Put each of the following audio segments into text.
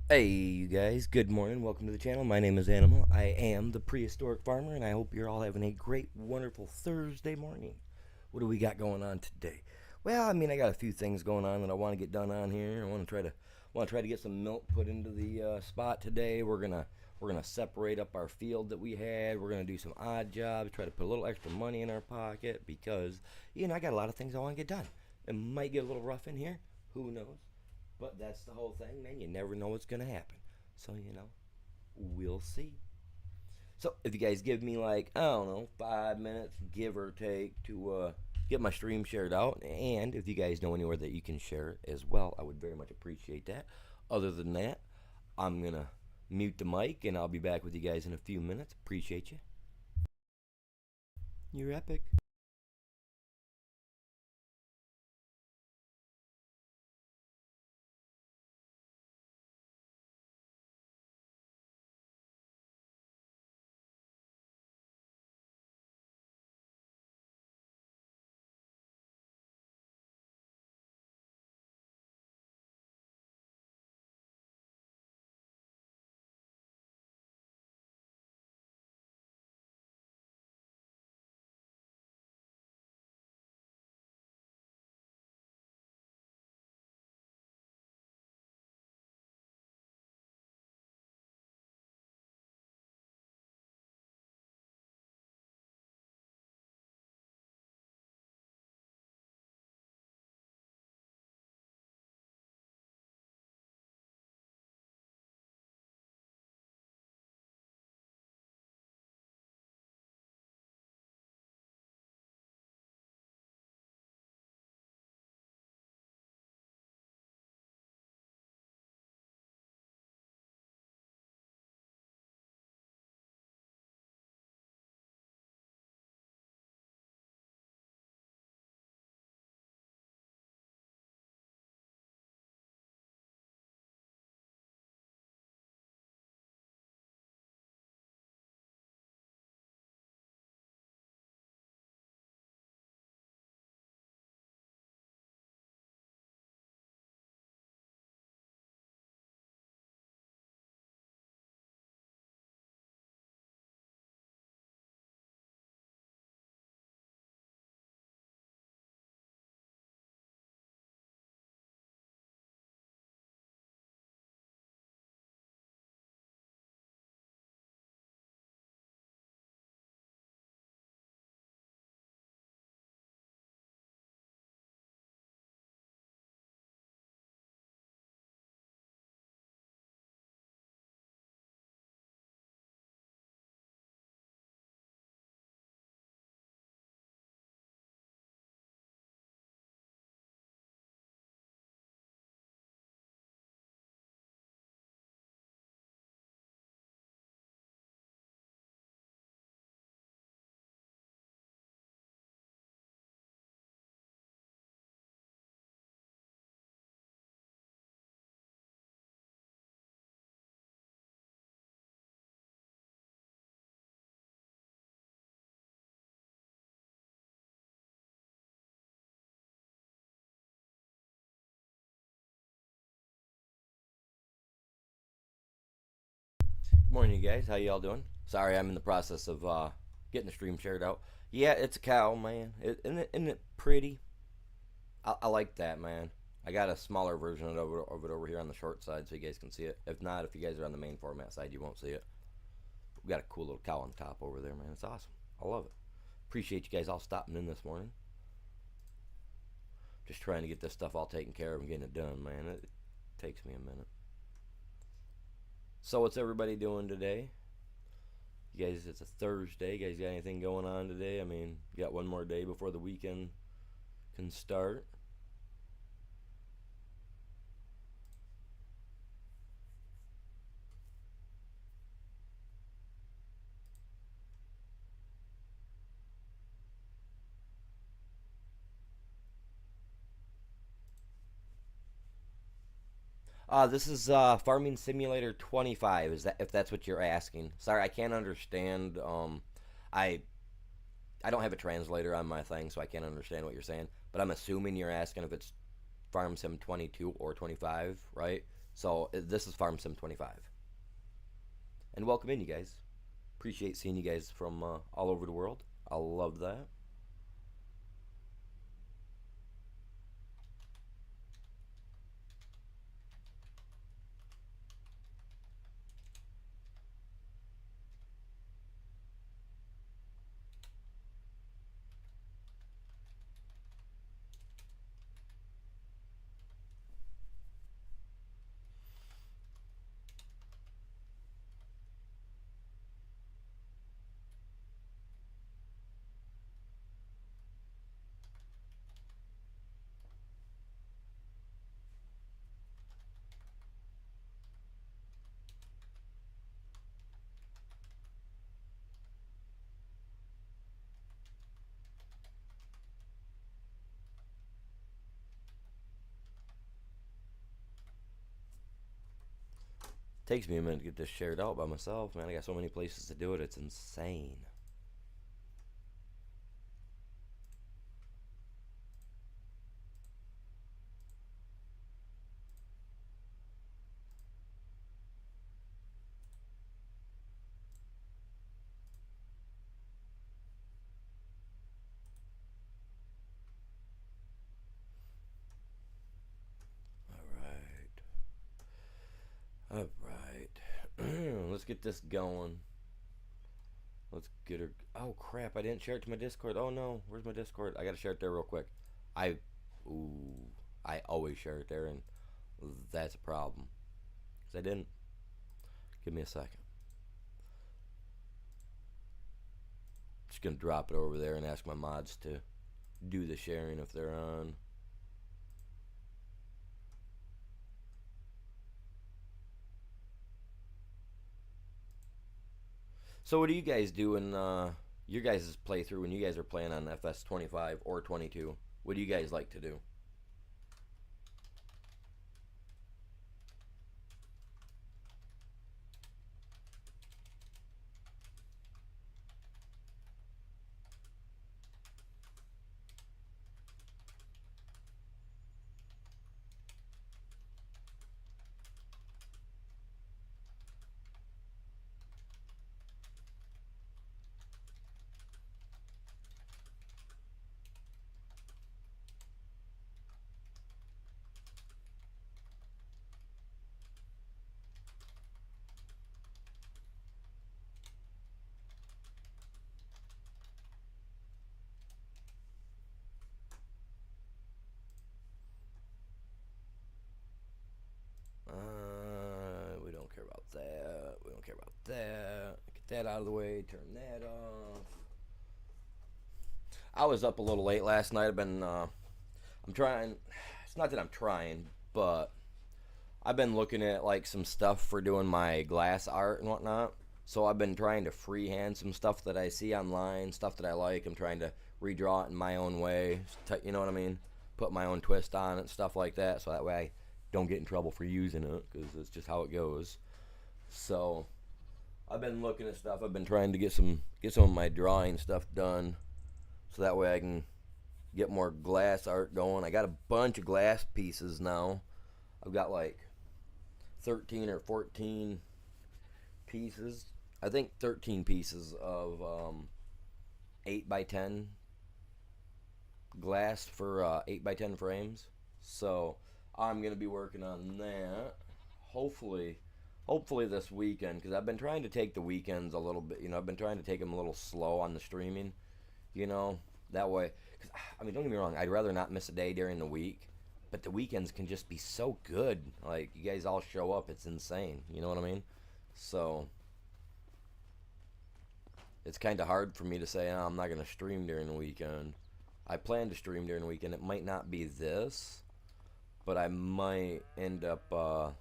Hey, you guys, good morning. Welcome to the channel. My name is Animal. I am the prehistoric farmer, and I hope you're all having a great, wonderful Thursday morning. What do we got going on today? Well, I got a few things going on that I want to get done on here. I want to try to get some milk put into the spot today. We're gonna separate up our field that we had. We're gonna do some odd jobs, try to put a little extra money in our pocket because I got a lot of things I want to get done. It might get a little rough in here. Who knows? But that's the whole thing, man. You never know what's going to happen. So, we'll see. So, if you guys give me like, I don't know, 5 minutes, give or take, to get my stream shared out, and if you guys know anywhere that you can share it as well, I would very much appreciate that. Other than that, I'm going to mute the mic and I'll be back with you guys in a few minutes. Appreciate you. You're epic. Good morning, you guys. How y'all doing? Sorry, I'm in the process of getting the stream shared out. Yeah, it's a cow, man. Isn't it pretty? I like that, man. I got a smaller version of it over here on the short side so you guys can see it. If not, if you guys are on the main format side, you won't see it. We got a cool little cow on top over there, man. It's awesome. I love it. Appreciate you guys all stopping in this morning. Just trying to get this stuff all taken care of and getting it done, man. It takes me a minute. So, what's everybody doing today? You guys, it's a Thursday. You guys got anything going on today? You got one more day before the weekend can start. This is Farming Simulator 25. Is that if that's what you're asking? Sorry, I can't understand. I I don't have a translator on my thing, so I can't understand what you're saying. But I'm assuming you're asking if it's Farm Sim 22 or 25, right? So this is Farm Sim 25, and welcome in, you guys. Appreciate seeing you guys from all over the world. I love that. Takes me a minute to get this shared out by myself, man. I got so many places to do it, it's insane. Alright. Alright. Let's get this going. Let's get her. Oh crap! I didn't share it to my Discord. Oh no, where's my Discord? I gotta share it there real quick. I, ooh, I always share it there, and that's a problem. Cause I didn't. Give me a second. Just gonna drop it over there and ask my mods to do the sharing if they're on. So what do you guys do in your guys' playthrough when you guys are playing on FS 25 or 22? What do you guys like to do? We don't care about that. We don't care about that. Get that out of the way. Turn that off. I was up a little late last night. I'm trying. It's not that I'm trying, but I've been looking at like some stuff for doing my glass art and whatnot. So I've been trying to freehand some stuff that I see online, stuff that I like. I'm trying to redraw it in my own way. You know what I mean? Put my own twist on it, stuff like that. So that way I don't get in trouble for using it because it's just how it goes. So I've been looking at stuff. I've been trying to get some of my drawing stuff done, so that way I can get more glass art going. I got a bunch of glass pieces now. I've got like 13 or 14 pieces. I think 13 pieces of 8 by 10 glass for 8 by 10 frames. So I'm gonna be working on that. Hopefully, hopefully this weekend, because I've been trying to take the weekends a little bit. I've been trying to take them a little slow on the streaming. That way. Because I mean, don't get me wrong. I'd rather not miss a day during the week, but the weekends can just be so good. Like you guys all show up, it's insane. You know what I mean? So it's kind of hard for me to say, oh, I'm not gonna stream during the weekend. I plan to stream during the weekend. It might not be this, but I might end up.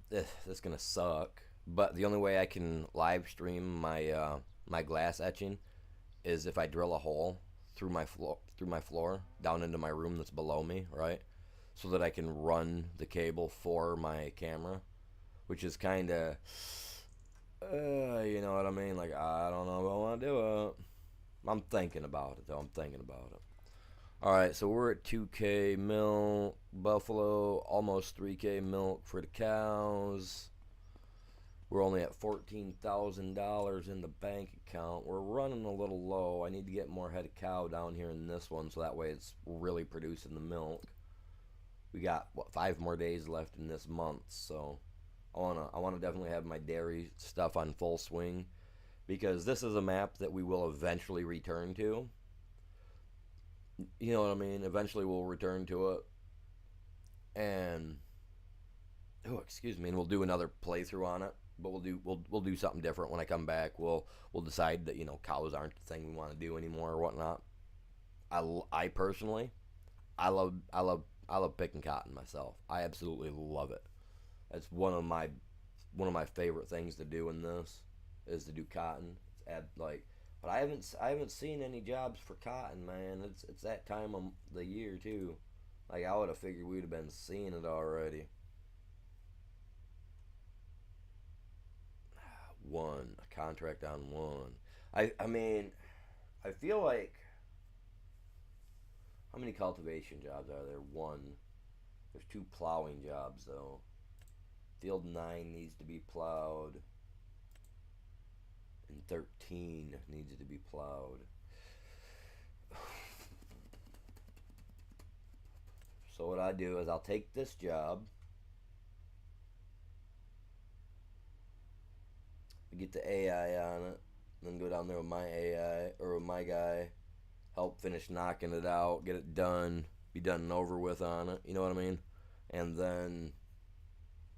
This is gonna suck. But the only way I can live stream my glass etching is if I drill a hole through my floor down into my room that's below me, right? So that I can run the cable for my camera, which is kind of, you know what I mean? Like I don't know if I want to do it. I'm thinking about it though. I'm thinking about it. All right, so we're at 2K milk, buffalo, almost 3K milk for the cows. We're only at $14,000 in the bank account. We're running a little low. I need to get more head of cow down here in this one so that way it's really producing the milk. We got, what, 5 more days left in this month, so I wanna definitely have my dairy stuff on full swing because this is a map that we will eventually return to. You know what I mean? Eventually we'll return to it. And oh, excuse me, and we'll do another playthrough on it. But we'll do something different when I come back. We'll decide that cows aren't the thing we want to do anymore or whatnot. I personally, I love picking cotton myself. I absolutely love it. It's one of my favorite things to do in this is to do cotton. But I haven't seen any jobs for cotton, man. It's that time of the year too. Like I would have figured we'd have been seeing it already. One, a contract on one. I mean, I feel like how many cultivation jobs are there? One. There's 2 plowing jobs though. Field 9 needs to be plowed, and 13 needs to be plowed. So what I do is I'll take this job, get the AI on it, then go down there with my AI or with my guy, help finish knocking it out, get it done, be done and over with on it. You know what I mean? And then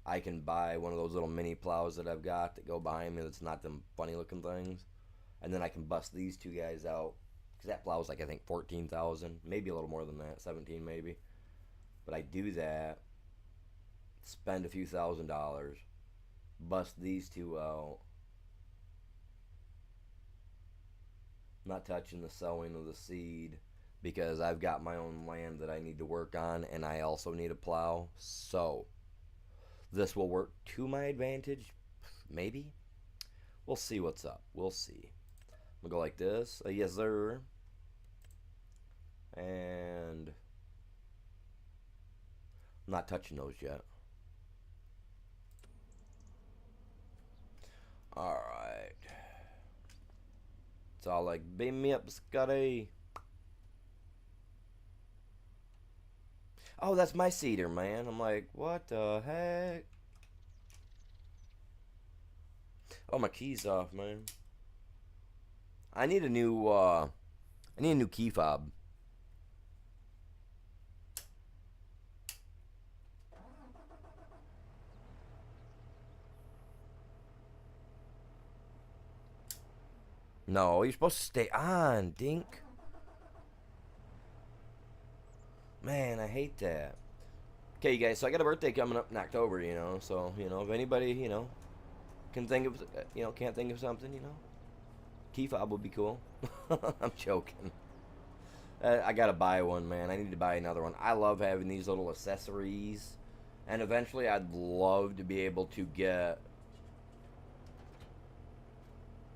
I can buy one of those little mini plows that I've got that go behind me that's not them funny looking things. And then I can bust these 2 guys out. Because that plow's like, I think, 14,000. Maybe a little more than that. 17 maybe. But I do that. Spend a few $1,000s. Bust these 2 out. Not touching the sowing of the seed. Because I've got my own land that I need to work on. And I also need a plow. So this will work to my advantage. Maybe. We'll see what's up. We'll see. I'm going to go like this. Yes, sir. And I'm not touching those yet. Alright. It's all like, beam me up, Scotty. Oh, that's my cedar, man. I'm like, what the heck? Oh, my key's off, man. I need a new key fob. No, you're supposed to stay on, dink. Man, I hate that. Okay, you guys, so I got a birthday coming up in October, so, if anybody, can think of, can't think of something, key fob would be cool. I'm joking. I gotta buy one, man. I need to buy another one. I love having these little accessories. And eventually I'd love to be able to get,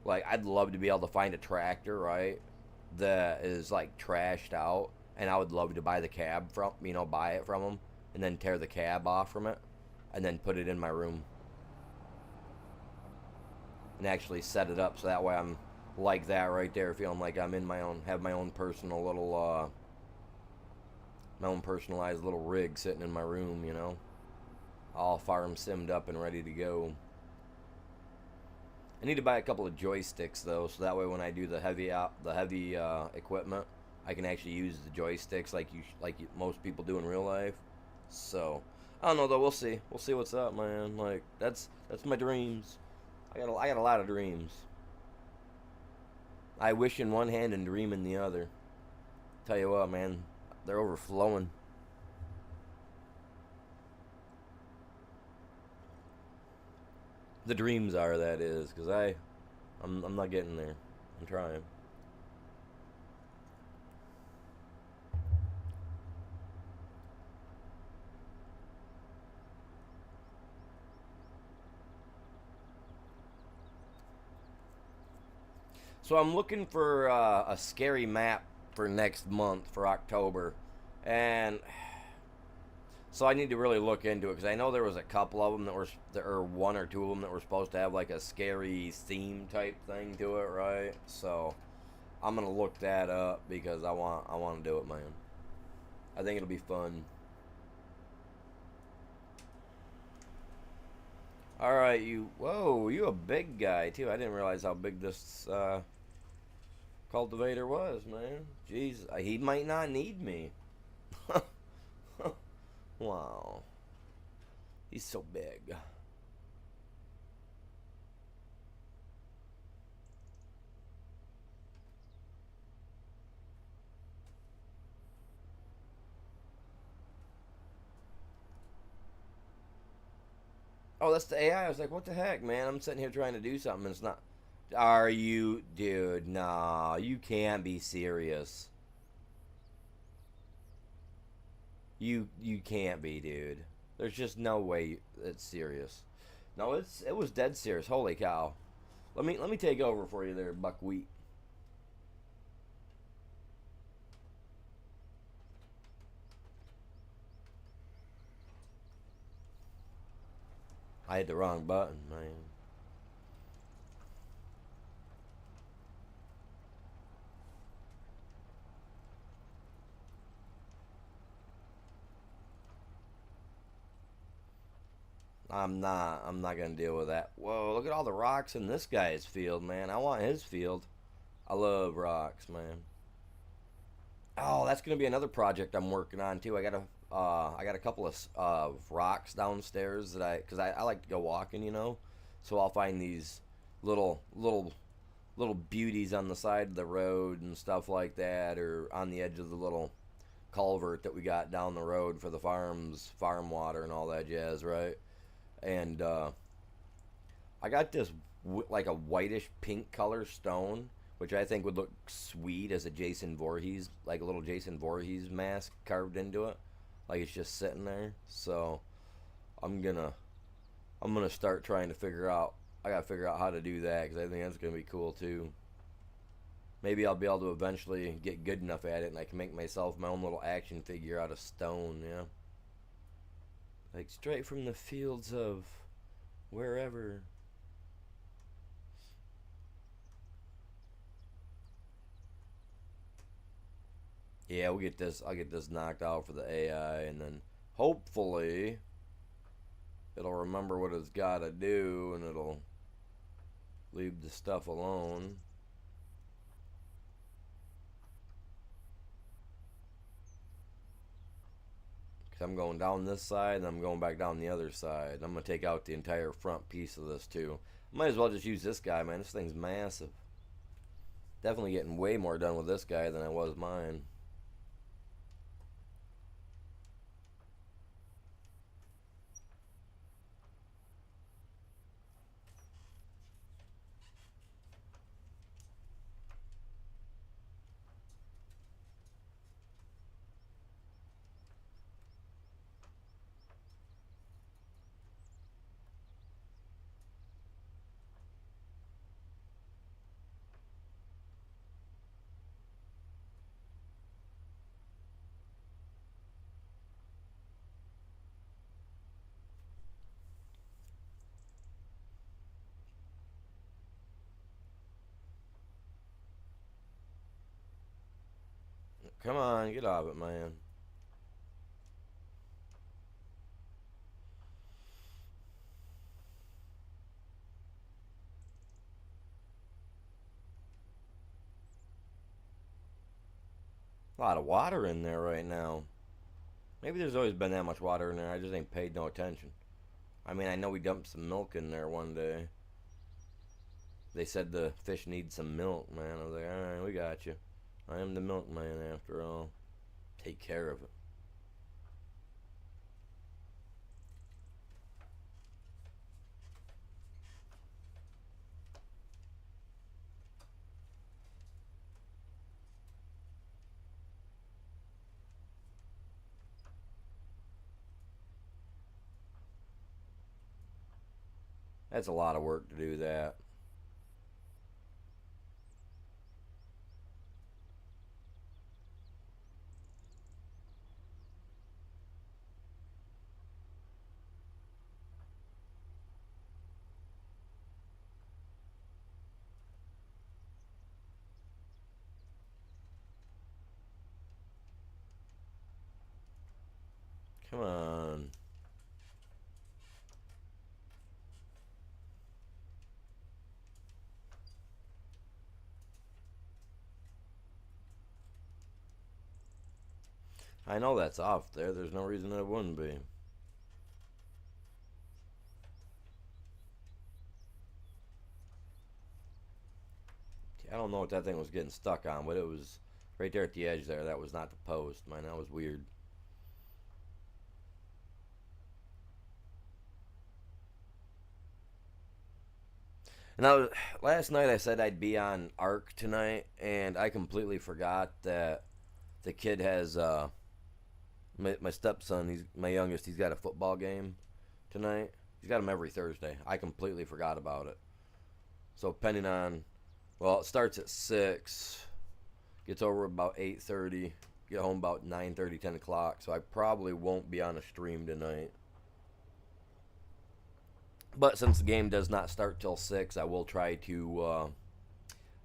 like, I'd love to be able to find a tractor, right, that is, like, trashed out. And I would love to buy the cab from, buy it from them. And then tear the cab off from it. And then put it in my room. And actually set it up so that way I'm like that right there, feeling like I'm in my own, have my own personal little, my own personalized little rig sitting in my room, all farm simmed up and ready to go. I need to buy a couple of joysticks though, so that way when I do the heavy equipment, I can actually use the joysticks like most people do in real life. So I don't know though. We'll see. We'll see what's up, man. Like that's my dreams. I got a lot of dreams. I wish in one hand and dream in the other. Tell you what, man, they're overflowing. The dreams are, that is, because I'm not getting there. I'm trying. So I'm looking for a scary map for next month for October, and so I need to really look into it because I know there was a couple of them that were, or one or two of them that were supposed to have like a scary theme type thing to it, right? So I'm gonna look that up because I want to do it, man. I think it'll be fun. All right, you. Whoa, you a big guy too. I didn't realize how big this cultivator was, man. Jeez, he might not need me. Wow, he's so big. Oh, that's the AI. I was like, what the heck, man? I'm sitting here trying to do something, and it's not. Are you, dude? Nah, you can't be serious. You can't be, dude. There's just no way it's serious. No, it was dead serious. Holy cow! Let me take over for you there, Buckwheat. I hit the wrong button, man. I'm not gonna deal with that. Whoa, look at all the rocks in this guy's field, man. I want his field. I love rocks, man. Oh, that's gonna be another project I'm working on too. I got a couple of rocks downstairs that because I like to go walking, so I'll find these little little beauties on the side of the road and stuff like that, or on the edge of the little culvert that we got down the road for the farm water and all that jazz, right? And I got this like a whitish pink color stone, which I think would look sweet as a Jason Voorhees, like a little Jason Voorhees mask carved into it, like it's just sitting there. So I'm gonna I'm gonna start trying to figure out. I gotta figure out how to do that because I think that's gonna be cool too. Maybe I'll be able to eventually get good enough at it, and I can make myself my own little action figure out of stone. Yeah, like straight from the fields of wherever. Yeah, we'll get this. I'll get this knocked out for the AI, and then hopefully it'll remember what it's got to do, and it'll leave the stuff alone. Cause I'm going down this side, and I'm going back down the other side. I'm gonna take out the entire front piece of this too. Might as well just use this guy, man. This thing's massive. Definitely getting way more done with this guy than I was mine. Come on, get off it, man. A lot of water in there right now. Maybe there's always been that much water in there. I just ain't paid no attention. I mean, I know we dumped some milk in there one day. They said the fish needs some milk, man. I was like, all right, we got you. I am the milkman after all. Take care of it. That's a lot of work to do that. I know that's off there. There's no reason it wouldn't be. I don't know what that thing was getting stuck on, but it was right there at the edge there. That was not the post. Man, that was weird. And last night I said I'd be on Arc tonight, and I completely forgot that the kid has my stepson. He's my youngest. He's got a football game tonight. He's got him every Thursday. I completely forgot about it. So depending on, well, it starts at 6, gets over about 8:30, get home about 9:30, 10 o'clock. So I probably won't be on a stream tonight. But since the game does not start till 6, I will try to.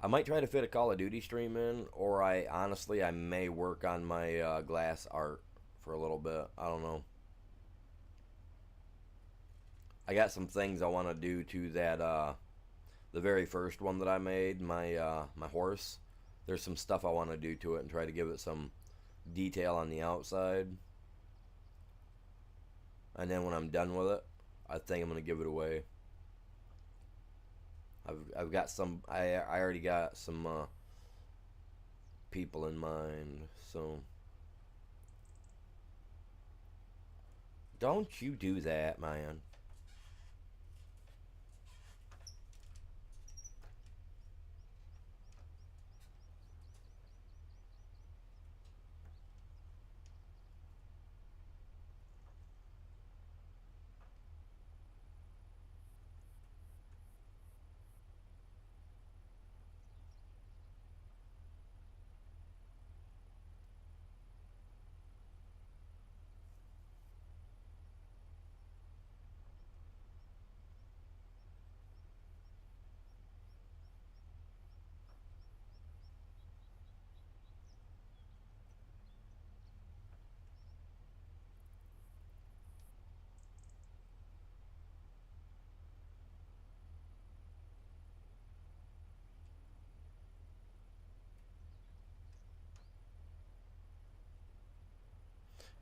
I might try to fit a Call of Duty stream in, or I may work on my glass art for a little bit. I don't know. I got some things I want to do to that. The very first one that I made, my horse. There's some stuff I want to do to it and try to give it some detail on the outside. And then when I'm done with it, I think I'm gonna give it away. I've got some. I already got some people in mind. So don't you do that, man.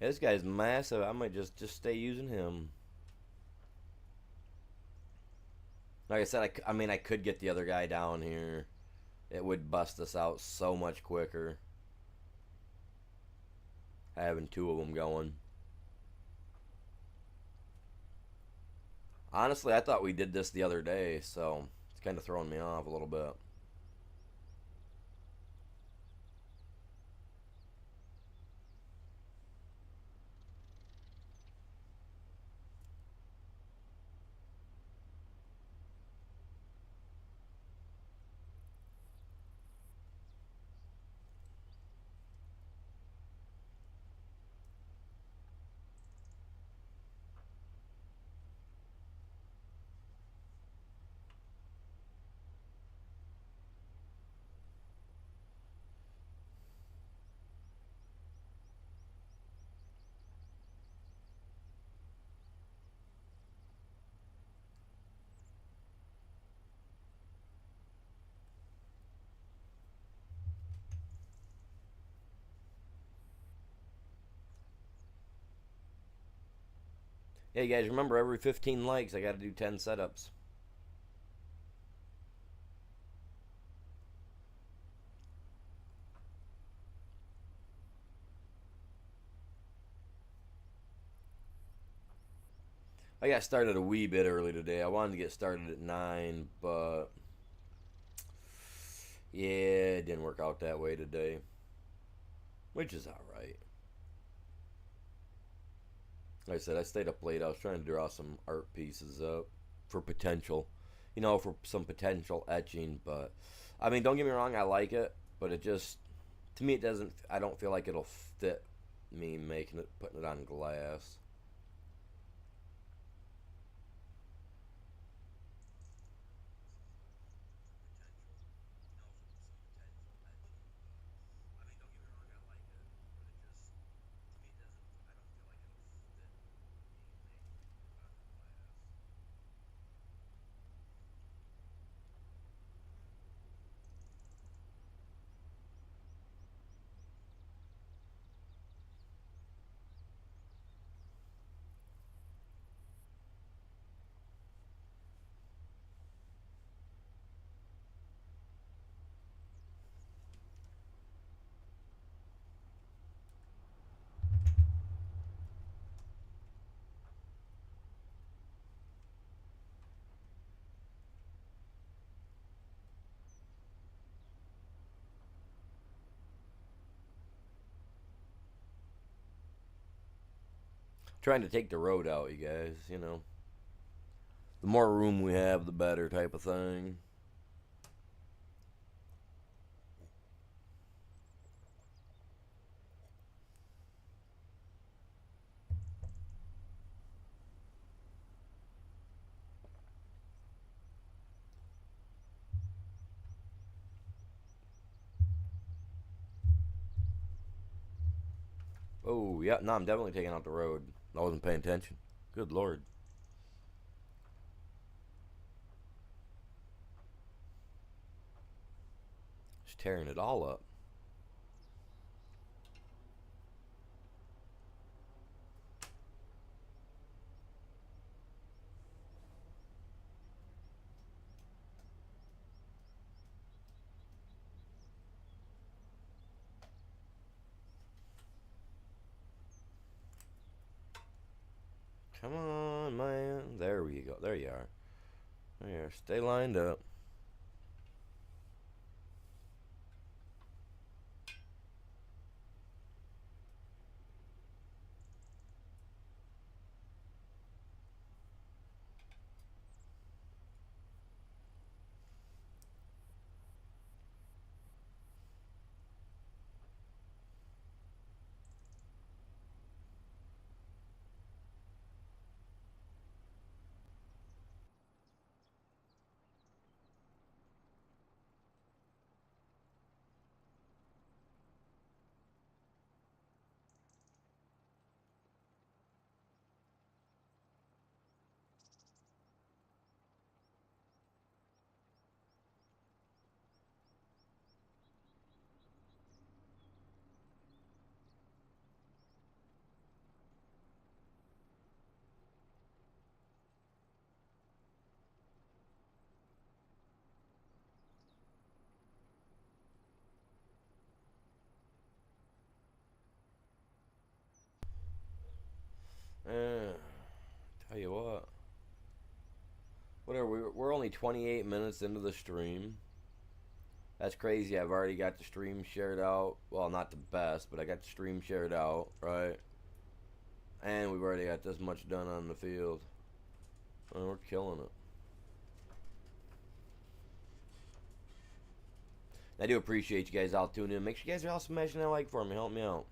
Yeah, this guy's massive. I might just stay using him. Like I said, I mean, I could get the other guy down here. It would bust us out so much quicker having two of them going. Honestly, I thought we did this the other day, so it's kind of throwing me off a little bit. Hey guys, remember every 15 likes, I got to do 10 setups. I got started a wee bit early today. I wanted to get started at 9, but yeah, it didn't work out that way today, which is alright. Like I said, I stayed up late. I was trying to draw some art pieces up for potential, for some potential etching. But I mean, don't get me wrong, I like it, but it just, to me, it doesn't. I don't feel like it'll fit me making it, putting it on glass. Trying to take the road out, you guys. You know, the more room we have, the better, type of thing. Oh, yeah, no, I'm definitely taking out the road. I wasn't paying attention. Good lord. Just tearing it all up. Come on, man. There we go. There you are. There, stay lined up. Tell you what. What are we? We're only 28 minutes into the stream. That's crazy. I've already got the stream shared out. Well, not the best, but I got the stream shared out, right? And we've already got this much done on the field. And we're killing it. I do appreciate you guys all tuning in. Make sure you guys are all smashing that like for me. Help me out.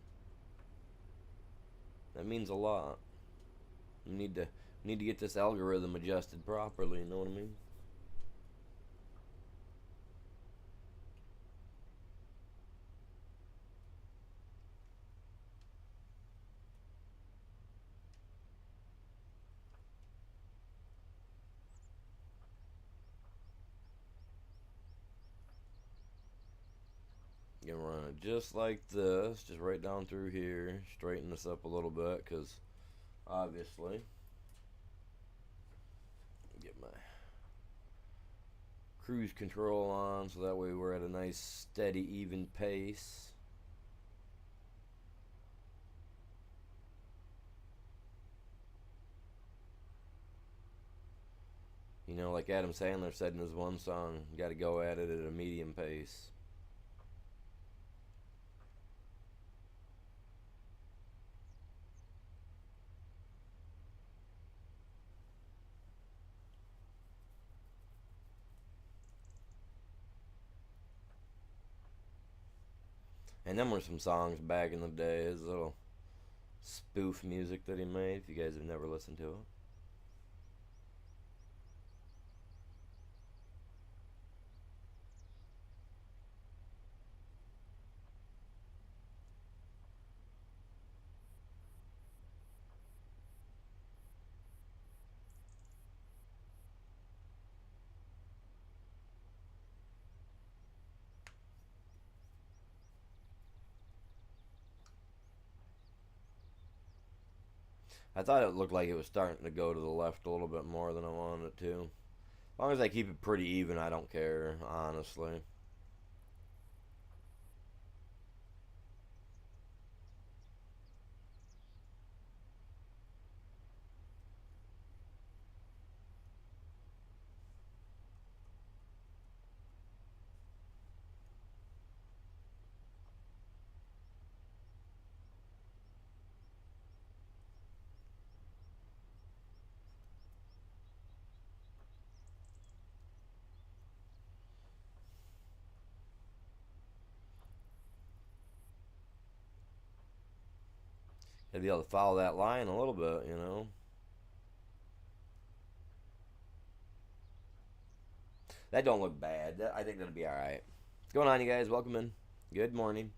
That means a lot. We need to get this algorithm adjusted properly. You know what I mean? Gonna run it just like this, just right down through here. Straighten this up a little bit, because obviously, get my cruise control on so that way we're at a nice, steady, even pace. You know, like Adam Sandler said in his one song, you got to go at it at a medium pace. And them were some songs back in the day, his little spoof music that he made, if you guys have never listened to it. I thought it looked like it was starting to go to the left a little bit more than I wanted it to. As long as I keep it pretty even, I don't care, honestly. to be able to follow that line a little bit, you know. That don't look bad. I think that'll be all right. What's going on, you guys? Welcome in. Good morning.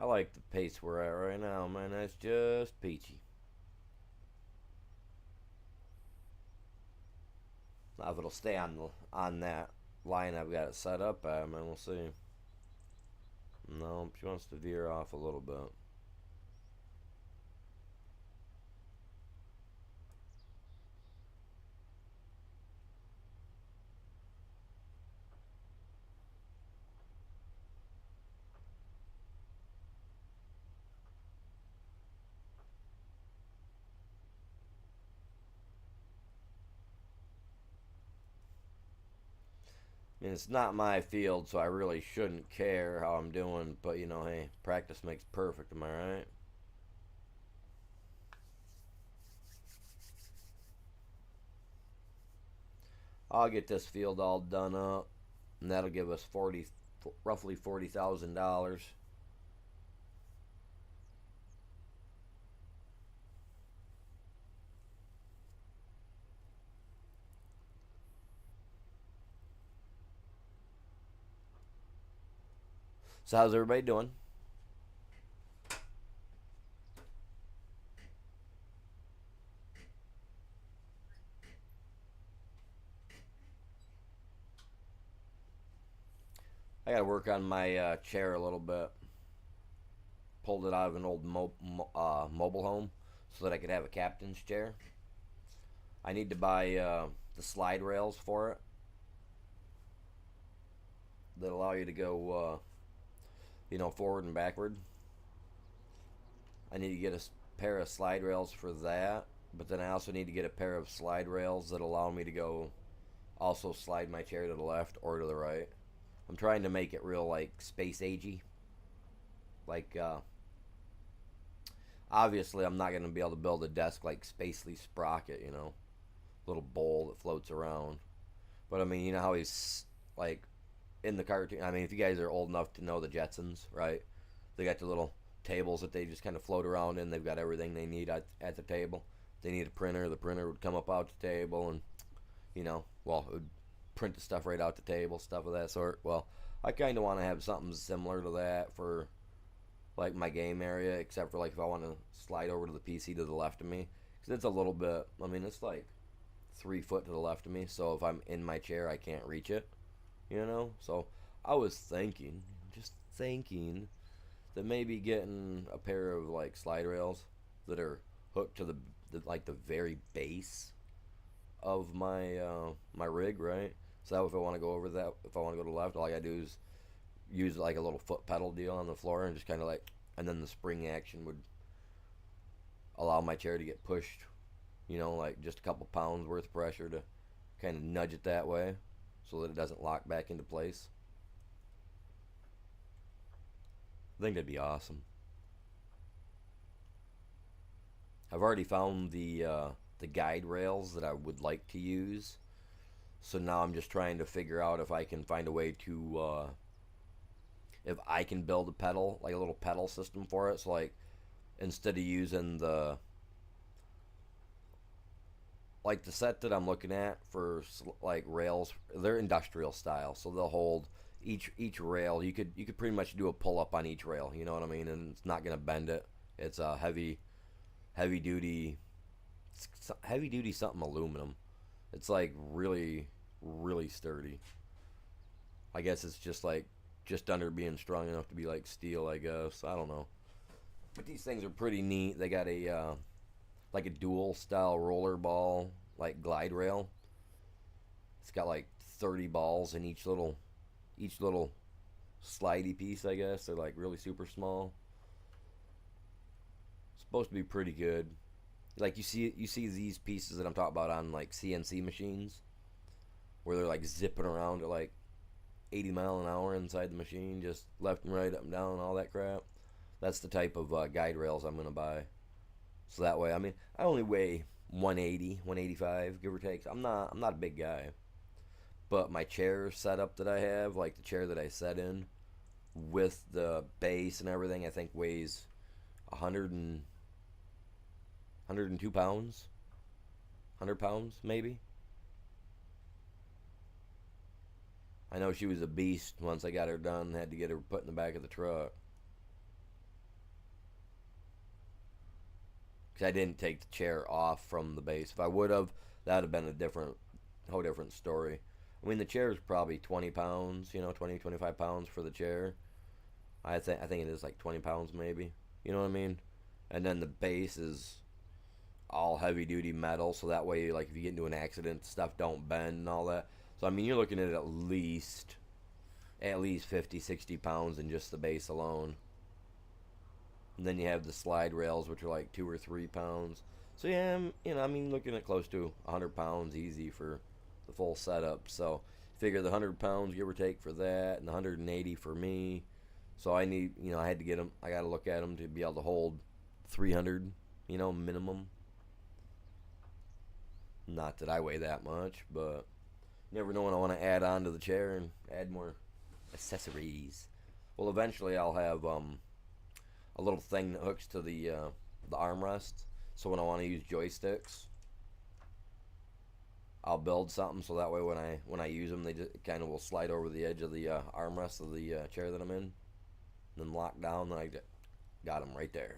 I like the pace we're at right now, man. That's just peachy. Now if it'll stay on that line I've got it set up at, man, we'll see. No, she wants to veer off a little bit. I mean, it's not my field, so I really shouldn't care how I'm doing. But you know, hey, practice makes perfect. Am I right? I'll get this field all done up, and that'll give us roughly $40,000. So how's everybody doing? I got to work on my chair a little bit. Pulled it out of an old mobile home so that I could have a captain's chair. I need to buy the slide rails for it that allow you to go, forward and backward. I need to get a pair of slide rails for that, but then I also need to get a pair of slide rails that allow me to go also slide my chair to the left or to the right. I'm trying to make it real like space agey. Like obviously I'm not going to be able to build a desk like Spacely Sprocket, little bowl that floats around. But I mean, you know how he's like in the cartoon. I mean, if you guys are old enough to know the Jetsons, right? They got the little tables that they just kind of float around in. They've got everything they need at the table. If they need a printer, the printer would come up out the table, and it would print the stuff right out the table, stuff of that sort. Well, I kind of want to have something similar to that for like my game area, except for like if I want to slide over to the PC to the left of me, because it's a little bit. I mean, it's like 3 foot to the left of me, so if I'm in my chair, I can't reach it. So I was just thinking that maybe getting a pair of like slide rails that are hooked to the very base of my rig, right? So that if I want to go over that, if I want to go to the left, all I gotta do is use like a little foot pedal deal on the floor and just kind of like, and then the spring action would allow my chair to get pushed, like just a couple pounds worth of pressure to kind of nudge it that way so that it doesn't lock back into place. I think that'd be awesome. I've already found the guide rails that I would like to use. So now I'm just trying to figure out if I can find a way to if I can build a pedal, like a little pedal system for it. So like instead of using the set that I'm looking at for like rails, they're industrial style, so they'll hold each rail. You could pretty much do a pull up on each rail. You know what I mean? And it's not gonna bend it. It's a heavy duty something aluminum. It's like really really sturdy. I guess it's just under being strong enough to be like steel. I guess I don't know. But these things are pretty neat. They got a like a dual style roller ball like glide rail. It's got like 30 balls in each little each little slidey piece, I guess. They're like really super small. Supposed to be pretty good. Like you see these pieces that I'm talking about on like CNC machines, where they're like zipping around at like 80 mile an hour inside the machine, just left and right, up and down, all that crap. That's the type of guide rails I'm gonna buy. So that way, I mean, I only weigh 180, 185, give or take. I'm not a big guy, but my chair setup that I have, like the chair that I set in with the base and everything, I think weighs 100 and 102 pounds, 100 pounds maybe. I know she was a beast once I got her done. Had to get her put in the back of the truck. Because I didn't take the chair off from the base. If I would have, that would have been whole different story. I mean, the chair is probably 20 pounds, 20, 25 pounds for the chair. I think it is like 20 pounds maybe. You know what I mean? And then the base is all heavy duty metal, so that way, like, if you get into an accident, stuff don't bend and all that. So I mean, you're looking at least 50, 60 pounds in just the base alone. And then you have the slide rails, which are like 2 or 3 pounds. So yeah, I mean, looking at close to 100 pounds easy for the full setup. So figure the 100 pounds, give or take, for that, and the 180 for me. So I need, I had to get them. I got to look at them to be able to hold 300, minimum. Not that I weigh that much, but you never know when I want to add on to the chair and add more accessories. Well, eventually I'll have a little thing that hooks to the armrest. So when I want to use joysticks, I'll build something so that way when I use them, they just kind of will slide over the edge of the armrest of the chair that I'm in, and then lock down. Then I got them right there.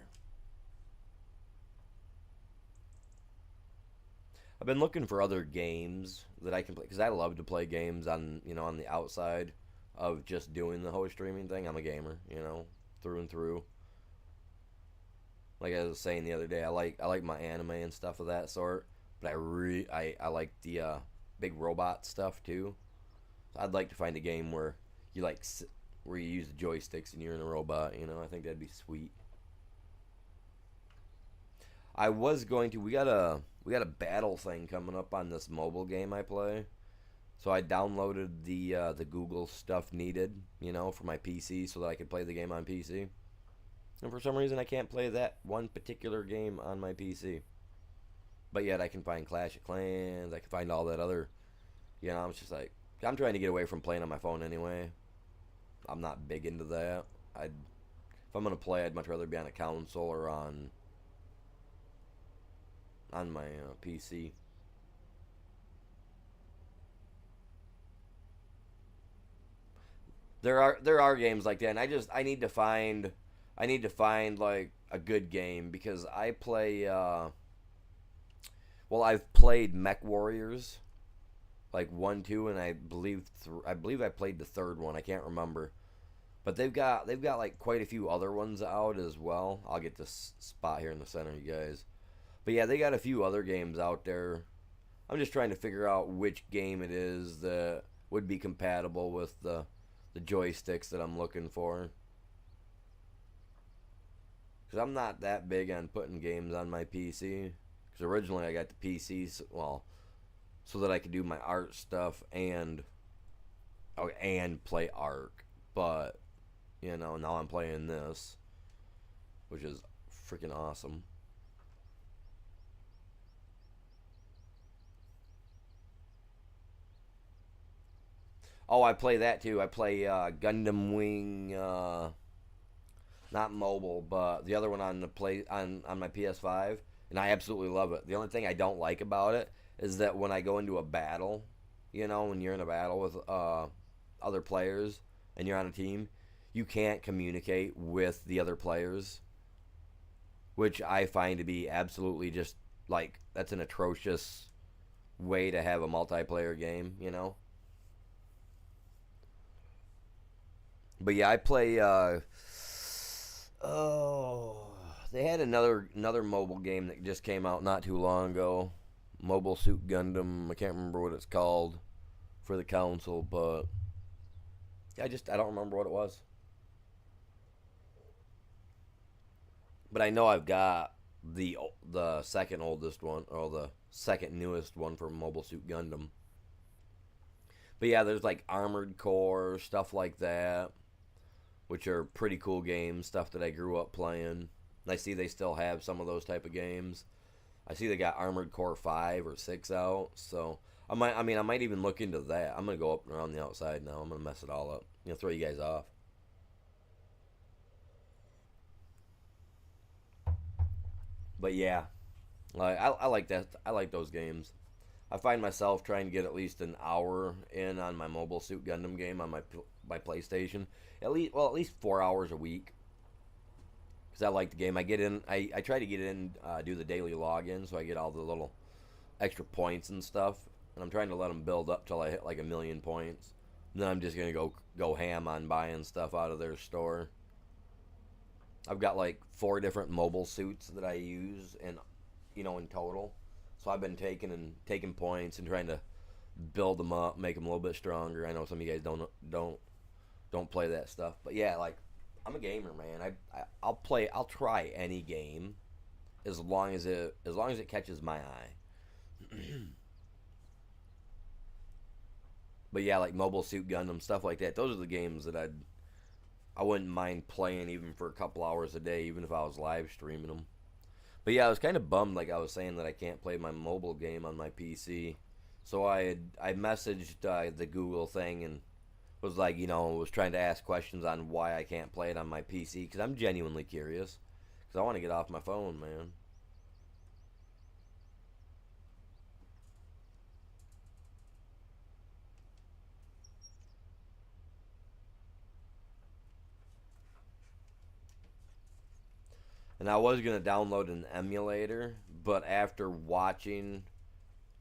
I've been looking for other games that I can play, because I love to play games on on the outside of just doing the whole streaming thing. I'm a gamer, through and through. Like I was saying the other day, I like my anime and stuff of that sort, but I like the big robot stuff too. So I'd like to find a game where where you use the joysticks and you're in a robot. I think that'd be sweet. I was going to. We got a battle thing coming up on this mobile game I play. So I downloaded the Google stuff needed, for my PC so that I could play the game on PC. And for some reason I can't play that one particular game on my PC. But yet I can find Clash of Clans, I can find all that other, I'm just like, I'm trying to get away from playing on my phone anyway. I'm not big into that. If I'm going to play, I'd much rather be on a console or on my PC. There are games like that, and I need to find like a good game, because I play I've played Mech Warriors like 1, 2, and I believe I played the third one. I can't remember. But they've got like quite a few other ones out as well. I'll get this spot here in the center, you guys. But yeah, they got a few other games out there. I'm just trying to figure out which game it is that would be compatible with the joysticks that I'm looking for. Because I'm not that big on putting games on my PC. Because originally I got the PCs, so that I could do my art stuff and play Ark. But, now I'm playing this, which is freaking awesome. Oh, I play that too. I play Gundam Wing, not mobile, but the other one on my PS5, and I absolutely love it. The only thing I don't like about it is that when I go into a battle, when you're in a battle with other players and you're on a team, you can't communicate with the other players, which I find to be absolutely just like, that's an atrocious way to have a multiplayer game, But yeah, I play. They had another mobile game that just came out not too long ago. Mobile Suit Gundam. I can't remember what it's called for the console, but I don't remember what it was. But I know I've got the second oldest one, or the second newest one for Mobile Suit Gundam. But yeah, there's like Armored Core, stuff like that, which are pretty cool games, stuff that I grew up playing. And I see they still have some of those type of games. I see they got Armored Core 5 or 6 out, so I might even look into that. I'm going to go up and around the outside now. I'm going to mess it all up. Throw you guys off. But yeah, I like that. I like those games. I find myself trying to get at least an hour in on my Mobile Suit Gundam game on my PlayStation. At least 4 hours a week, because I like the game. I get in. I try to get in, do the daily login, so I get all the little extra points and stuff. And I'm trying to let them build up till I hit like 1,000,000 points. And then I'm just gonna go ham on buying stuff out of their store. I've got like 4 different mobile suits that I use, and in total. So I've been taking points and trying to build them up, make them a little bit stronger. I know some of you guys don't play that stuff, but yeah, like I'm a gamer, man. I'll play. I'll try any game as long as it catches my eye. But yeah, like Mobile Suit Gundam, stuff like that. Those are the games that I wouldn't mind playing even for a couple hours a day, even if I was live streaming them. But yeah, I was kind of bummed, like I was saying, that I can't play my mobile game on my PC. So I messaged the Google thing and was like, was trying to ask questions on why I can't play it on my PC, because I'm genuinely curious, because I want to get off my phone, man. And I was gonna download an emulator, but after watching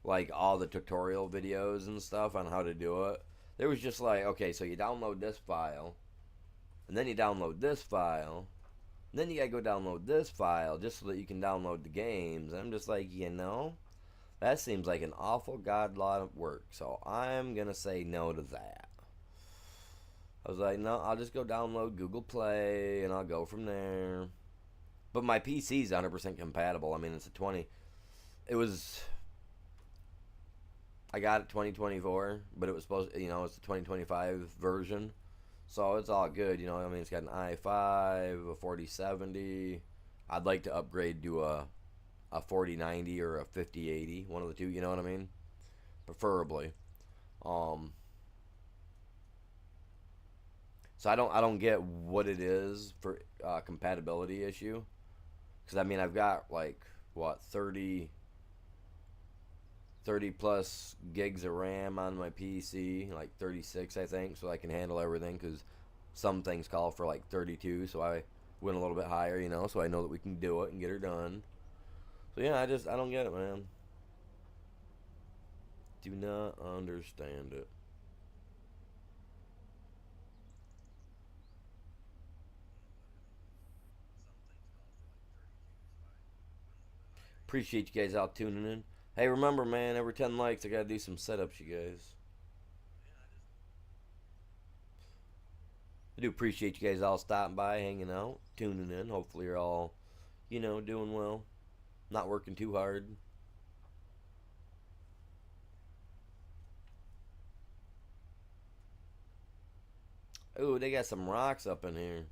like all the tutorial videos and stuff on how to do it, there was just like, okay, so you download this file, and then you download this file, and then you gotta go download this file just so that you can download the games. And I'm just like, that seems like an awful god lot of work. So I'm gonna say no to that. I was like, no, I'll just go download Google Play and I'll go from there. But my PC's 100% compatible. I mean, it's a 20. It was. I got it 2024, but it was supposed. It's the 2025 version, so it's all good. I mean, it's got an i5, a 4070. I'd like to upgrade to a 4090 or a 5080, one of the two. You know what I mean? Preferably. Um. So I don't get what it is for compatibility issue. Because, I mean, I've got, like, what, 30 plus gigs of RAM on my PC, like 36, I think, so I can handle everything, because some things call for, like, 32, so I went a little bit higher, so I know that we can do it and get her done. So, yeah, I don't get it, man. Do not understand it. Appreciate you guys out tuning in. Hey, remember, man, every 10 likes, I gotta do some setups, you guys. I do appreciate you guys all stopping by, hanging out, tuning in. Hopefully you're all, doing well. Not working too hard. Ooh, they got some rocks up in here.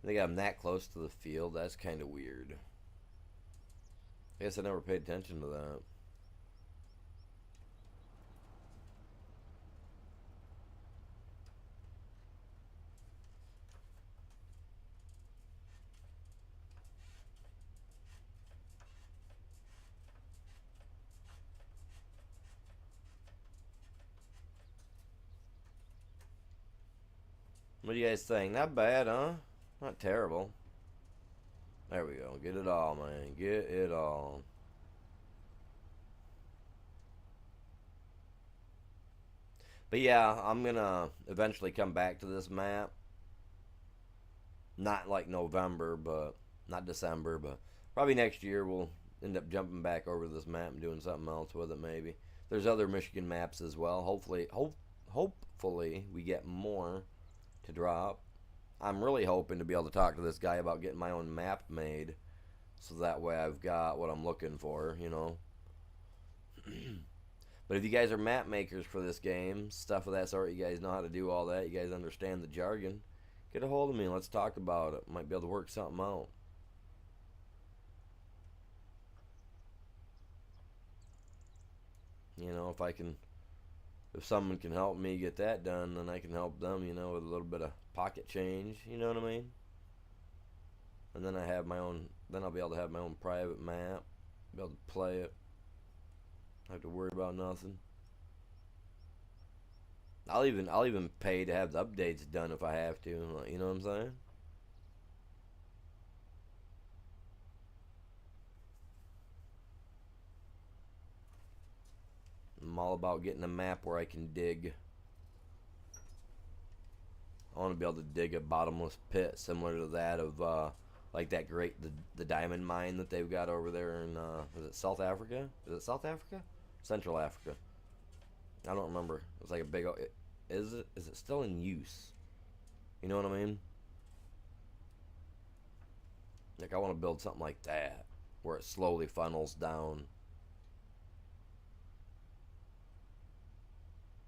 They got them that close to the field. That's kind of weird. I guess I never paid attention to that. What do you guys think? Not bad, huh? Not terrible. There we go. Get it all, man. Get it all. But yeah, I'm gonna eventually come back to this map. Not like November, but not December, but probably next year we'll end up jumping back over to this map and doing something else with it. Maybe there's other Michigan maps as well. Hopefully we get more to drop. I'm really hoping to be able to talk to this guy about getting my own map made, so that way I've got what I'm looking for, you know. But if you guys are map makers for this game, stuff of that sort, you guys know how to do all that, you guys understand the jargon, get a hold of me and let's talk about it. Might be able to work something out. You know, if someone can help me get that done, then I can help them, you know, with a little bit of pocket change, you know what I mean? And then then I'll be able to have my own private map, be able to play it, not have to worry about nothing. I'll even pay to have the updates done if I have to, you know what I'm saying? I'm all about getting a map where I can dig. I want to be able to dig a bottomless pit similar to that of like the diamond mine that they've got over there in is it South Africa? Is it South Africa? Central Africa. I don't remember. It's like a big. Is it still in use? You know what I mean? Like I want to build something like that where it slowly funnels down.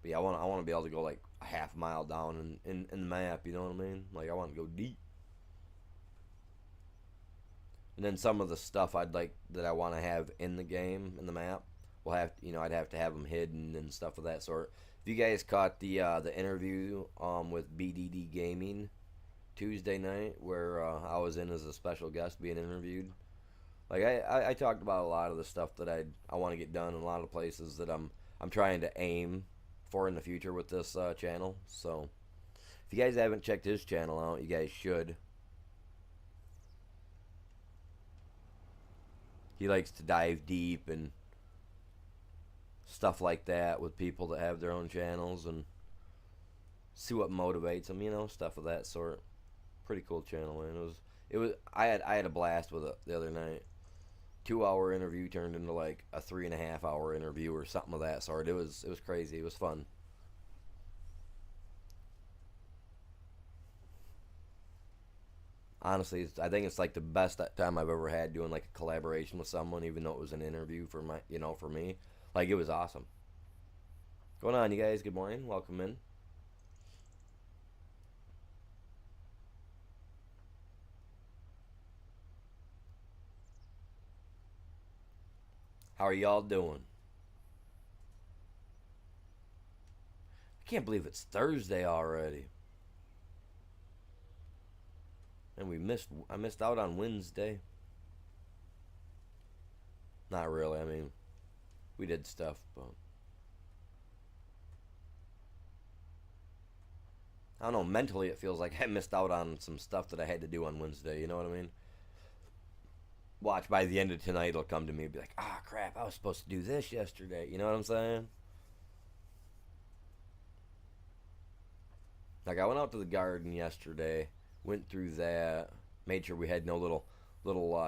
But yeah, I want to be able to go like a half mile down in the map. You know what I mean? Like I want to go deep. And then some of the stuff that I want to have in the game in the map will have I'd have to have them hidden and stuff of that sort. If you guys caught the interview with BDD Gaming Tuesday night where I was in as a special guest being interviewed, like I talked about a lot of the stuff that I want to get done in a lot of places that I'm trying to aim for in the future with this channel. So if you guys haven't checked his channel out, you guys should. He likes to dive deep and stuff like that with people that have their own channels and see what motivates them, you know, stuff of that sort. Pretty cool channel, man. I had a blast with it the other night. 2 hour interview turned into like a 3.5 hour interview or something of that sort. It was crazy. It was fun. Honestly, I think it's like the best time I've ever had doing like a collaboration with someone, even though it was an interview for me. Like it was awesome. Going on, you guys? Good morning. Welcome in. How are y'all doing? I can't believe it's Thursday already. And I missed out on Wednesday. Not really. I mean, we did stuff, but I don't know. Mentally, it feels like I missed out on some stuff that I had to do on Wednesday. You know what I mean? Watch, by the end of tonight, it'll come to me and be like, ah, crap, I was supposed to do this yesterday. You know what I'm saying? Like, I went out to the garden yesterday, went through that, made sure we had no little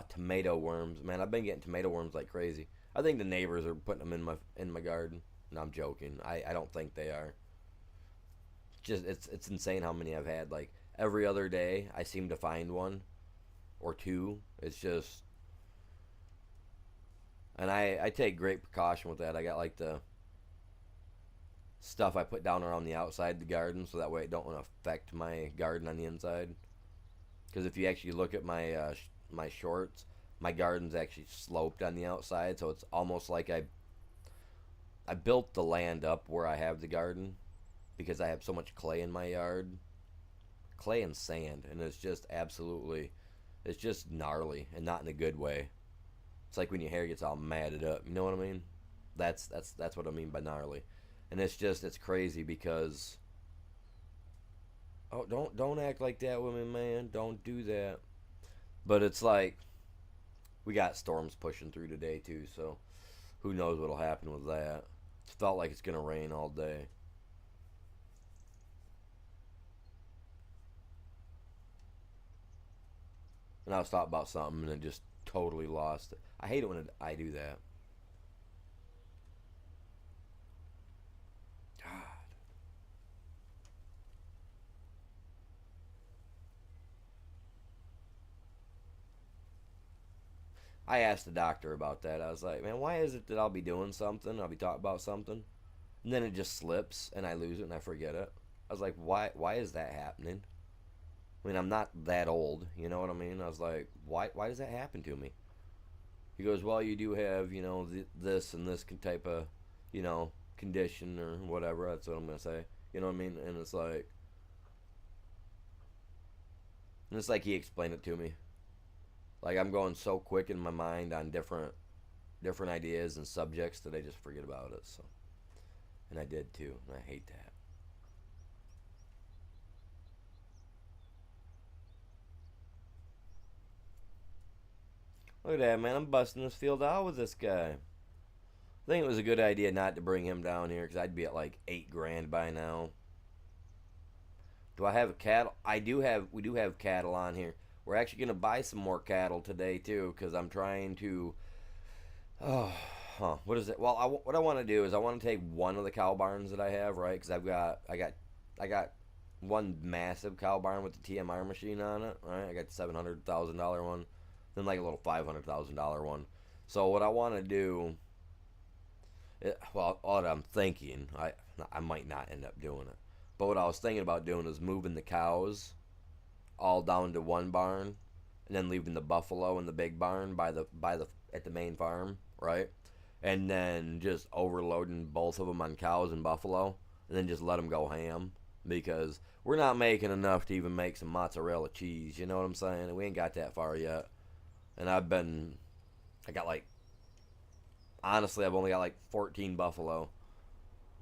tomato worms. Man, I've been getting tomato worms like crazy. I think the neighbors are putting them in my garden. No, I'm joking. I don't think they are. Just it's insane how many I've had. Like every other day, I seem to find one or two. It's just, and I take great precaution with that. I got like the stuff I put down around the outside of the garden, so that way it don't want to affect my garden on the inside. Because if you actually look at my shorts, my garden's actually sloped on the outside, so it's almost like I built the land up where I have the garden because I have so much clay in my yard, clay and sand, and it's just gnarly and not in a good way. It's like when your hair gets all matted up. You know what I mean? That's what I mean by gnarly. And it's crazy because oh don't act like that with me, man. Don't do that. But it's like we got storms pushing through today too, so who knows what'll happen with that. It felt like it's gonna rain all day. and I was talking about something and it just totally lost it. I hate it when I do that. God. I asked the doctor about that. I was like, man, why is it that I'll be doing something, I'll be talking about something, and then it just slips and I lose it and I forget it? I was like, why is that happening? I mean, I'm not that old, you know what I mean? I was like, why does that happen to me? He goes, well, you do have, this and this type of, condition or whatever. That's what I'm gonna say. You know what I mean? And it's like he explained it to me. Like I'm going so quick in my mind on different ideas and subjects that I just forget about it. So, and I did too, and I hate that. Look at that, man! I'm busting this field out with this guy. I think it was a good idea not to bring him down here because I'd be at like 8 grand by now. Do I have cattle? I do have. We do have cattle on here. We're actually gonna buy some more cattle today too because I'm trying to. Oh, what is it? Well, what I want to do is I want to take one of the cow barns that I have, right? Because I got one massive cow barn with the TMR machine on it, right? I got the $700,000 one, then like a little $500,000 one. So what I want to do, well, what I'm thinking, I might not end up doing it, but what I was thinking about doing is moving the cows all down to one barn, and then leaving the buffalo in the big barn by the at the main farm, right? And then just overloading both of them on cows and buffalo, and then just let them go ham because we're not making enough to even make some mozzarella cheese. You know what I'm saying? We ain't got that far yet, and I got like, honestly, I've only got like 14 buffalo.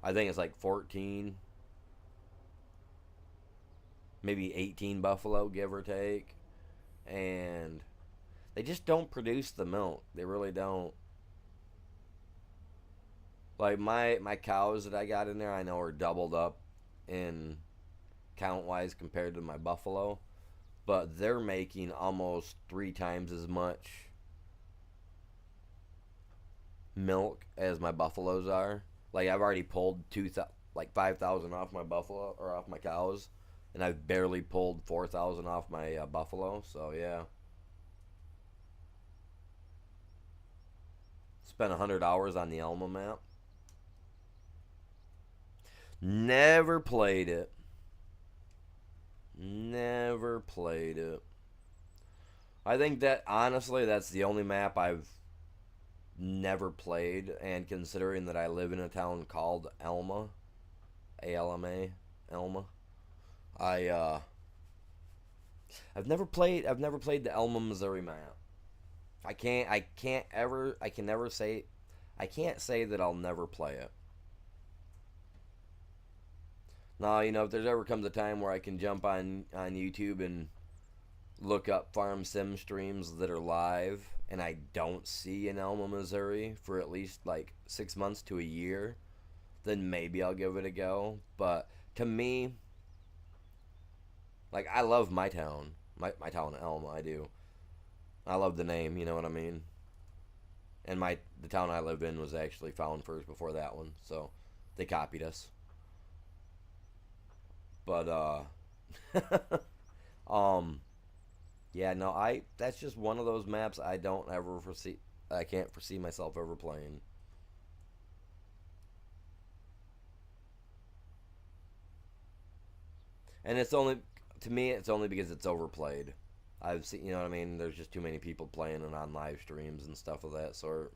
I think it's like 14, maybe 18 buffalo, give or take. And they just don't produce the milk. They really don't. Like my cows that I got in there, I know are doubled up in count wise compared to my buffalo, but they're making almost 3 times as much milk as my buffaloes are. Like I've already pulled 5,000 off my buffalo or off my cows, and I've barely pulled 4,000 off my buffalo. So yeah, spent 100 hours on the Elma map. Never played it. Never played it. I think that honestly, that's the only map I've never played. And considering that I live in a town called Elma, ALMA, Elma, I I've never played. I've never played the Elma, Missouri map. I can never say. I can't say that I'll never play it. Now, if there's ever comes a time where I can jump on YouTube and look up farm sim streams that are live, and I don't see an Elma, Missouri for at least like 6 months to a year, then maybe I'll give it a go. But to me, like I love my town, my town Elma. I do. I love the name. You know what I mean? And the town I lived in was actually found first before that one, so they copied us. But um, yeah, no, that's just one of those maps I don't ever foresee. I can't foresee myself ever playing. And it's only to me, it's only because it's overplayed. I've seen, you know what I mean. There's just too many people playing it on live streams and stuff of that sort.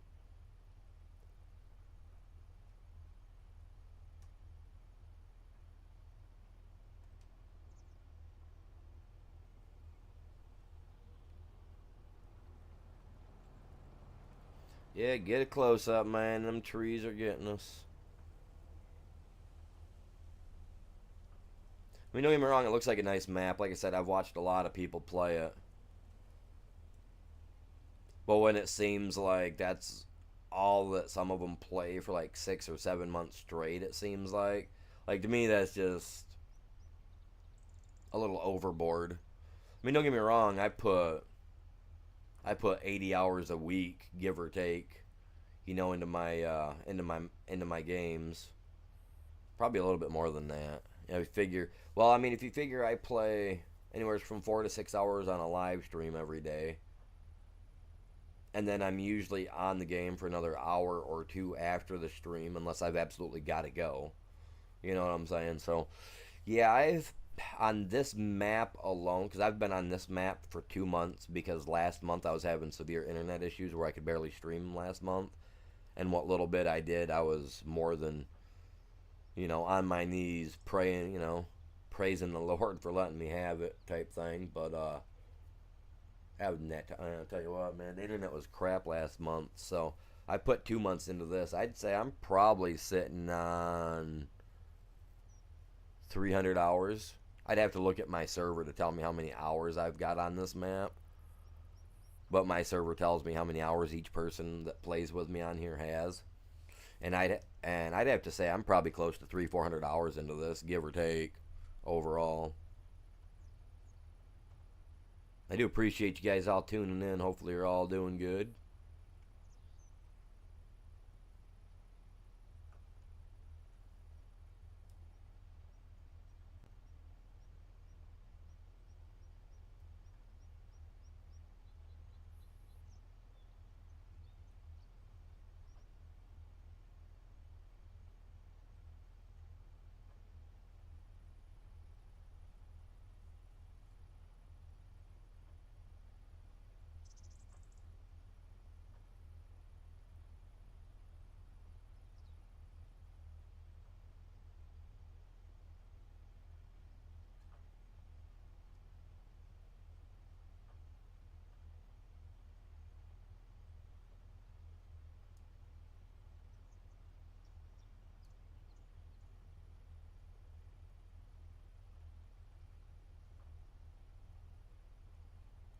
Yeah, get a close up, man. Them trees are getting us. I mean, don't get me wrong, it looks like a nice map. Like I said, I've watched a lot of people play it. But when it seems like that's all that some of them play for like 6 or 7 months straight, it seems like to me that's just a little overboard. I mean, don't get me wrong, I put I put 80 hours a week, give or take, into my games. Probably a little bit more than that. I figure. Well, I mean, if you figure I play anywhere from 4 to 6 hours on a live stream every day, and then I'm usually on the game for another hour or two after the stream, unless I've absolutely got to go. You know what I'm saying? So, yeah, I've on this map alone, because I've been on this map for 2 months, because last month I was having severe internet issues where I could barely stream last month. And what little bit I did, I was more than, on my knees praying, praising the Lord for letting me have it type thing. But, other than that, I'll tell you what, man, the internet was crap last month. So I put 2 months into this. I'd say I'm probably sitting on 300 hours. I'd have to look at my server to tell me how many hours I've got on this map. But my server tells me how many hours each person that plays with me on here has. And I'd have to say I'm probably close to 300-400 hours into this, give or take, overall. I do appreciate you guys all tuning in. Hopefully you're all doing good.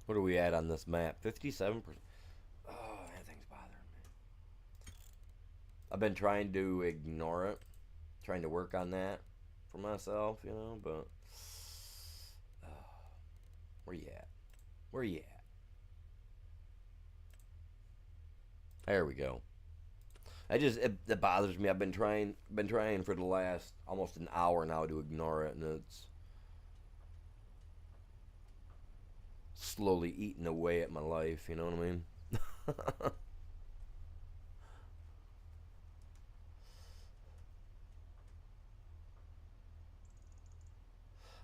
What are we at on this map? 57%. Oh, everything's bothering me. I've been trying to ignore it, trying to work on that for myself, but where you at? Where you at? There we go. It bothers me. I've been trying for the last almost an hour now to ignore it, and it's slowly eating away at my life. You know what I mean?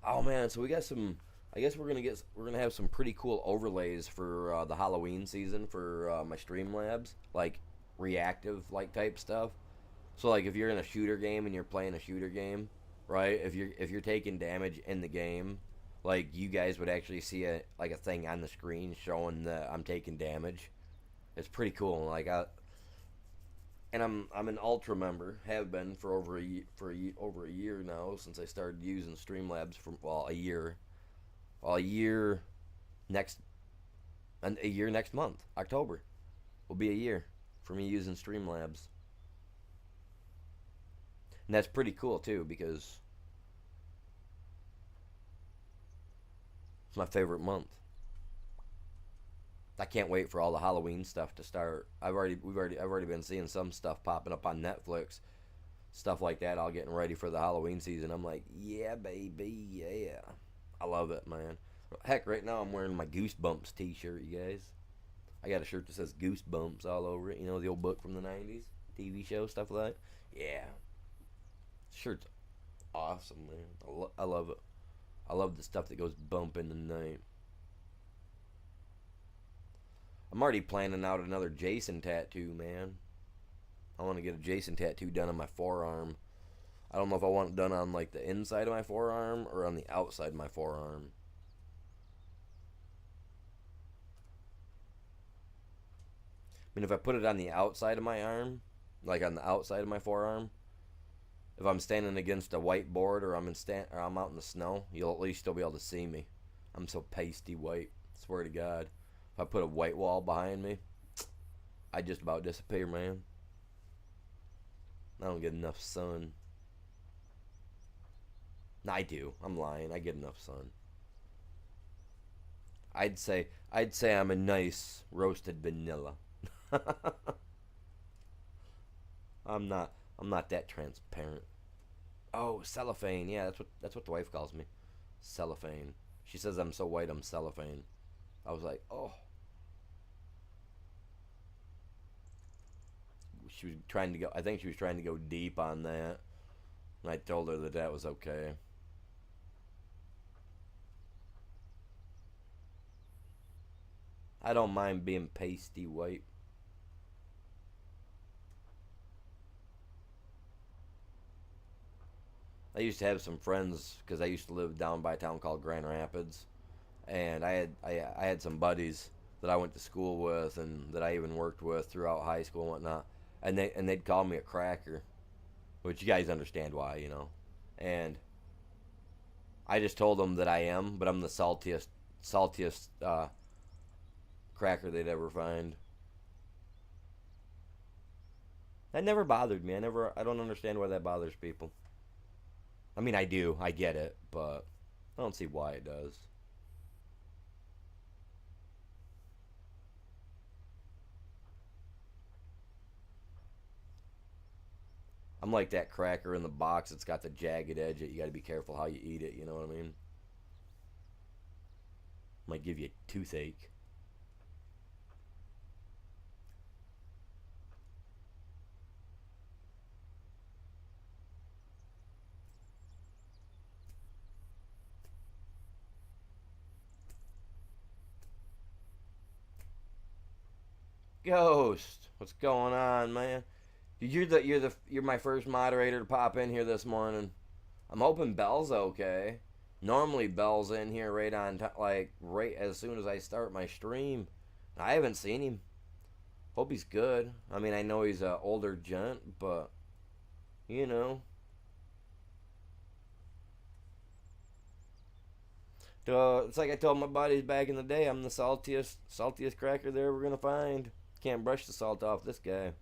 Oh man, so we got some. I guess we're gonna have some pretty cool overlays for the Halloween season for my Streamlabs, like reactive like type stuff. So like if you're in a shooter game and you're playing a shooter game, right? If you're taking damage in the game, like you guys would actually see a thing on the screen showing that I'm taking damage. It's pretty cool. I'm an ultra member. Have been for over a year now since I started using Streamlabs for a year. Well, next a year next month, October will be a year for me using Streamlabs. And that's pretty cool too because it's my favorite month. I can't wait for all the Halloween stuff to start. I've already been seeing some stuff popping up on Netflix, stuff like that. All getting ready for the Halloween season. I'm like, yeah, baby, yeah. I love it, man. Heck, right now I'm wearing my Goosebumps T-shirt, you guys. I got a shirt that says Goosebumps all over it. You know the old book from the '90s, TV show, stuff like that. Yeah, shirt's awesome, man. I love it. I love the stuff that goes bump in the night. I'm already planning out another Jason tattoo, man. I want to get a Jason tattoo done on my forearm. I don't know if I want it done on like the inside of my forearm or on the outside of my forearm. I mean, if I put it on the outside of my arm, like on the outside of my forearm, if I'm standing against a whiteboard or I'm out in the snow, you'll at least still be able to see me. I'm so pasty white. Swear to God. If I put a white wall behind me, I just about disappear, man. I don't get enough sun. I do. I'm lying. I get enough sun. I'd say I'm a nice roasted vanilla. I'm not I'm not that transparent. Oh, cellophane. Yeah, that's what the wife calls me. Cellophane. She says I'm so white I'm cellophane. I was like, "Oh." She was trying to go I think she was trying to go deep on that. And I told her that that was okay. I don't mind being pasty white. I used to have some friends because I used to live down by a town called Grand Rapids, and I had some buddies that I went to school with and that I even worked with throughout high school and whatnot, and they'd call me a cracker, which you guys understand why, and I just told them that I am, but I'm the saltiest cracker they'd ever find. That never bothered me. I don't understand why that bothers people. I mean, I do, I get it, but I don't see why it does. I'm like that cracker in the box that's got the jagged edge that you got to be careful how you eat it. You know what I mean? Might give you a toothache. Ghost, what's going on, man? You're my first moderator to pop in here this morning. I'm hoping Bell's okay. Normally Bell's in here right on like right as soon as I start my stream. I haven't seen him. Hope he's good. I mean, I know he's an older gent, but you know, it's like I told my buddies back in the day. I'm the saltiest cracker they're ever gonna find. Can't brush the salt off this guy.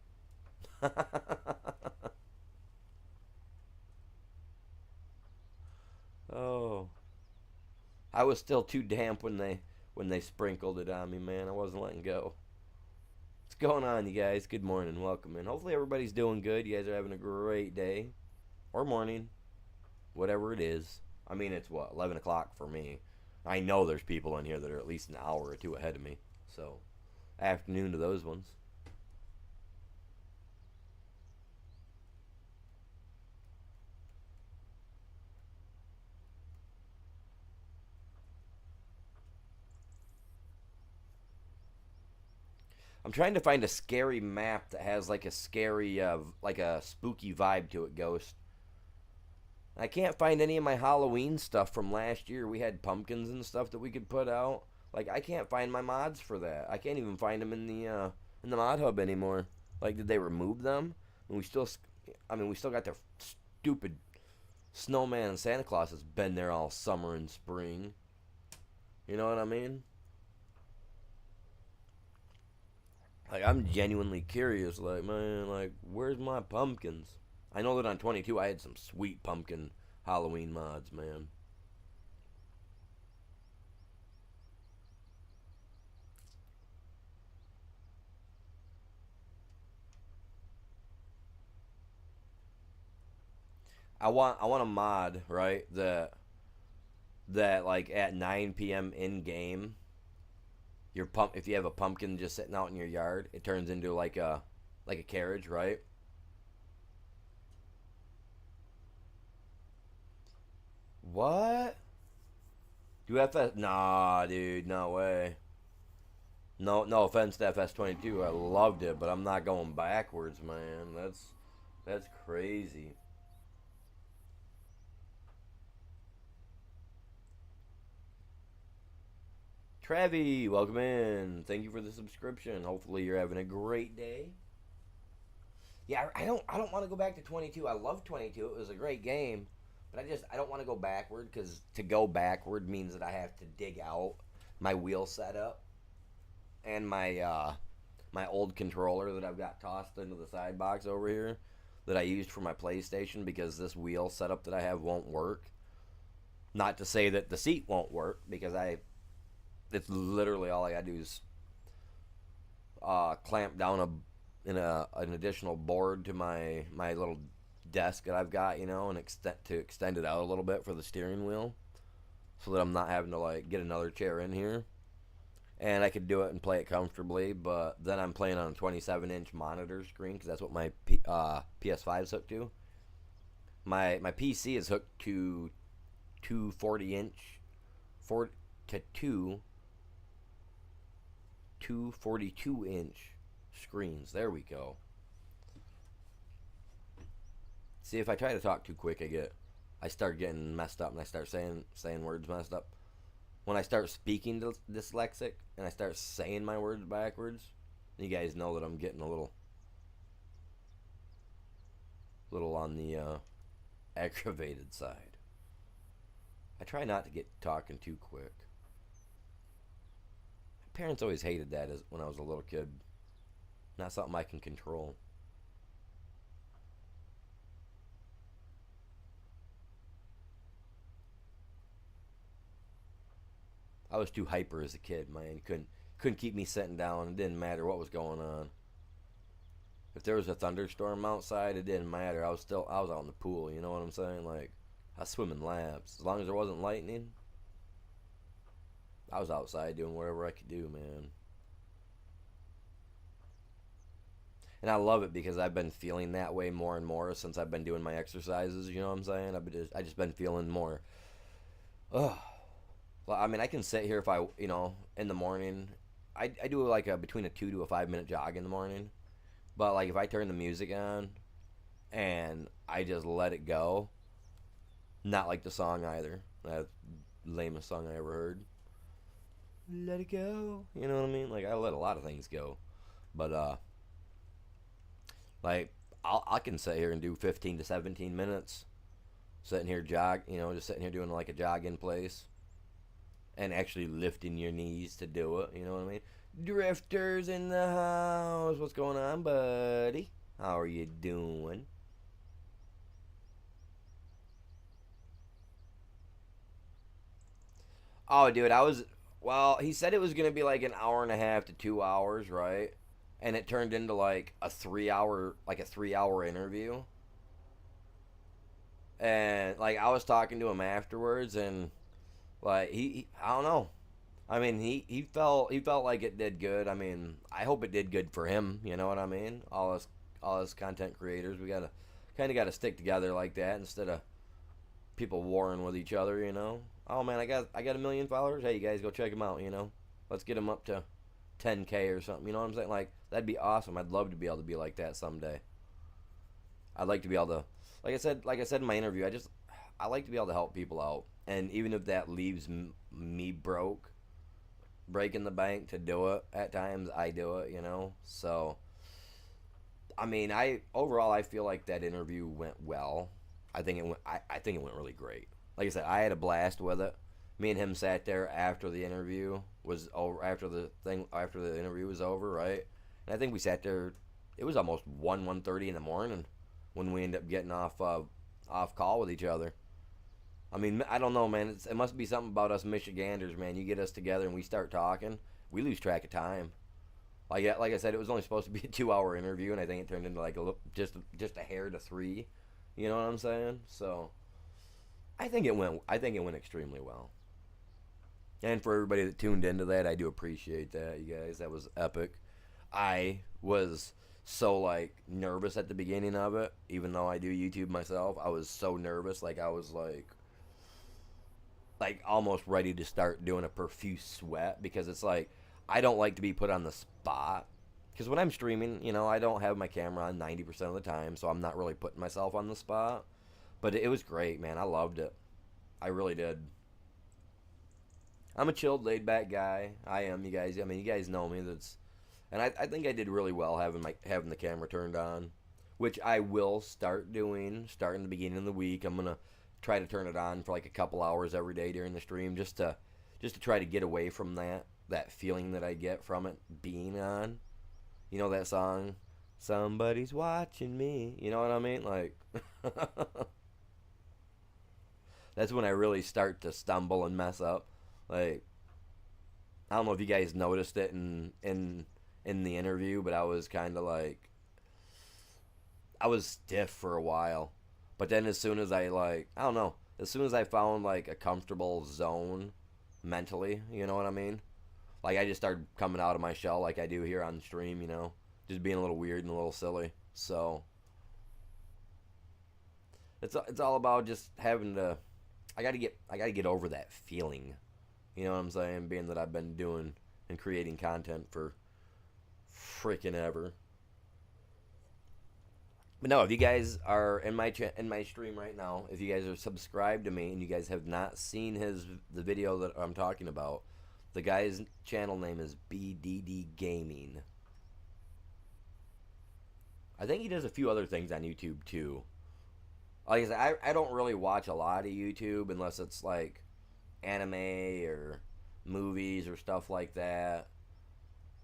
Oh, I was still too damp when they sprinkled it on me, man. I wasn't letting go. What's going on, you guys? Good morning, welcome in. Hopefully everybody's doing good. You guys are having a great day or morning, whatever it is. I mean, it's what 11 o'clock for me. I know there's people in here that are at least an hour or two ahead of me. So, afternoon to those ones. I'm trying to find a scary map that has like a scary, like a spooky vibe to it, Ghost. I can't find any of my Halloween stuff from last year. We had pumpkins and stuff that we could put out. Like I can't find my mods for that. I can't even find them in the mod hub anymore. Like did they remove them? And we still got their stupid snowman and Santa Claus has been there all summer and spring. You know what I mean? Like I'm genuinely curious. Like man, like where's my pumpkins? I know that on 22 I had some sweet pumpkin Halloween mods, man. I want a mod, right? That like at 9 p.m. in game, your pump if you have a pumpkin just sitting out in your yard, it turns into like a carriage, right? What? Do FS? Nah, dude, no way. No offense to FS22. I loved it, but I'm not going backwards, man. That's crazy. Trevi, welcome in. Thank you for the subscription. Hopefully you're having a great day. Yeah, I don't want to go back to 22. I love 22. It was a great game, but I don't want to go backward because to go backward means that I have to dig out my wheel setup and my old controller that I've got tossed into the side box over here that I used for my PlayStation because this wheel setup that I have won't work. Not to say that the seat won't work because it's literally all I gotta do is clamp down an additional board to my little desk that I've got, and extend it out a little bit for the steering wheel, so that I'm not having to like get another chair in here. And I could do it and play it comfortably, but then I'm playing on a 27-inch monitor screen because that's what my PS5 is hooked to. My PC is hooked to two 40-inch, to two 42-inch screens. There we go. See, if I try to talk too quick, I start getting messed up, and I start saying words messed up. When I start speaking dyslexic and I start saying my words backwards, you guys know that I'm getting a little on the aggravated side. I try not to get talking too quick. My parents always hated that when I was a little kid. Not something I can control. I was too hyper as a kid, man. You couldn't keep me sitting down. It didn't matter what was going on. If there was a thunderstorm outside, it didn't matter. I was out in the pool. You know what I'm saying? Like, I was swimming laps. As long as there wasn't lightning, I was outside doing whatever I could do, man. And I love it because I've been feeling that way more and more since I've been doing my exercises. You know what I'm saying? I just been feeling more. Ugh. Well, I mean, I can sit here if in the morning. I do like between a 2 to a 5 minute jog in the morning. But like if I turn the music on and I just let it go, not like the song either. That lamest song I ever heard. Let it go. You know what I mean? Like I let a lot of things go. But like I can sit here and do 15 to 17 minutes sitting here just sitting here doing like a jog in place. And actually lifting your knees to do it, you know what I mean? Drifters in the house. What's going on, buddy? How are you doing? Oh, dude, well, he said it was going to be like an hour and a half to 2 hours, right? And it turned into like a 3 hour interview. And like I was talking to him afterwards, and like I don't know. I mean, he felt like it did good. I mean, I hope it did good for him. You know what I mean? All us content creators, we gotta stick together like that instead of people warring with each other. You know? Oh man, I got a million followers. Hey, you guys go check them out. You know? Let's get them up to 10K or something. You know what I'm saying? Like that'd be awesome. I'd love to be able to be like that someday. I'd like to be able to, like I said in my interview, I like to be able to help people out, and even if that leaves me breaking the bank to do it, at times I do it, you know. So, I mean, I feel like that interview went well. I think it went really great. Like I said, I had a blast with it. Me and him sat there after the interview was over, after the interview was over, right? And I think we sat there. It was almost 1:30 in the morning when we ended up getting off call with each other. I mean, I don't know, man. It must be something about us Michiganders, man. You get us together and we start talking, we lose track of time. Like I said, it was only supposed to be a 2 hour interview, and I think it turned into like just a hair to 3. You know what I'm saying? So I think it went extremely well. And for everybody that tuned into that, I do appreciate that, you guys. That was epic. I was so like nervous at the beginning of it, even though I do YouTube myself. I was so nervous, like I was like almost ready to start doing a profuse sweat, because it's like I don't like to be put on the spot. Because when I'm streaming, I don't have my camera on 90% of the time, so I'm not really putting myself on the spot. But it was great, man. I loved it. I really did. I'm a chilled, laid back guy. I am, you guys. I mean, you guys know me. And I think I did really well having the camera turned on, which I will start doing starting the beginning of the week. I'm gonna try to turn it on for like a couple hours every day during the stream, just to try to get away from that feeling that I get from it being on. You know that song, "Somebody's watching me." You know what I mean? Like, that's when I really start to stumble and mess up. Like, I don't know if you guys noticed it in the interview, but I was kind of like I was stiff for a while. But then as soon as I don't know, as soon as I found like a comfortable zone mentally, you know what I mean? Like I just started coming out of my shell like I do here on stream, just being a little weird and a little silly. So it's all about just having to. I got to get over that feeling. You know what I'm saying? Being that I've been doing and creating content for freaking ever. But no, if you guys are in my stream right now, if you guys are subscribed to me and you guys have not seen the video that I'm talking about, the guy's channel name is BDD Gaming. I think he does a few other things on YouTube too. Like I said, I don't really watch a lot of YouTube unless it's like anime or movies or stuff like that.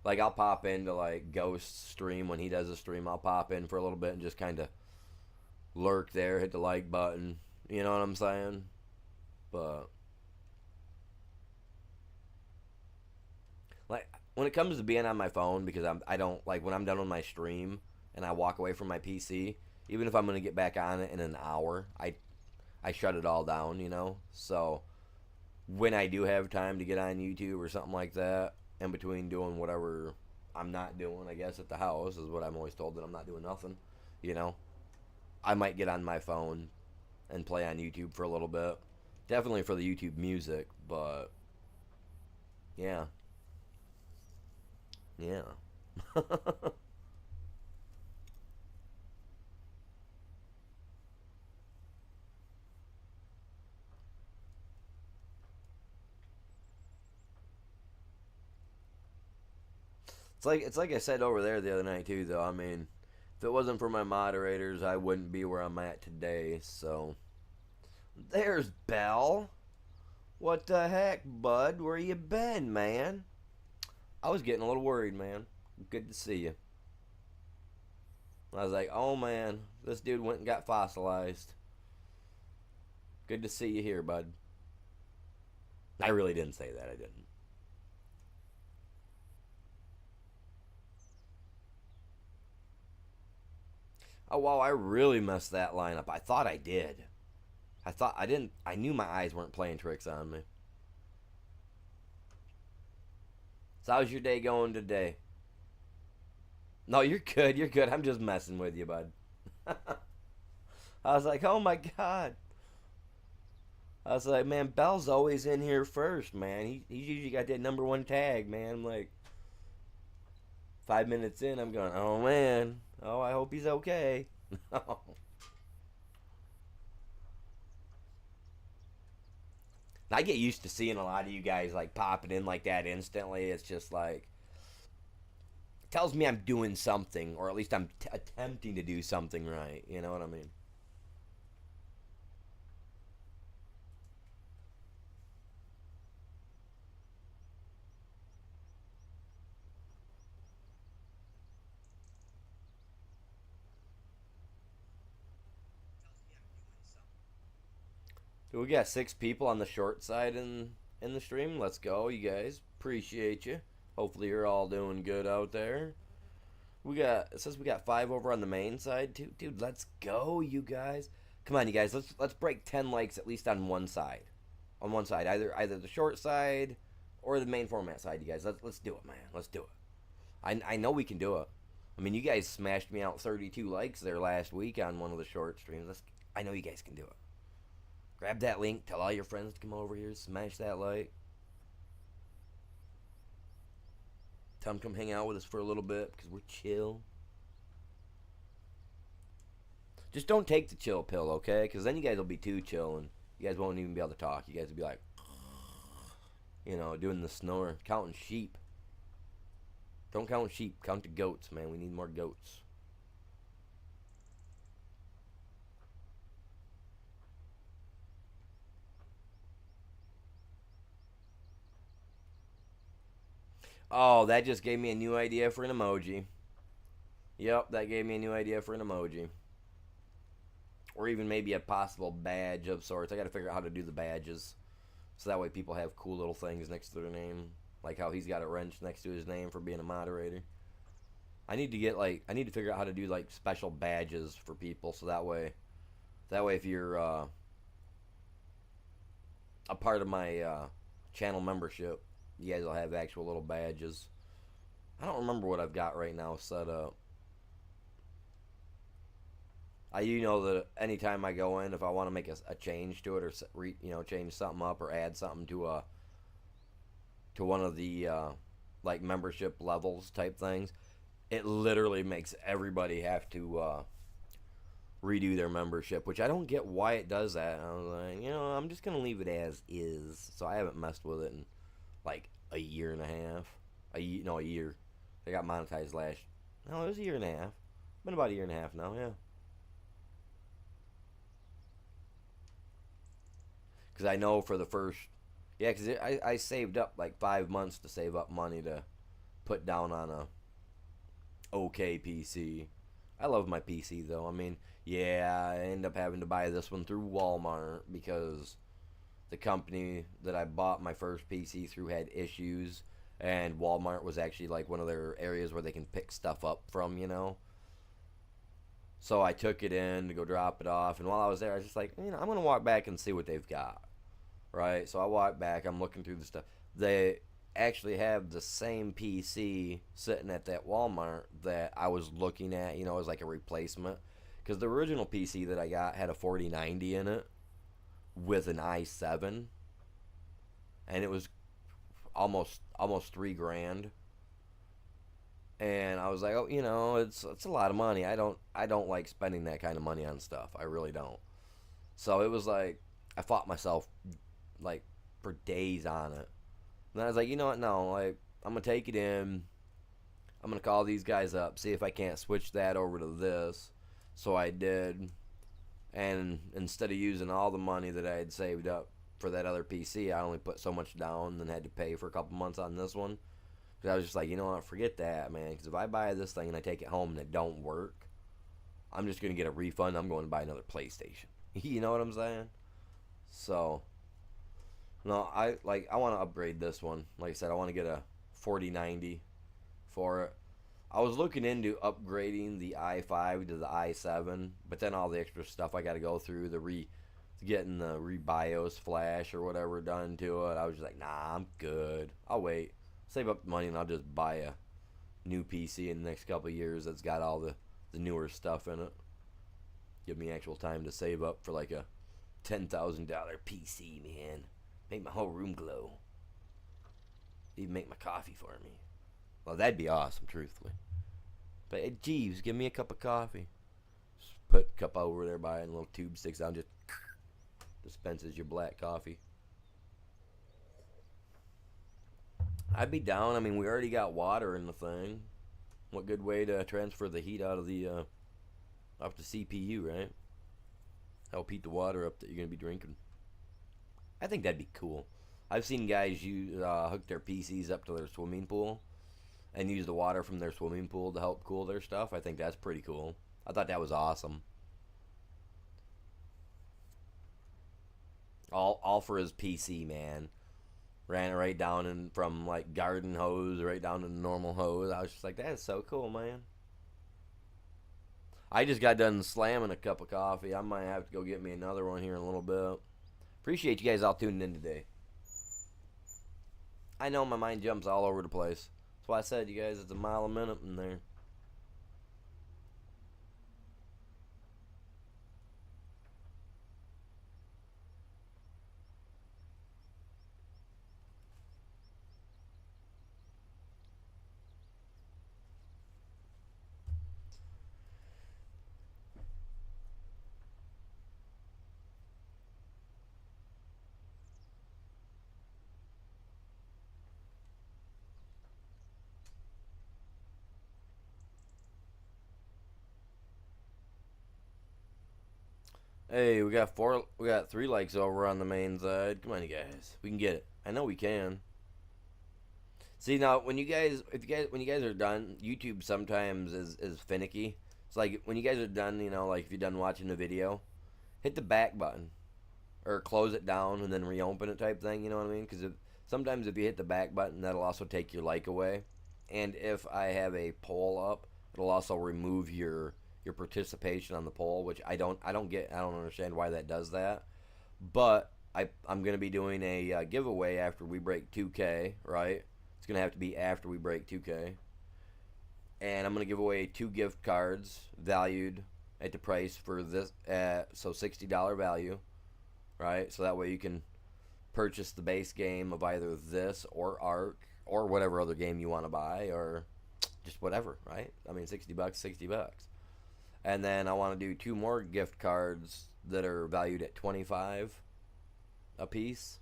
Like I'll pop into like Ghost's stream when he does a stream. I'll pop in for a little bit and just kind of lurk there, hit the like button. You know what I'm saying? But like when it comes to being on my phone, because I don't like when I'm done with my stream and I walk away from my PC. Even if I'm gonna get back on it in an hour, I shut it all down. So when I do have time to get on YouTube or something like that, in between doing whatever I'm not doing, I guess at the house is what I'm always told, that I'm not doing nothing. You know, I might get on my phone and play on YouTube for a little bit. Definitely for the YouTube music, but yeah, yeah. It's like I said over there the other night too, though. I mean, if it wasn't for my moderators, I wouldn't be where I'm at today. So there's Bell. What the heck, bud? Where you been, man? I was getting a little worried, man. Good to see you. I was like, oh man, this dude went and got fossilized. Good to see you here, bud. I really didn't say that. I didn't. Oh wow, I really messed that line up. I thought I did. I thought I didn't. I knew my eyes weren't playing tricks on me. So how's your day going today? No, you're good. You're good. I'm just messing with you, bud. I was like, oh my god. I was like, man, Bell's always in here first, man. He's usually got that number one tag, man. I'm like, 5 minutes in, I'm going, oh man. Oh, I hope he's okay. I get used to seeing a lot of you guys like popping in like that instantly. It's just like it tells me I'm doing something, or at least I'm attempting to do something right. You know what I mean? So we got 6 people on the short side in the stream. Let's go, you guys. Appreciate you. Hopefully you're all doing good out there. It says we got 5 over on the main side too. Dude, let's go, you guys. Come on, you guys. Let's break 10 likes at least on one side. On one side, either the short side or the main format side, you guys. Let's do it, man. Let's do it. I know we can do it. I mean, you guys smashed me out 32 likes there last week on one of the short streams. I know you guys can do it. Grab that link. Tell all your friends to come over here. Smash that like. Tell them to come hang out with us for a little bit because we're chill. Just don't take the chill pill, okay? Because then you guys will be too chill and you guys won't even be able to talk. You guys will be like, doing the snore, counting sheep. Don't count sheep. Count the goats, man. We need more goats. Oh, that just gave me a new idea for an emoji. Yep, that gave me a new idea for an emoji. Or even maybe a possible badge of sorts. I gotta figure out how to do the badges. So that way people have cool little things next to their name. like how he's got a wrench next to his name for being a moderator. I need to figure out how to do like special badges for people, so that way if you're a part of my channel membership, you guys will have actual little badges. I don't remember what I've got right now set up. You know that anytime I go in, if I want to make a change to it or change something up or add something to one of the like membership levels type things, it literally makes everybody have to redo their membership, which I don't get why it does that. I was like, I'm just gonna leave it as is. So I haven't messed with it in like a year and a half. A year. I got monetized last. No, it was a year and a half. Been about a year and a half now. Yeah. Because I know for the first, yeah, because I saved up like 5 months to save up money to put down on a okay PC. I love my PC though. I mean, yeah, I end up having to buy this one through Walmart because the company that I bought my first PC through had issues, and Walmart was actually like one of their areas where they can pick stuff up from. So I took it in to go drop it off, and while I was there, I was just like, I'm gonna walk back and see what they've got, right? So I walk back, I'm looking through the stuff. They actually have the same PC sitting at that Walmart that I was looking at, as like a replacement. Because the original PC that I got had a 4090 in it with an i7, and it was almost $3,000. And I was like, it's a lot of money. I don't like spending that kind of money on stuff. I really don't. So it was like I fought myself like for days on it. And I was like, you know what? No, like I'm gonna take it in. I'm gonna call these guys up, see if I can't switch that over to this. So I did, and instead of using all the money that I had saved up for that other PC, I only put so much down and then had to pay for a couple months on this one. Because I was just like, you know what? Forget that, man. Because if I buy this thing and I take it home and it don't work, I'm just gonna get a refund. I'm going to buy another PlayStation. You know what I'm saying? So. No, I want to upgrade this one. Like I said, I want to get a 4090 for it. I was looking into upgrading the i5 to the i7, but then all the extra stuff I got to go through, getting the BIOS flash or whatever done to it. I was just like, nah, I'm good. I'll wait, save up money, and I'll just buy a new PC in the next couple of years that's got all the newer stuff in it. Give me actual time to save up for like a $10,000 PC, man. Make my whole room glow. Even make my coffee for me. Well, that'd be awesome, truthfully. But hey, Jeeves, give me a cup of coffee. Just put a cup over there by it, and a little tube sticks down, just dispenses your black coffee. I'd be down. I mean, we already got water in the thing. What good way to transfer the heat out of the off the CPU, right? Help heat the water up that you're gonna be drinking. I think that'd be cool. I've seen guys hook their PCs up to their swimming pool and use the water from their swimming pool to help cool their stuff. I think that's pretty cool. I thought that was awesome. All for his PC, man. Ran it right down from like garden hose right down to the normal hose. I was just like, that is so cool, man. I just got done slamming a cup of coffee. I might have to go get me another one here in a little bit. Appreciate you guys all tuning in today. I know my mind jumps all over the place. That's why I said, you guys, it's a mile a minute in there. Hey, we got 3 likes over on the main side. Come on, you guys, we can get it. I know we can. See now, when you guys are done, YouTube sometimes is finicky. It's like when you guys are done, like if you're done watching the video, hit the back button or close it down and then reopen it type thing. You know what I mean? Because Sometimes if you hit the back button, that'll also take your like away. And if I have a poll up, it'll also remove your participation on the poll, which I don't understand why that does that. But I'm gonna be doing a giveaway after we break 2K, right? It's gonna have to be after we break 2K, and I'm gonna give away 2 gift cards valued at the price for this, so $60 value, right? So that way you can purchase the base game of either this or Ark or whatever other game you want to buy, or just whatever, right? I mean, $60, $60. And then I want to do 2 more gift cards that are valued at 25 a piece.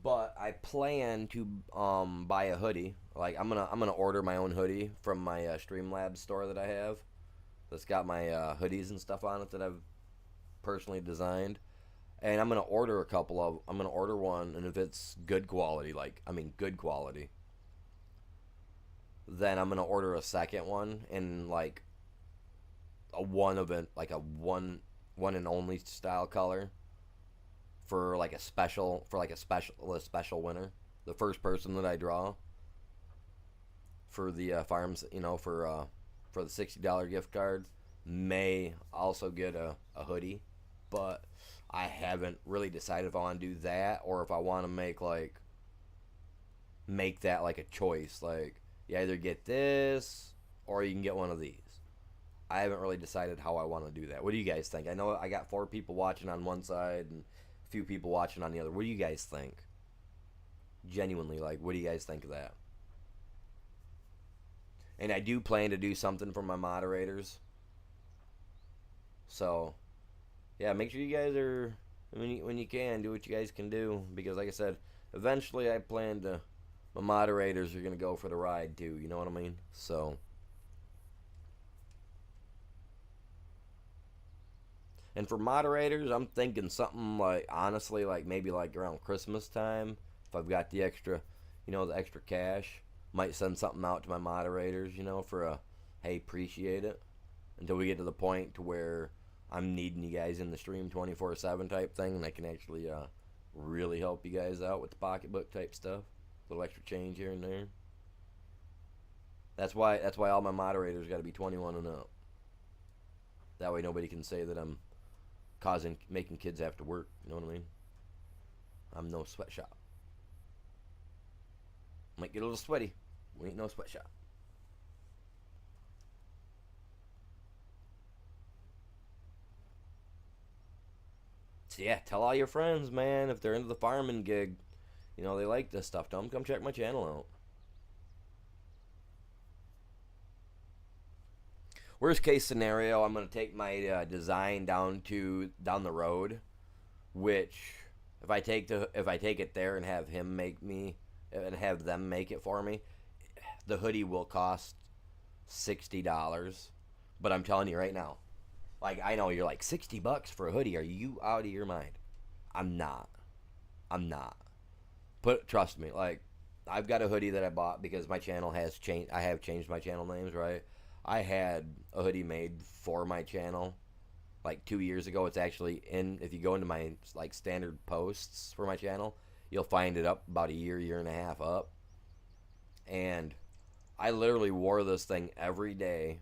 But I plan to buy a hoodie. Like I'm gonna order my own hoodie from my Streamlabs store that I have. That's got my hoodies and stuff on it that I've personally designed. And I'm gonna order a couple of. I'm gonna order one, and if it's good quality, like I mean good quality, then I'm gonna order a second one in like a one event, like a one and only style color for like a special winner. The first person that I draw for the farms, for the $60 gift card may also get a hoodie, but I haven't really decided if I want to do that or if I want to make that like a choice. Like you either get this or you can get one of these. I haven't really decided how I want to do that. What do you guys think? I know I got 4 people watching on one side and a few people watching on the other. What do you guys think? Genuinely, like, what do you guys think of that? And I do plan to do something for my moderators. So, yeah, make sure you guys are, when you can, do what you guys can do. Because, like I said, eventually I plan to, my moderators are going to go for the ride too. You know what I mean? So, and for moderators, I'm thinking something like, honestly, like maybe like around Christmas time, if I've got the extra, the extra cash, might send something out to my moderators, for a, hey, appreciate it, until we get to the point to where I'm needing you guys in the stream 24/7 type thing, and I can actually really help you guys out with the pocketbook type stuff, a little extra change here and there. That's why all my moderators got to be 21 and up. That way nobody can say that I'm making kids have to work. You know what I mean? I'm no sweatshop. Might get a little sweaty. We ain't no sweatshop. So yeah, tell all your friends, man, if they're into the farming gig, they like this stuff. Tell them come check my channel out. Worst case scenario, I'm gonna take my design down the road, which if I take it there and have them make it for me, the hoodie will cost $60. But I'm telling you right now, like I know you're like $60 for a hoodie. Are you out of your mind? I'm not. But trust me, like I've got a hoodie that I bought because my channel has changed. I have changed my channel names, right? I had a hoodie made for my channel like 2 years ago. It's actually if you go into my like standard posts for my channel, you'll find it up about a year and a half up. And I literally wore this thing every day,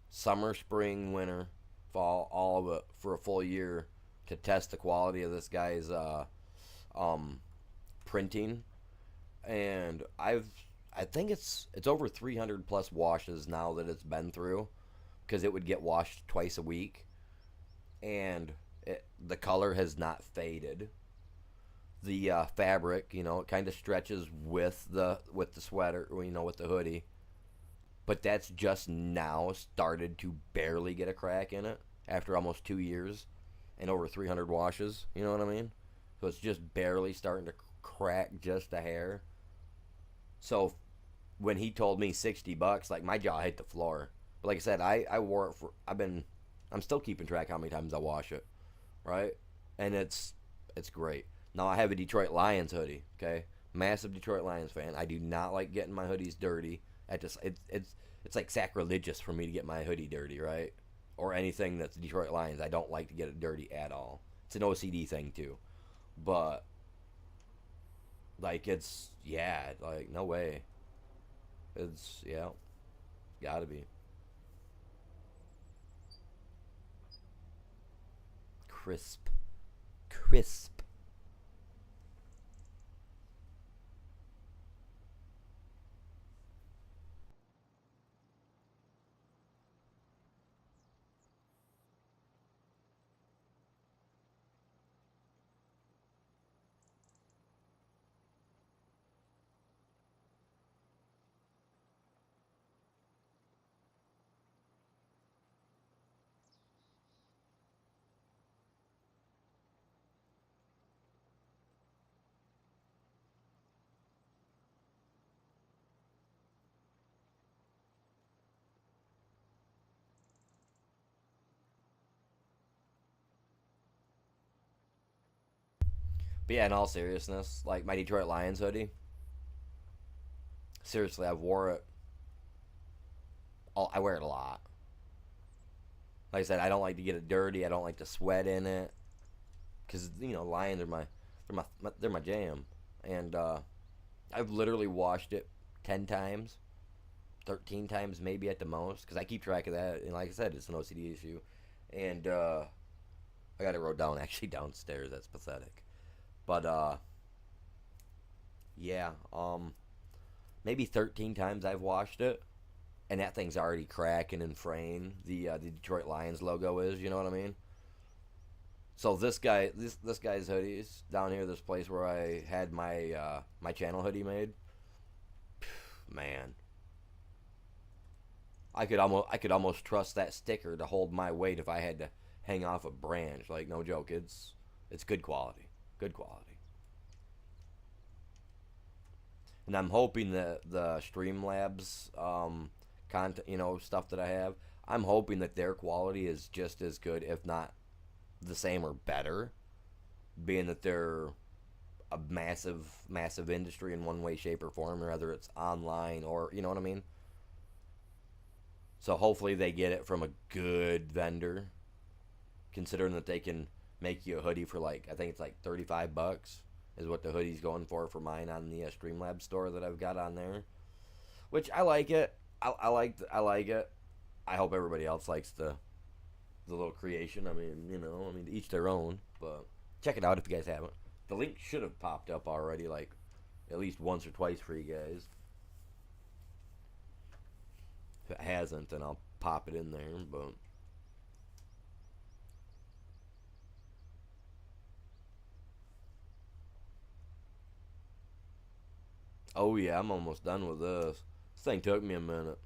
summer, spring, winter, fall, all of it for a full year to test the quality of this guy's printing. And I think it's over 300 plus washes now that it's been through, because it would get washed twice a week, and the color has not faded. The fabric, it kind of stretches with the sweater, with the hoodie, but that's just now started to barely get a crack in it after almost 2 years and over 300 washes. You know what I mean? So it's just barely starting to crack just a hair. So when he told me $60, like my jaw hit the floor. But like I said, I wore it for. I'm still keeping track how many times I wash it, right? And it's great. Now I have a Detroit Lions hoodie. Okay, massive Detroit Lions fan. I do not like getting my hoodies dirty. It's like sacrilegious for me to get my hoodie dirty, right? Or anything that's Detroit Lions. I don't like to get it dirty at all. It's an OCD thing too. But like it's yeah, like no way. It's yeah, gotta be crisp, crisp. But yeah, in all seriousness, like my Detroit Lions hoodie, seriously, I've wore it. I wear it a lot. Like I said, I don't like to get it dirty. I don't like to sweat in it because Lions are they're my jam, and I've literally washed it 10 times, 13 times maybe at the most because I keep track of that. And like I said, it's an OCD issue, and I got it wrote down actually downstairs. That's pathetic, but yeah, maybe 13 times I've washed it, and that thing's already cracking and fraying. The Detroit Lions logo is, you know what I mean? So this guy's hoodies down here, this place where I had my channel hoodie made, man, I could almost trust that sticker to hold my weight if I had to hang off a branch. Like no joke, it's good quality, good quality. And I'm hoping that the Streamlabs content, stuff that I have, I'm hoping that their quality is just as good, if not the same or better, being that they're a massive, massive industry in one way, shape, or form, or whether it's online or you know what I mean. So hopefully they get it from a good vendor, considering that they can make you a hoodie for like I think it's like $35 is what the hoodie's going for mine on the Streamlabs store that I've got on there. Which I like it. I like it. I hope everybody else likes the little creation. I mean, each their own. But check it out if you guys haven't. The link should have popped up already, like at least once or twice for you guys. If it hasn't, then I'll pop it in there. But oh yeah, I'm almost done with this. This thing took me a minute.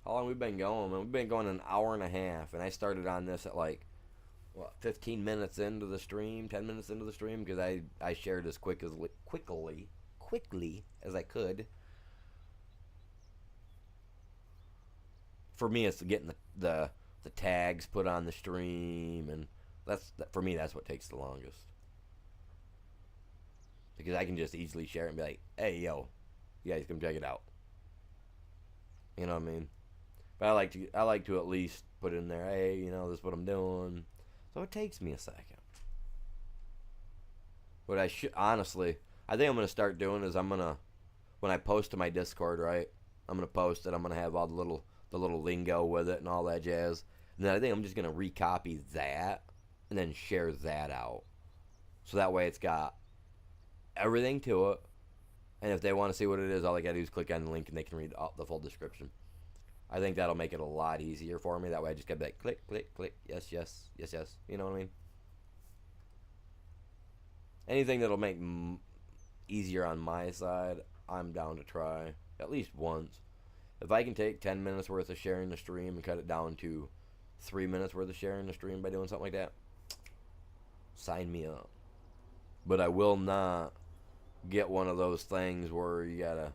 How long we been going, man? We've been going an hour and a half, and I started on this at like what 15 minutes into the stream, 10 minutes into the stream, because I shared as quickly as I could. For me, it's getting the tags put on the stream, and for me that's what takes the longest because I can just easily share it and be like, hey yo, you guys come check it out. You know what I mean? But I like to at least put in there, hey, this is what I'm doing. So it takes me a second. What I should honestly, I think I'm gonna start doing is when I post to my Discord, right? I'm gonna post it. I'm gonna have all the little lingo with it and all that jazz. And then I think I'm just gonna recopy that and then share that out. So that way it's got everything to it. And if they want to see what it is, all they gotta do is click on the link and they can read the full description. I think that'll make it a lot easier for me. That way I just gotta be like click, click, click, yes, yes, yes, yes. You know what I mean? Anything that'll make easier on my side, I'm down to try at least once. If I can take 10 minutes worth of sharing the stream and cut it down to 3 minutes worth of sharing the stream by doing something like that, sign me up. But I will not get one of those things where you gotta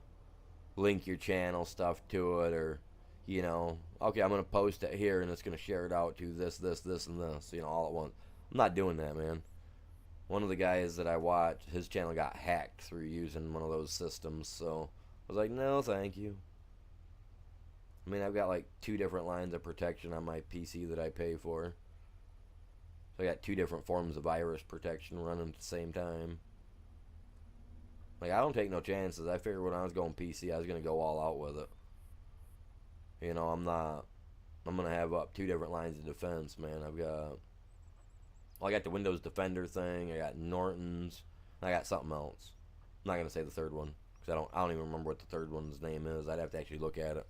link your channel stuff to it, or okay, I'm gonna post it here and it's gonna share it out to this, this, this, and this, all at once. I'm not doing that, man. One of the guys that I watch, his channel got hacked through using one of those systems, so I was like, no, thank you. I mean, I've got like 2 different lines of protection on my PC that I pay for. So I got 2 different forms of virus protection running at the same time. Like, I don't take no chances. I figured when I was going PC, I was going to go all out with it. You know, I'm not. I'm going to have up 2 different lines of defense, man. Well, I got the Windows Defender thing. I got Norton's. And I got something else. I'm not going to say the third one. Because I don't even remember what the third one's name is. I'd have to actually look at it.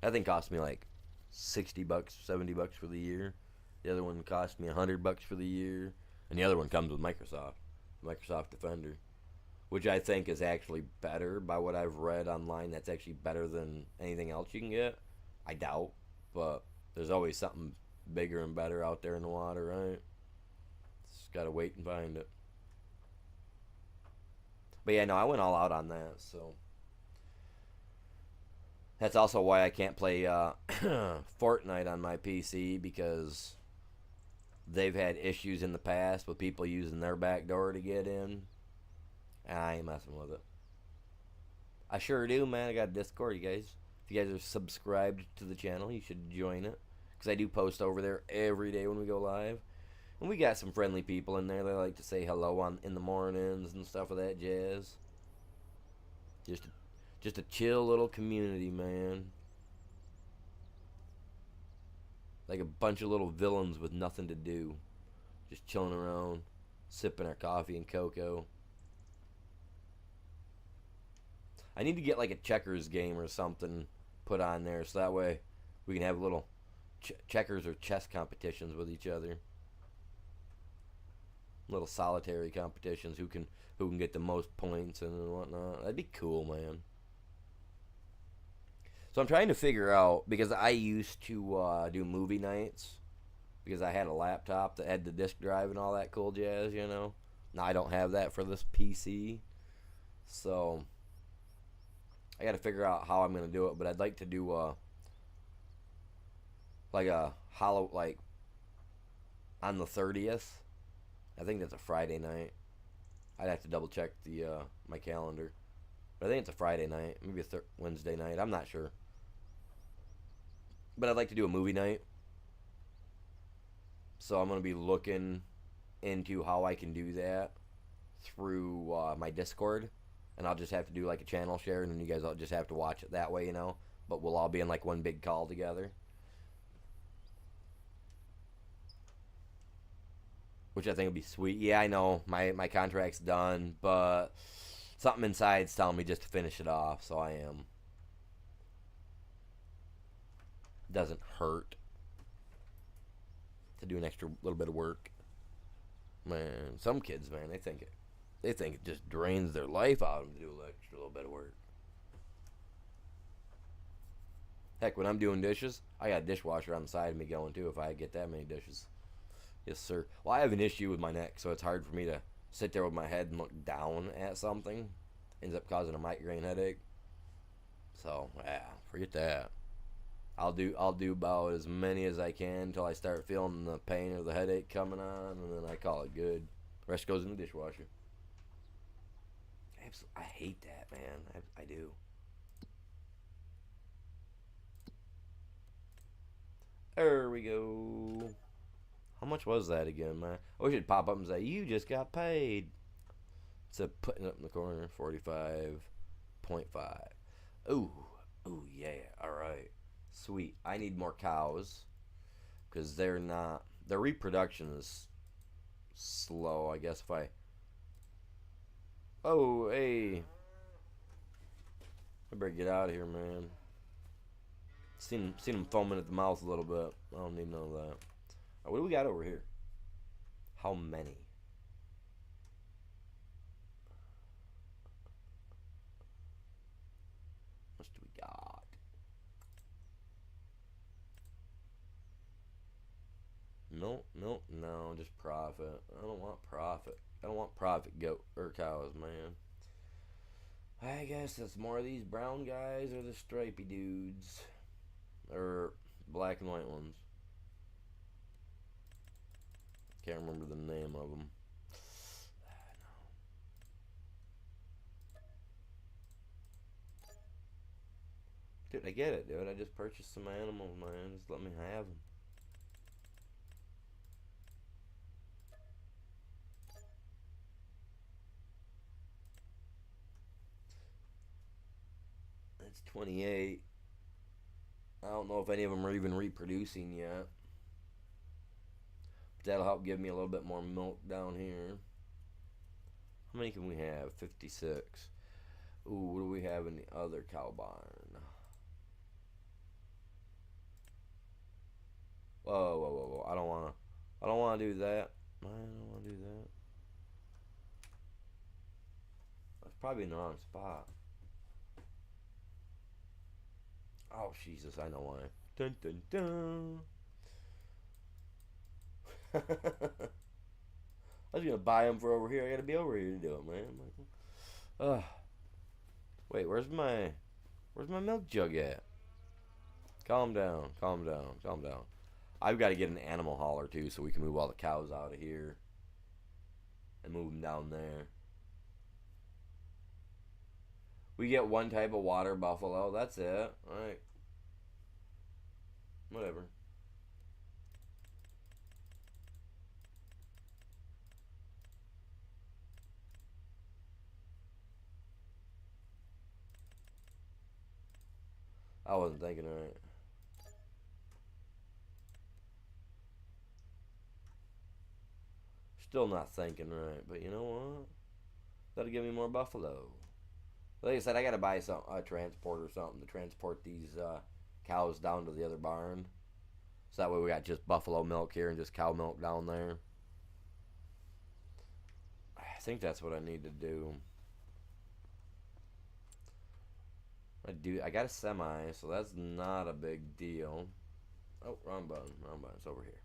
That thing cost me like $60, $70 for the year. The other one cost me $100 for the year. And the other one comes with Microsoft Defender. Which I think is actually better by what I've read online. That's actually better than anything else you can get. I doubt, but there's always something bigger and better out there in the water, right? Just gotta wait and find it. But yeah, no, I went all out on that, so that's also why I can't play Fortnite on my PC, because they've had issues in the past with people using their back door to get in. I ain't messing with it. I sure do, man. I got a Discord, you guys. If you guys are subscribed to the channel, you should join it. Because I do post over there every day when we go live. And we got some friendly people in there that like to say hello in the mornings and stuff of that jazz. Just a chill little community, man. Like a bunch of little villains with nothing to do. Just chilling around, sipping our coffee and cocoa. I need to get like a checkers game or something put on there, so that way we can have little checkers or chess competitions with each other. Little solitary competitions, who can get the most points and whatnot. That'd be cool, man. So I'm trying to figure out, because I used to do movie nights, because I had a laptop that had the disk drive and all that cool jazz, you know. Now I don't have that for this PC, so I got to figure out how I'm going to do it. But I'd like to do like a like on the 30th. I think that's a Friday night. I'd have to double check the my calendar, but I think it's a Friday night, maybe a Wednesday night. I'm not sure, but I'd like to do a movie night. So I'm going to be looking into how I can do that through my Discord. And I'll just have to do like a channel share, and then you guys all just have to watch it that way, you know. But we'll all be in like one big call together, which I think would be sweet. Yeah, I know my contract's done, but something inside's telling me just to finish it off, so I am. Doesn't hurt to do an extra little bit of work. Man, some kids, man, they think it just drains their life out of them to do an extra little bit of work. Heck, when I'm doing dishes, I got a dishwasher on the side of me going too if I get that many dishes. Yes, sir. Well, I have an issue with my neck, so it's hard for me to sit there with my head and look down at something. Ends up causing a migraine headache. So, yeah, forget that. I'll do about as many as I can until I start feeling the pain or the headache coming on, and then I call it good. The rest goes in the dishwasher. I hate that, man. I do. There we go. How much was that again, man? I wish it'd pop up and say, you just got paid. Instead of putting it up in the corner, 45.5. Ooh, yeah, alright. Sweet. I need more cows, because their reproduction is slow, I guess. If I... Oh, hey. I better get out of here, man. Seen him foaming at the mouth a little bit. I don't need none of that. What do we got over here? How many? What do we got? No, just profit. I don't want profit. I don't want profit goat or cows, man. I guess it's more of these brown guys or the stripy dudes. Or black and white ones. Can't remember the name of them. it. I get it, dude. I just purchased some animals, man. Just let me have them. That's 28. I don't know if any of them are even reproducing yet. But that'll help give me a little bit more milk down here. How many can we have? 56. Ooh, what do we have in the other cow barn? Whoa, whoa, whoa, whoa. I don't wanna do that. I don't wanna do that. That's probably in the wrong spot. Oh, Jesus, I know why. Dun dun dun. I was gonna buy them for over here. I gotta be over here to do it, man. Ugh. Wait, where's my milk jug at? Calm down, calm down, calm down. I've got to get an animal hauler too, so we can move all the cows out of here and move them down there. We get one type of water buffalo. That's it. All right. Whatever. I wasn't thinking right. Still not thinking right, but you know what? That'll give me more buffalo. Like I said, I gotta buy a transport or something to transport these cows down to the other barn. So that way we got just buffalo milk here and just cow milk down there. I think that's what I need to do. I got a semi, so that's not a big deal. Oh, wrong button, wrong button. It's over here.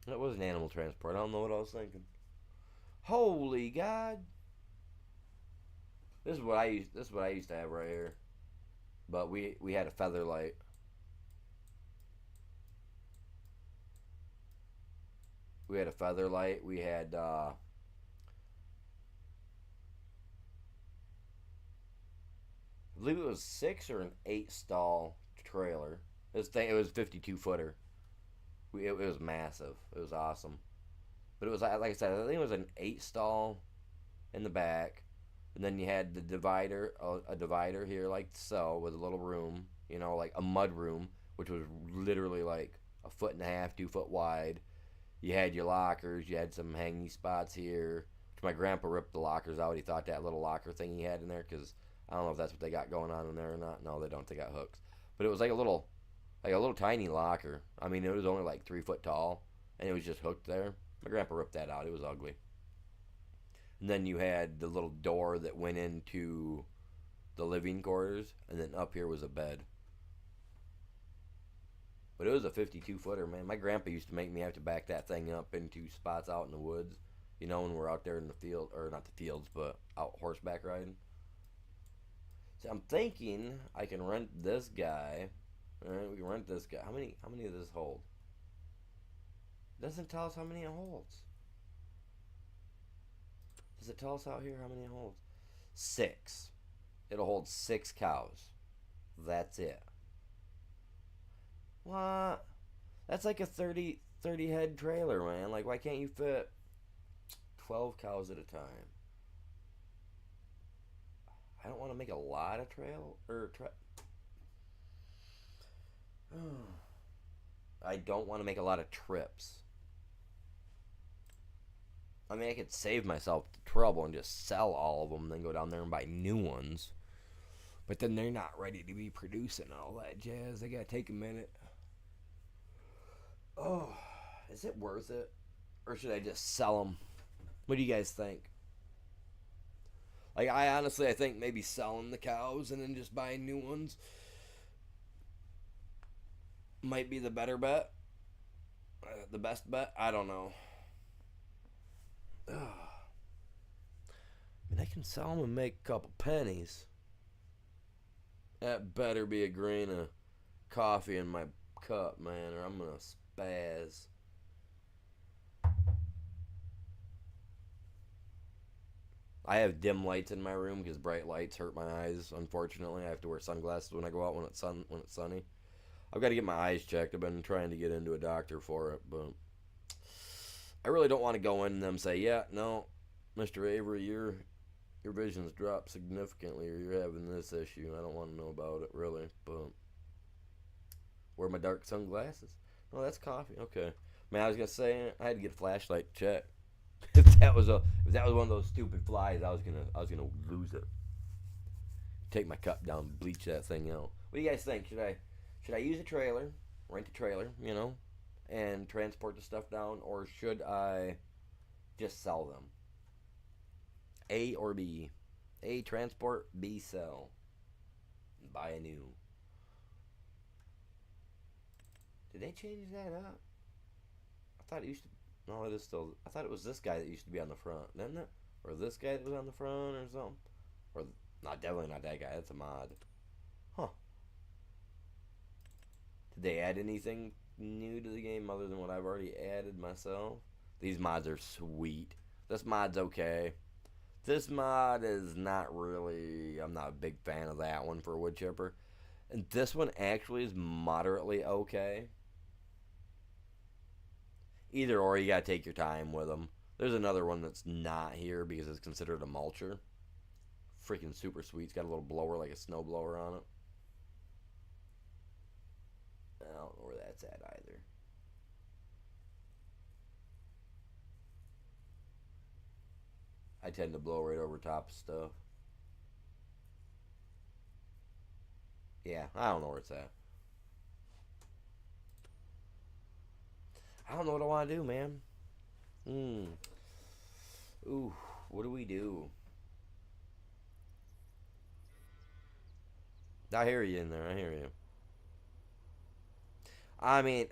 That was an animal transport. I don't know what I was thinking. Holy God! This is what I used. This is what I used to have right here. But we had a feather light. We had a feather light. We had I believe it was 6 or an 8 stall trailer. It was 52 footer. It was massive. It was awesome. But it was like I said, I think it was an 8 stall in the back, and then you had the divider, a divider here like so, with a little room, like a mud room, which was literally like a foot and a half, 2 foot wide. You had your lockers. You had some hanging spots here. Which my grandpa ripped the lockers out. He thought that little locker thing he had in there, because I don't know if that's what they got going on in there or not. No, they don't. They got hooks. But it was like a little tiny locker. I mean, it was only like 3 foot tall, and it was just hooked there. My grandpa ripped that out. It was ugly. And then you had the little door that went into the living quarters, and then up here was a bed. But it was a 52 footer, man. My grandpa used to make me have to back that thing up into spots out in the woods, when we're out there in the field, or not the fields, but out horseback riding. So I'm thinking I can rent this guy. All right, we can rent this guy. How many does this hold? It doesn't tell us how many it holds. Does it tell us out here how many it holds? 6. It'll hold 6 cows. That's it. What? That's like a 30 head trailer, man. Like, why can't you fit 12 cows at a time? I don't want to make a lot of I don't want to make a lot of trips. I mean, I could save myself the trouble and just sell all of them, then go down there and buy new ones. But then they're not ready to be producing all that jazz. They gotta take a minute. Oh, is it worth it? Or should I just sell them? What do you guys think? Like, I think maybe selling the cows and then just buying new ones might be the better bet. The best bet? I don't know. I mean, I can sell them and make a couple pennies. That better be a grain of coffee in my cup, man, or I'm gonna spaz. I have dim lights in my room because bright lights hurt my eyes. Unfortunately, I have to wear sunglasses when I go out when it's sunny. I've got to get my eyes checked. I've been trying to get into a doctor for it, but I really don't want to go in and them say, "Yeah, no, Mr. Avery, your vision's dropped significantly, or you're having this issue." I don't want to know about it really, but wear my dark sunglasses. No, that's coffee. Okay, man. I was gonna say I had to get a flashlight to check. If that was one of those stupid flies, I was gonna lose it. Take my cup down, bleach that thing out. What do you guys think? Should I use a trailer, rent a trailer, and transport the stuff down, or should I just sell them? A or B? A, transport. B, sell. Buy a new. Did they change that up? I thought it used to. No, it is still. I thought it was this guy that used to be on the front, didn't it? Or this guy that was on the front, or something. Or not, definitely not that guy. That's a mod. Huh? Did they add anything new to the game other than what I've already added myself? These mods are sweet. This mod's okay. This mod is not really. I'm not a big fan of that one for a wood chipper. And this one actually is moderately okay. Either or, you gotta take your time with them. There's another one that's not here because it's considered a mulcher. Freaking super sweet. It's got a little blower like a snow blower on it. I don't know where that's at either. I tend to blow right over top of stuff. Yeah, I don't know where it's at. I don't know what I want to do, man. Ooh, what do we do? I hear you in there. I hear you. I mean,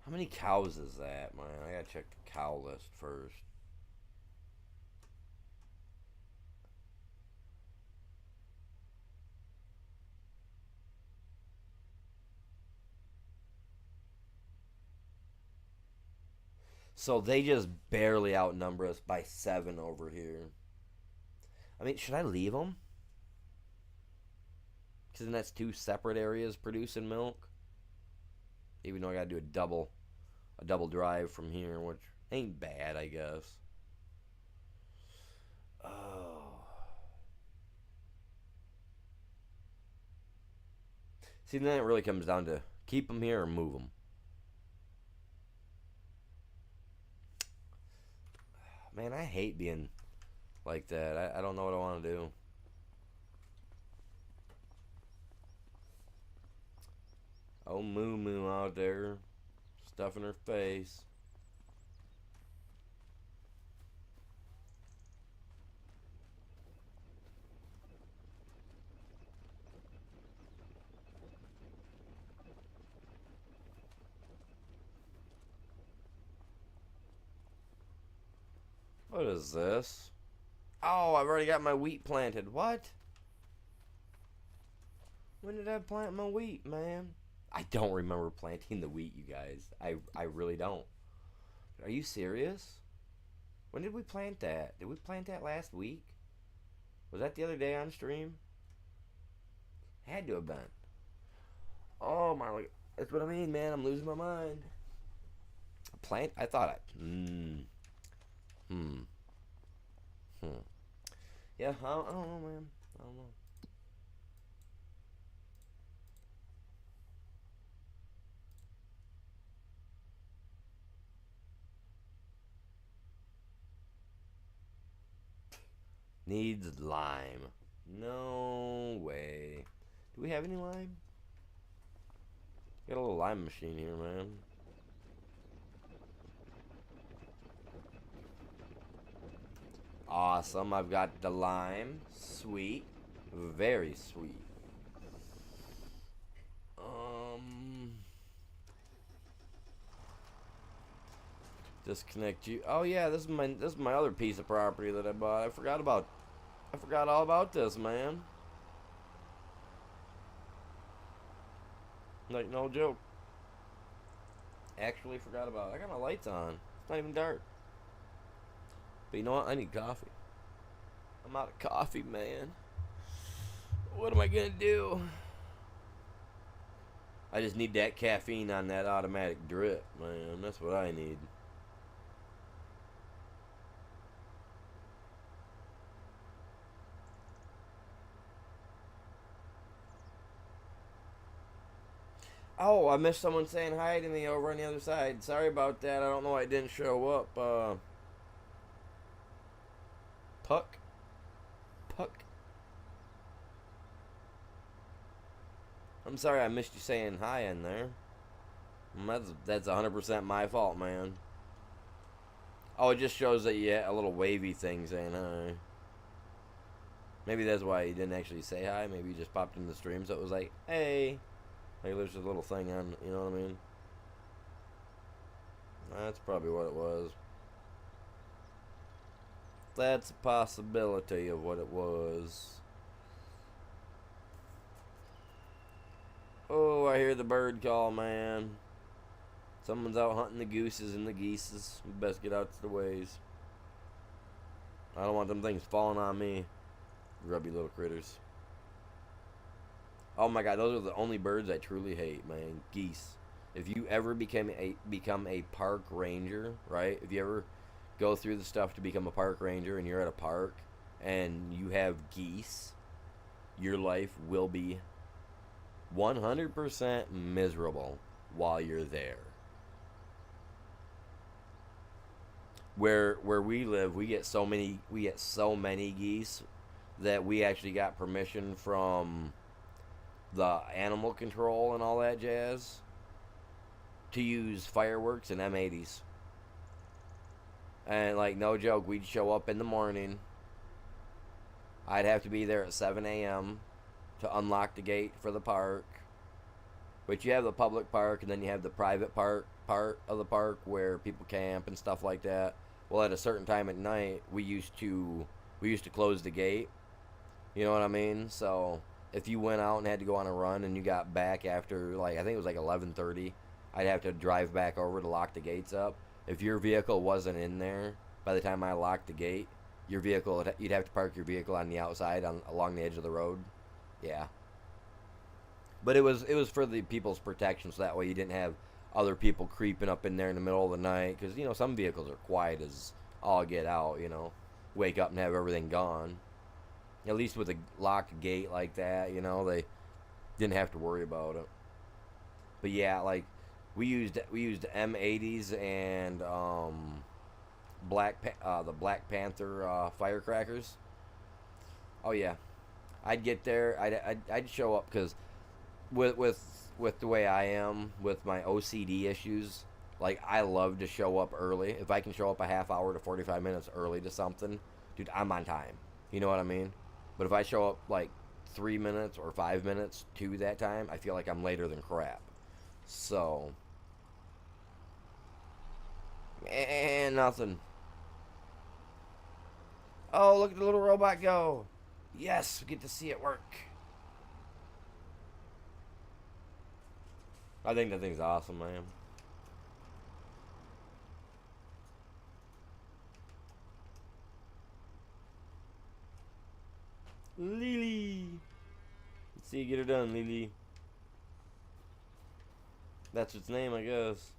how many cows is that, man? I gotta check the cow list first. So they just barely outnumber us by 7 over here. I mean, should I leave them? Because then that's 2 separate areas producing milk. Even though I gotta do a double drive from here, which ain't bad, I guess. Oh. See, then it really comes down to keep them here or move them. Man, I hate being like that. I don't know what I want to do. Oh, Moo Moo out there, stuffing her face. What is this? Oh, I've already got my wheat planted. What? When did I plant my wheat, man? I don't remember planting the wheat, you guys. I really don't. Are you serious? When did we plant that? Did we plant that last week? Was that the other day on stream? Had to have been. Oh my, that's what I mean, man. I'm losing my mind. Plant? I thought I. Yeah, I don't know, man. I don't know. Needs lime. No way. Do we have any lime? Got a little lime machine here, man. Awesome. I've got the lime. Sweet. Very sweet. Disconnect you. Oh yeah, this is my other piece of property that I bought. I forgot all about this, man. Like, no joke. Actually forgot about it. I got my lights on. It's not even dark. But you know what? I need coffee. I'm out of coffee, man. What am I gonna do? I just need that caffeine on that automatic drip, man. That's what I need. Oh, I missed someone saying hi to me over on the other side. Sorry about that. I don't know why it didn't show up. Puck? Puck? I'm sorry I missed you saying hi in there. That's 100% my fault, man. Oh, it just shows that you had a little wavy thing saying hi. Maybe that's why you didn't actually say hi. Maybe you just popped in the stream, so it was like, hey. Like there's a little thing on, you know what I mean? That's probably what it was. That's a possibility of what it was. Oh, I hear the bird call, man. Someone's out hunting the gooses and the geeses. We best get out to the ways. I don't want them things falling on me. Grubby little critters. Oh my god, those are the only birds I truly hate, man. Geese. If you ever become a park ranger, right? If you ever go through the stuff to become a park ranger and you're at a park and you have geese, your life will be 100% miserable while you're there. Where we live, we get so many geese that we actually got permission from the animal control and all that jazz to use fireworks and M80s. And like no joke, we'd show up in the morning. I'd have to be there at 7 a.m. to unlock the gate for the park. But you have the public park and then you have the private part of the park where people camp and stuff like that. Well, at a certain time at night, we used to close the gate. You know what I mean? So if you went out and had to go on a run and you got back after, like, I think it was like 11:30, I'd have to drive back over to lock the gates up. If your vehicle wasn't in there by the time I locked the gate, you'd have to park your vehicle on the outside along the edge of the road. Yeah. But it was for the people's protection, so that way you didn't have other people creeping up in there in the middle of the night, because, you know, some vehicles are quiet as all get out, you know. Wake up and have everything gone. At least with a locked gate like that, you know, they didn't have to worry about it. But yeah, like we used M80s and the Black Panther firecrackers. Oh yeah, I'd get there. I'd show up because with the way I am with my OCD issues, like I love to show up early. If I can show up a half hour to 45 minutes early to something, dude, I'm on time. You know what I mean? But if I show up like 3 minutes or 5 minutes to that time, I feel like I'm later than crap. So, man, nothing. Oh, look at the little robot go. Yes, we get to see it work. I think that thing's awesome, man. Lily. Let's see you get her done, Lily. That's its name, I guess.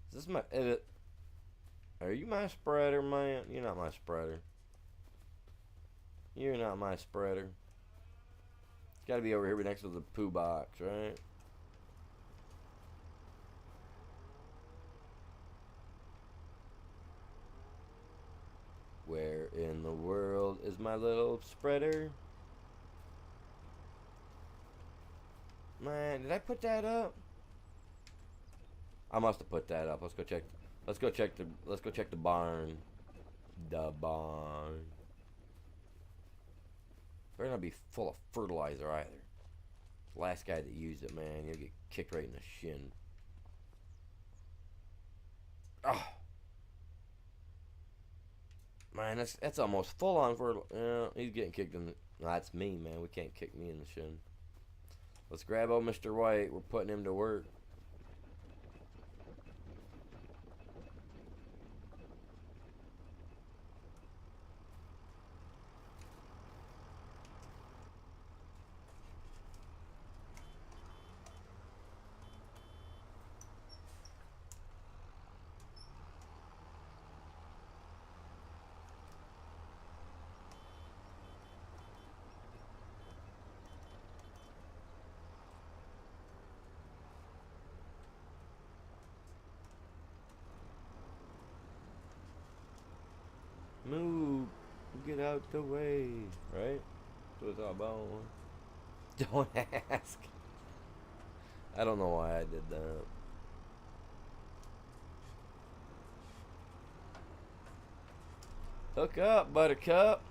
Is this my edit? Are you my spreader, man? You're not my spreader. You're not my spreader. It's gotta be over here next to the poo box, right? Where in the world is my little spreader? Man, did I put that up? I must have put that up. Let's go check the barn. The barn. Better not be full of fertilizer either. Last guy that used it, man, you'll get kicked right in the shin. Oh. Man, that's almost full on for. He's getting kicked in the. No, that's me, man. We can't kick me in the shin. Let's grab old Mr. White. We're putting him to work. Move. Get out the way. Right? That's what it's all about. Don't ask. I don't know why I did that. Hook up, Buttercup.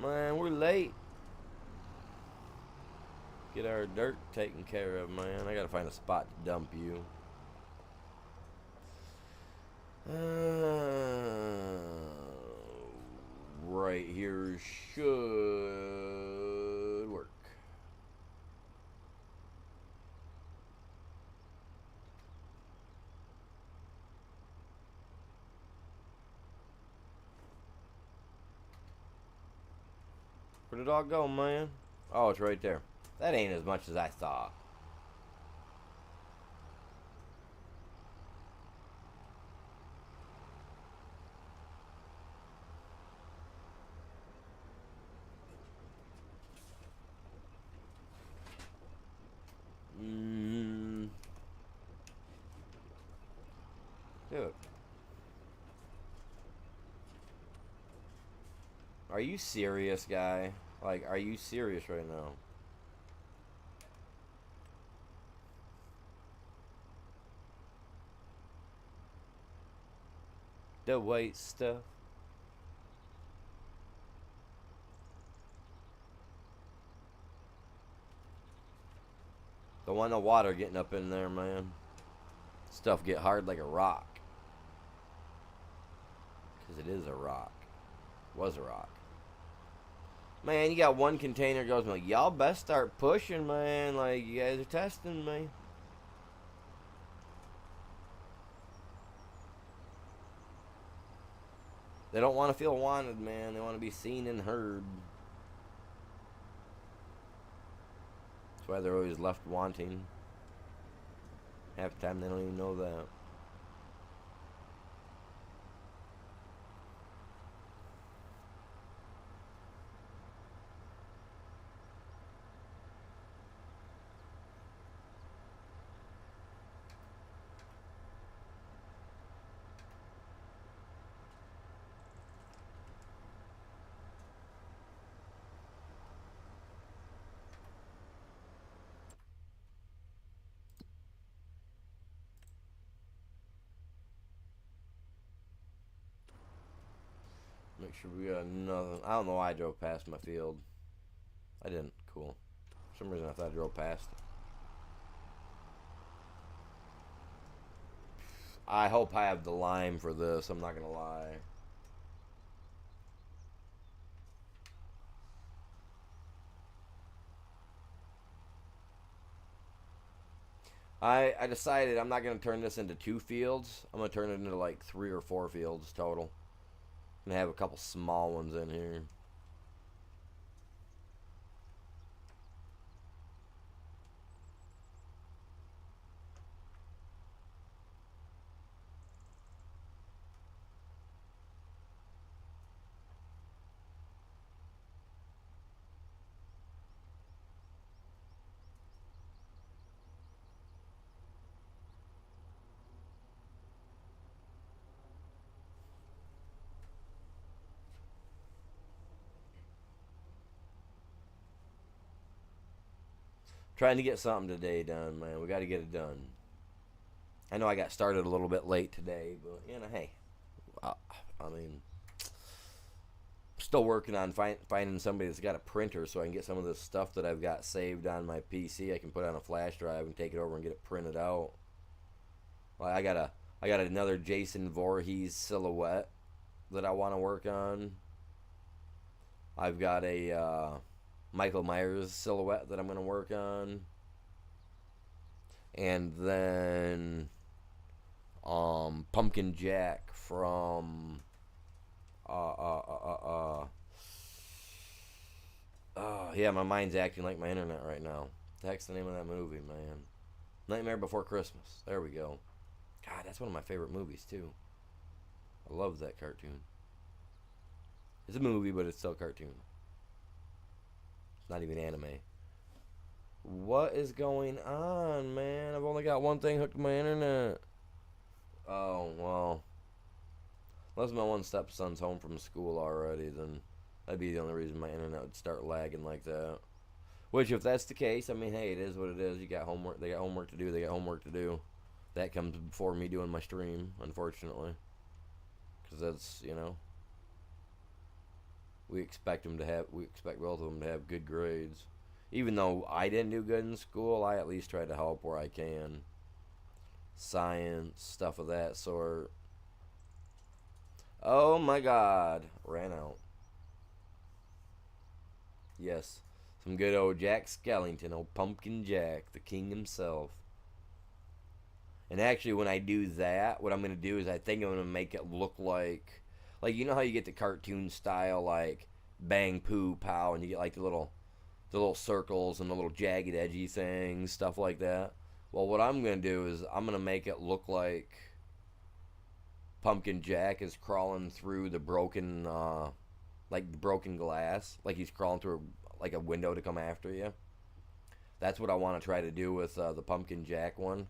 Man, we're late. Get our dirt taken care of, man. I gotta find a spot to dump you. Right here should work. Where'd it all go, man? Oh, it's right there. That ain't as much as I thought. Dude. Are you serious, guy? Like, are you serious right now? The white stuff. Don't want no water getting up in there, man. Stuff get hard like a rock. Because it is a rock. Was a rock. Man, you got one container goes, like, y'all best start pushing, man. Like, you guys are testing me. They don't want to feel wanted, man. They want to be seen and heard. That's why they're always left wanting. Half the time they don't even know that. Make sure we got another. I don't know why I drove past my field. I didn't. Cool. For some reason I thought I drove past it. I hope I have the lime for this. I'm not gonna lie. I decided I'm not gonna turn this into 2 fields. I'm gonna turn it into like 3 or 4 fields total. I'm gonna have a couple small ones in here. Trying to get something today done, man. We got to get it done. I know I got started a little bit late today, but, you know, hey. I mean, still working on finding somebody that's got a printer so I can get some of this stuff that I've got saved on my PC. I can put on a flash drive and take it over and get it printed out. Like I got another Jason Voorhees silhouette that I want to work on. I've got a Michael Myers silhouette that I'm going to work on. And then Pumpkin Jack from yeah, my mind's acting like my internet right now. The heck's the name of that movie, man? Nightmare Before Christmas. There we go. God, that's one of my favorite movies too. I love that cartoon. It's a movie, but it's still a cartoon. It's not even anime. What is going on, man? I've only got one thing hooked to my internet. Oh, well. Unless my one stepson's home from school already, then that'd be the only reason my internet would start lagging like that. Which, if that's the case, I mean, hey, it is what it is. You got homework. They got homework to do. They got homework to do. That comes before me doing my stream, unfortunately. Because that's, we expect both of them to have good grades. Even though I didn't do good in school, I at least try to help where I can. Science, stuff of that sort. Oh my God, ran out. Yes, some good old Jack Skellington, old Pumpkin Jack, the king himself. And actually, when I do that, what I'm going to do is I think I'm going to make it look like you know how you get the cartoon style, like bang, poo, pow, and you get like the little circles and the little jagged, edgy things, stuff like that. Well, what I'm going to do is I'm going to make it look like Pumpkin Jack is crawling through the broken, broken glass, like he's crawling through like a window to come after you. That's what I want to try to do with the Pumpkin Jack one.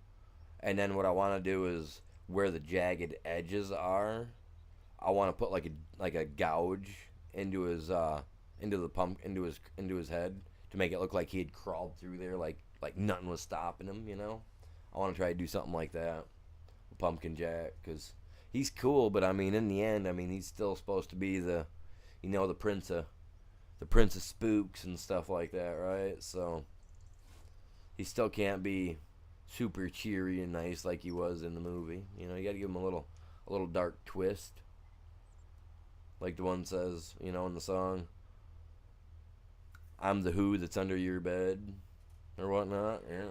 And then what I want to do is where the jagged edges are, I want to put like a gouge into his into his head to make it look like he had crawled through there like nothing was stopping him. I want to try to do something like that with Pumpkin Jack, because he's cool, but I mean in the end, I mean he's still supposed to be the prince of spooks and stuff like that, right? So he still can't be super cheery and nice like he was in the movie. You got to give him a little dark twist, like the one says, in the song, "I'm the who that's under your bed," or whatnot. Yeah,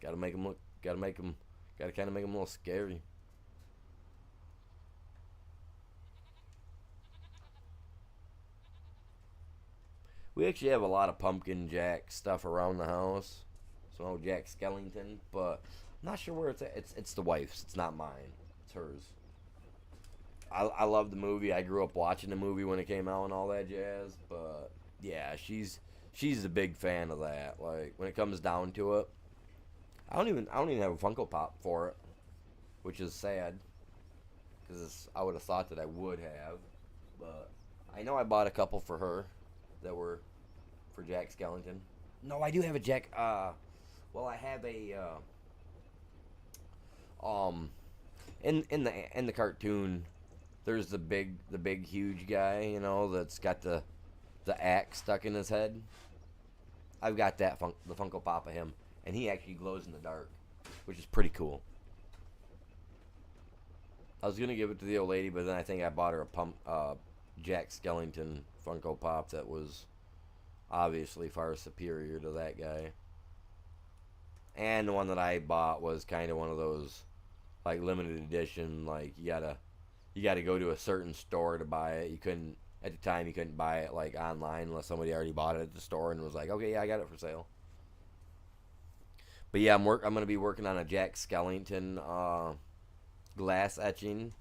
got to kind of make him a little scary. We actually have a lot of Pumpkin Jack stuff around the house. Some old Jack Skellington, but I'm not sure where it's at. It's the wife's. It's not mine. It's hers. I love the movie. I grew up watching the movie when it came out and all that jazz. But yeah, she's a big fan of that. Like when it comes down to it, I don't even have a Funko Pop for it, which is sad because I would have thought that I would have. But I know I bought a couple for her that were for Jack Skellington. No, I do have a Jack. Well, I have a in the cartoon, there's the big huge guy, that's got the axe stuck in his head. I've got that the Funko Pop of him, and he actually glows in the dark, which is pretty cool. I was gonna give it to the old lady, but then I think I bought her a Jack Skellington Funko Pop that was obviously far superior to that guy. And the one that I bought was kind of one of those like limited edition, like you gotta go to a certain store to buy it. You couldn't buy it like online unless somebody already bought it at the store and was like, okay, yeah, I got it for sale. But yeah, I'm gonna be working on a Jack Skellington glass etching.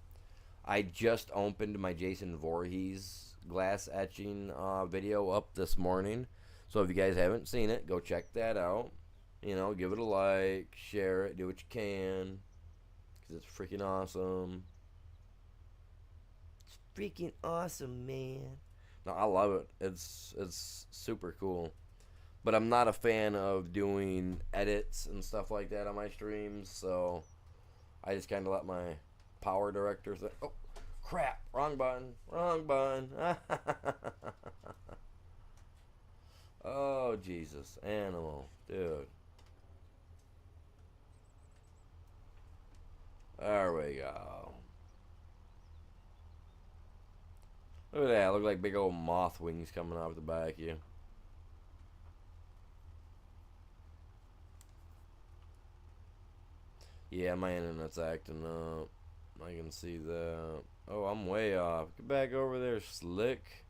I just opened my Jason Voorhees glass etching video up this morning, so if you guys haven't seen it, go check that out. Give it a like, share it, do what you can, because it's freaking awesome. It's freaking awesome, man. No, I love it. It's super cool. But I'm not a fan of doing edits and stuff like that on my streams, so I just kind of let my power director say, oh, crap, wrong button. Oh, Jesus, animal, dude. There we go. look like big old moth wings coming out the back of you. Yeah, my internet's acting up. I can see that. Oh, I'm way off. Get back over there, Slick.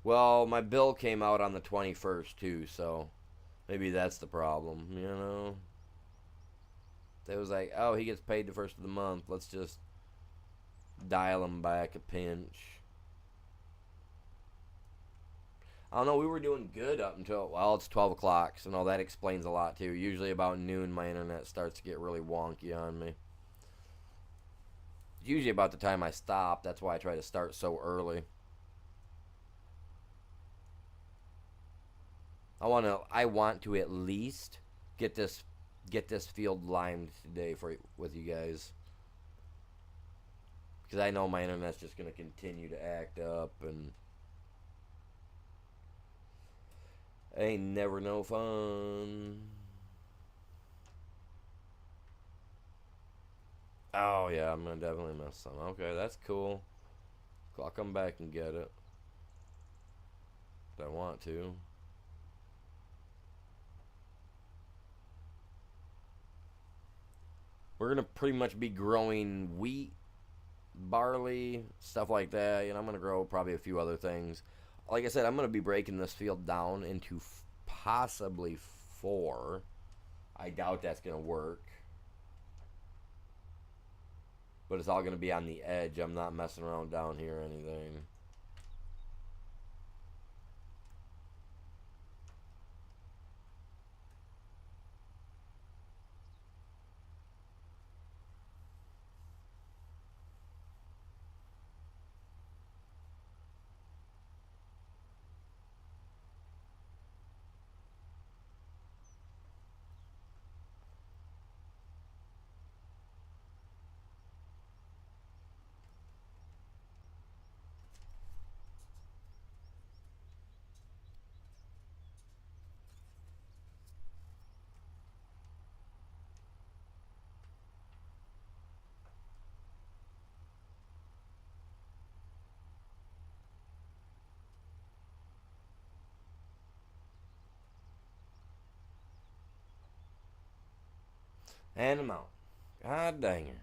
Well, my bill came out on the 21st, too, so maybe that's the problem, you know? They was like, oh, he gets paid the first of the month. Let's just dial him back a pinch. I don't know, we were doing good up until, well, it's 12 o'clock, so no, that explains a lot, too. Usually about noon, my internet starts to get really wonky on me. It's usually about the time I stop. That's why I try to start so early. I want to at least get this field limed today with you guys, because I know my internet's just going to continue to act up, and ain't never no fun. Oh yeah, I'm gonna definitely miss some. Okay, that's cool. I'll come back and get it if I want to. We're gonna pretty much be growing wheat, barley, stuff like that. And I'm gonna grow probably a few other things. Like I said, I'm gonna be breaking this field down into possibly 4. I doubt that's gonna work, but it's all gonna be on the edge. I'm not messing around down here or anything. And I'm out. God dang it.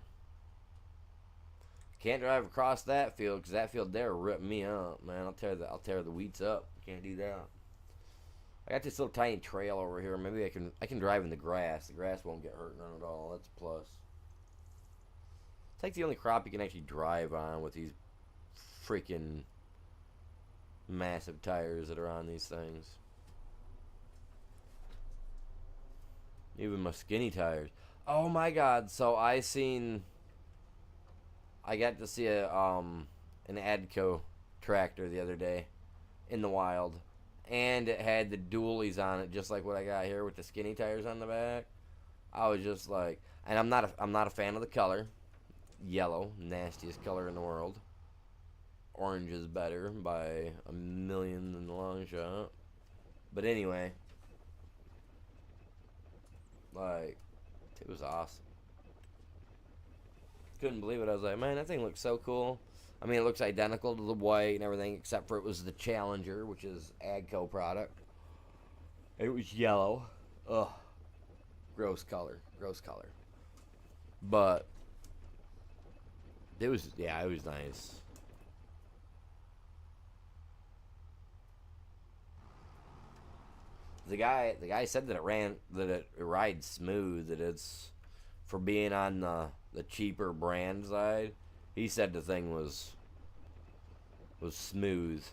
Can't drive across that field because that field there ripped me up, man. I'll tear the weeds up. Can't do that. I got this little tiny trail over here. Maybe I can drive in the grass. The grass won't get hurt none at all. That's a plus. It's like the only crop you can actually drive on with these freaking massive tires that are on these things. Even my skinny tires. Oh my god, so I got to see an Adco tractor the other day in the wild, and it had the dualies on it just like what I got here with the skinny tires on the back. I was just like, and I'm not a fan of the color. Yellow, nastiest color in the world. Orange is better by a million in the long shot. But anyway, like, it was awesome. Couldn't believe it. I was like, man, that thing looks so cool. I mean, it looks identical to the white and everything, except for it was the Challenger, which is Agco product. It was yellow. Ugh. Gross color. Gross color. But it was nice. The guy said that it rides smooth, that it's for being on the cheaper brand side. He said the thing was smooth.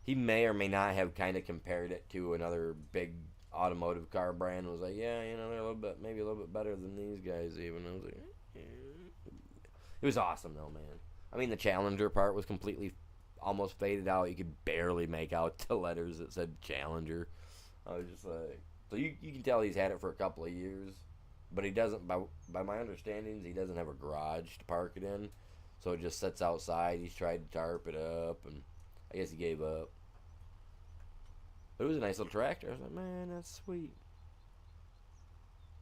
He may or may not have kind of compared it to another big automotive car brand. Was like, yeah, you know, they're maybe a little bit better than these guys even. I was like, eh. It was awesome though, man. I mean, the Challenger part was completely almost faded out. You could barely make out the letters that said Challenger. I was just like, so you can tell he's had it for a couple of years, but he doesn't, by my understandings, he doesn't have a garage to park it in, so it just sits outside. He's tried to tarp it up, and I guess he gave up. But it was a nice little tractor. I was like, man, that's sweet.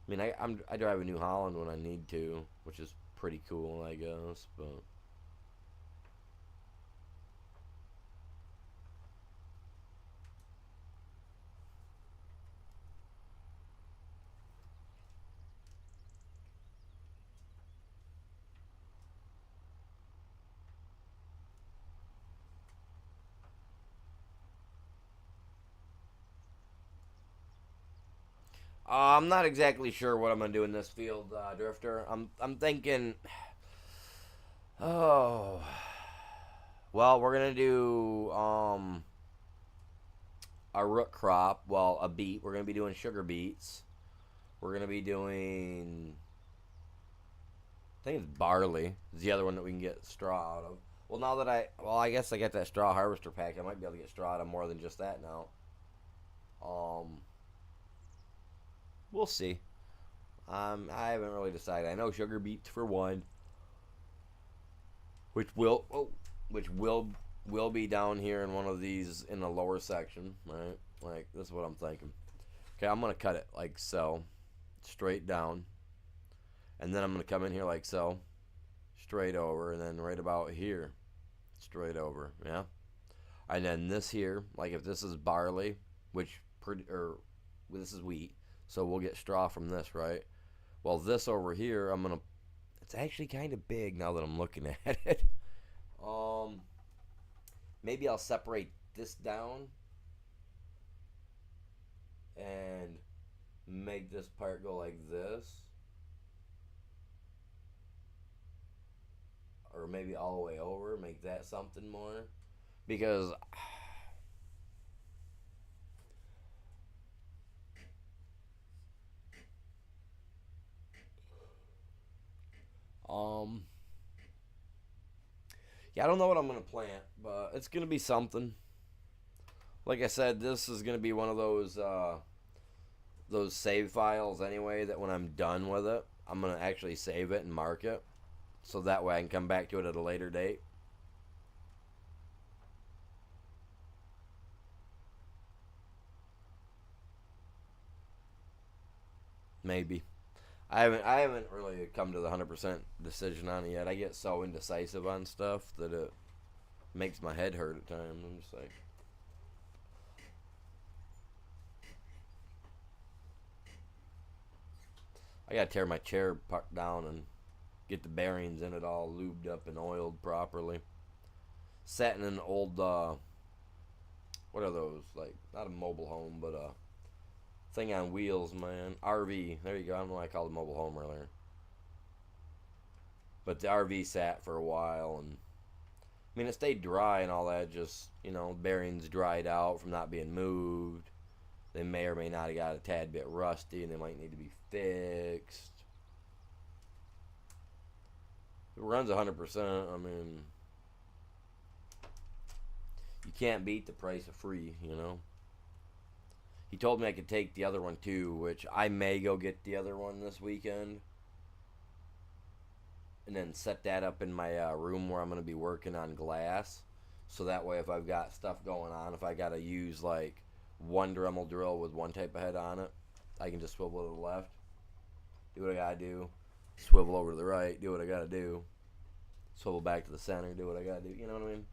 I mean, I drive a New Holland when I need to, which is pretty cool, I guess. But I'm not exactly sure what I'm gonna do in this field, Drifter. I'm thinking, oh, well, we're gonna do a root crop. Well, a beet. We're gonna be doing sugar beets. We're gonna be doing, I think it's barley. Is the other one that we can get straw out of. Well, now that I guess I got that straw harvester pack. I might be able to get straw out of more than just that now. Um, we'll see. I haven't really decided. I know sugar beets for one, which will be down here in one of these in the lower section, right? Like this is what I'm thinking. Okay, I'm gonna cut it like so, straight down, and then I'm gonna come in here like so, straight over, and then right about here, straight over. Yeah, and then this here, like if this is barley, or this is wheat, so we'll get straw from this, right? Well, this over here, it's actually kind of big now that I'm looking at it. Um, Maybe I'll separate this down and make this part go like this, or maybe all the way over, make that something more, because um yeah, I don't know what I'm gonna plant, but it's gonna be something. Like I said, this is gonna be one of those save files anyway, that when I'm done with it, I'm gonna actually save it and mark it, so that way I can come back to it at a later date. Maybe. I haven't really come to the 100% decision on it yet. I get so indecisive on stuff that it makes my head hurt at times. I'm just like, I gotta tear my chair down and get the bearings in it all lubed up and oiled properly. Sat in an old what are those, like not a mobile home but a thing on wheels, man. RV. There you go. I don't know why I called it mobile home earlier. But the RV sat for a while, and I mean it stayed dry and all that. Just bearings dried out from not being moved. They may or may not have got a tad bit rusty, and they might need to be fixed. It runs 100%. I mean, you can't beat the price of free. He told me I could take the other one too, which I may go get the other one this weekend. And then set that up in my room where I'm going to be working on glass. So that way if I've got stuff going on, if I got to use like one Dremel drill with one type of head on it, I can just swivel to the left, do what I got to do, swivel over to the right, do what I got to do, swivel back to the center, do what I got to do. You know what I mean?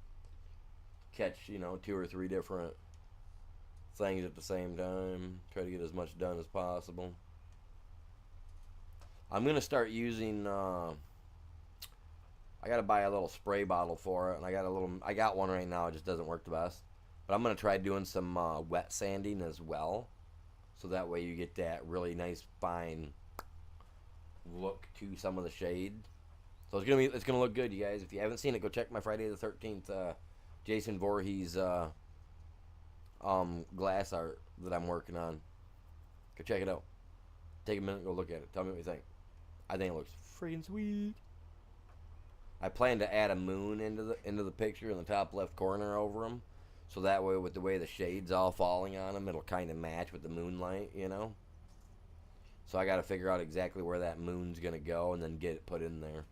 Catch, 2 or 3 different things at the same time. Try to get as much done as possible. I'm going to start using I gotta buy a little spray bottle for it, and I got one right now. It just doesn't work the best, but I'm gonna try doing some wet sanding as well, so that way you get that really nice fine look to some of the shade. So it's gonna look good, you guys. If you haven't seen it, go check my Friday the 13th Jason Voorhees glass art that I'm working on. Go check it out. Take a minute, go look at it. Tell me what you think. I think it looks freaking sweet. I plan to add a moon into the picture in the top left corner over them, so that way with the way the shade's all falling on them, it'll kind of match with the moonlight. So I got to figure out exactly where that moon's gonna go and then get it put in there.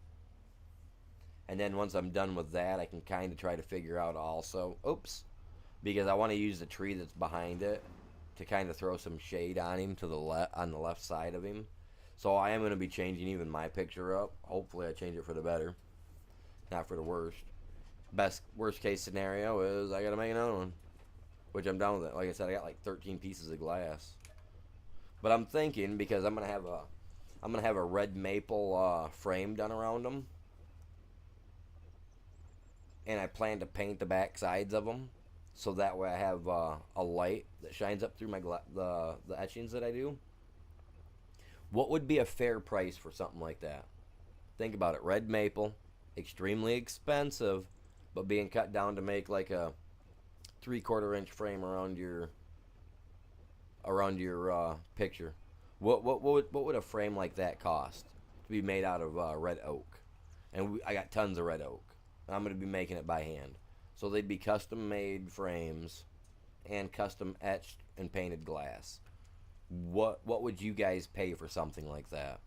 And then once I'm done with that, I can kind of try to figure out also, because I want to use the tree that's behind it to kind of throw some shade on him to the left on the left side of him. So I am going to be changing even my picture up. Hopefully, I change it for the better, not for the worst. Worst case scenario is I got to make another one, which I'm done with it. Like I said, I got like 13 pieces of glass, but I'm thinking because I'm gonna have a red maple frame done around them, and I plan to paint the back sides of them, so that way I have a light that shines up through the etchings that I do. What would be a fair price for something like that? Think about it. Red maple, extremely expensive, but being cut down to make like a 3/4 inch frame around your picture. What would a frame like that cost to be made out of red oak? And I got tons of red oak. And I'm going to be making it by hand. So they'd be custom made frames and custom etched and painted glass. What would you guys pay for something like that?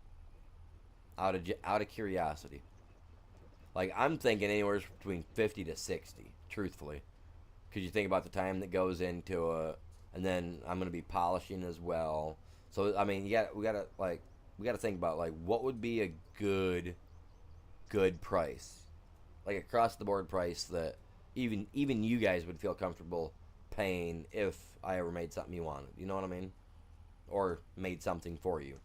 Out of curiosity. Like I'm thinking anywhere between 50 to 60, truthfully. Cuz you think about the time that goes into it, and then I'm going to be polishing as well. So I mean, we got to think about like what would be a good price. Like across the board price that even you guys would feel comfortable paying if I ever made something you wanted. You know what I mean? Or made something for you.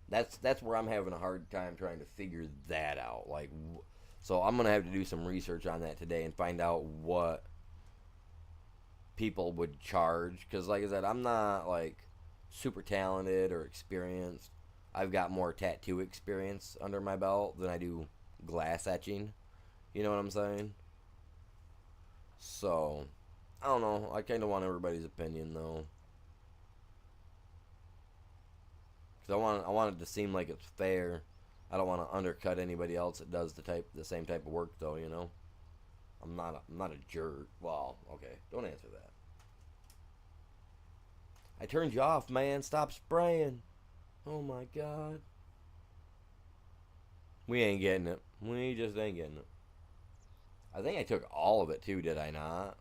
That's where I'm having a hard time trying to figure that out. Like, so I'm gonna have to do some research on that today and find out what people would charge. Because, like I said, I'm not like super talented or experienced. I've got more tattoo experience under my belt than I do glass etching. You know what I'm saying? So, I don't know. I kind of want everybody's opinion though. Because I want it to seem like it's fair. I don't want to undercut anybody else that does the same type of work though. You know, I'm not a jerk. Well, okay, don't answer that. I turned you off, man. Stop spraying. Oh my god. We ain't getting it. We just ain't getting it. I think I took all of it too, did I not?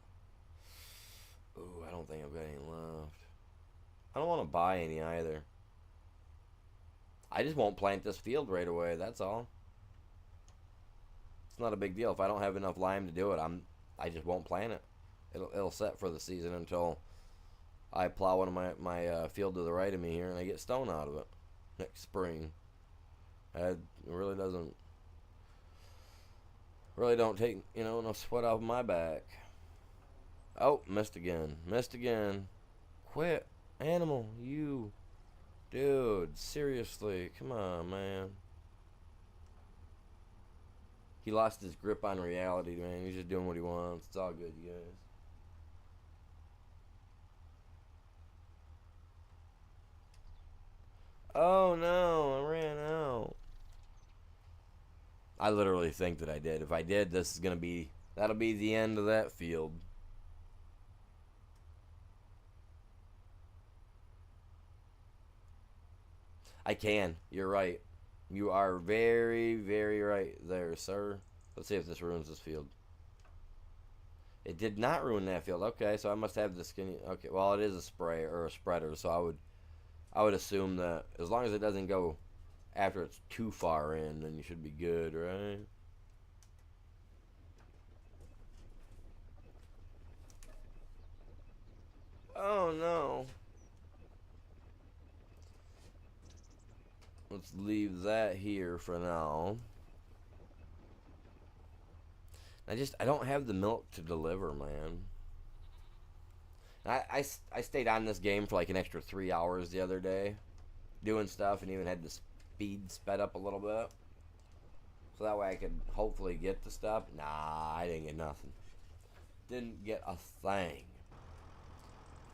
Ooh, I don't think I've got any left. I don't want to buy any either. I just won't plant this field right away, that's all. It's not a big deal. If I don't have enough lime to do it, I just won't plant it. It'll set for the season until I plow one of my field to the right of me here and I get stone out of it next spring. It really don't take, enough sweat off my back. Oh, missed again. Missed again. Quit. Animal, you. Dude, seriously. Come on, man. He lost his grip on reality, man. He's just doing what he wants. It's all good, you guys. Oh no, I ran out. I literally think that I did. If I did, that'll be the end of that field. I can. You're right. You are very, very right there, sir. Let's see if this ruins this field. It did not ruin that field. Okay, so I must have the skinny. Okay, well, it is a spray or a spreader, so I would assume that as long as it doesn't go after it's too far in, then you should be good, right? Oh no. Let's leave that here for now. I don't have the milk to deliver, man. I stayed on this game for like an extra 3 hours the other day, doing stuff, and even had the speed sped up a little bit, so that way I could hopefully get the stuff. Nah, I didn't get nothing. Didn't get a thing.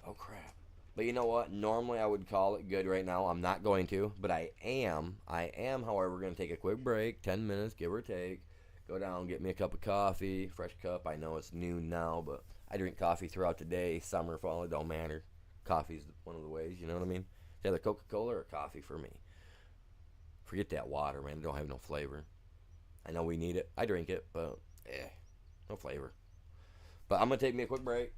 Oh crap. But you know what? Normally I would call it good right now. I'm not going to, but I am, however, going to take a quick break, 10 minutes, give or take. Go down, get me a cup of coffee, fresh cup. I know it's noon now, but I drink coffee throughout the day, summer, fall, it don't matter. Coffee's one of the ways, you know what I mean? It's either Coca-Cola or coffee for me. Forget that water, man. It don't have no flavor. I know we need it. I drink it, but no flavor. But I'm gonna take me a quick break.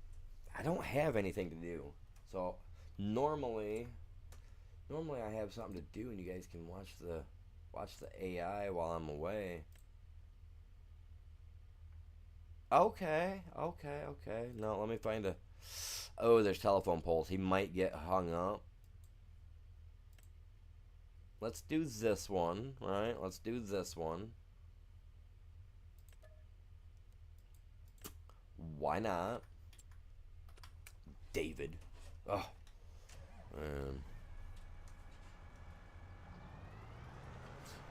I don't have anything to do, so normally I have something to do, and you guys can watch the AI while I'm away. Okay, okay, okay. No, let me find a. Oh, there's telephone poles. He might get hung up. Let's do this one, right? Let's do this one. Why not? David. Oh, man.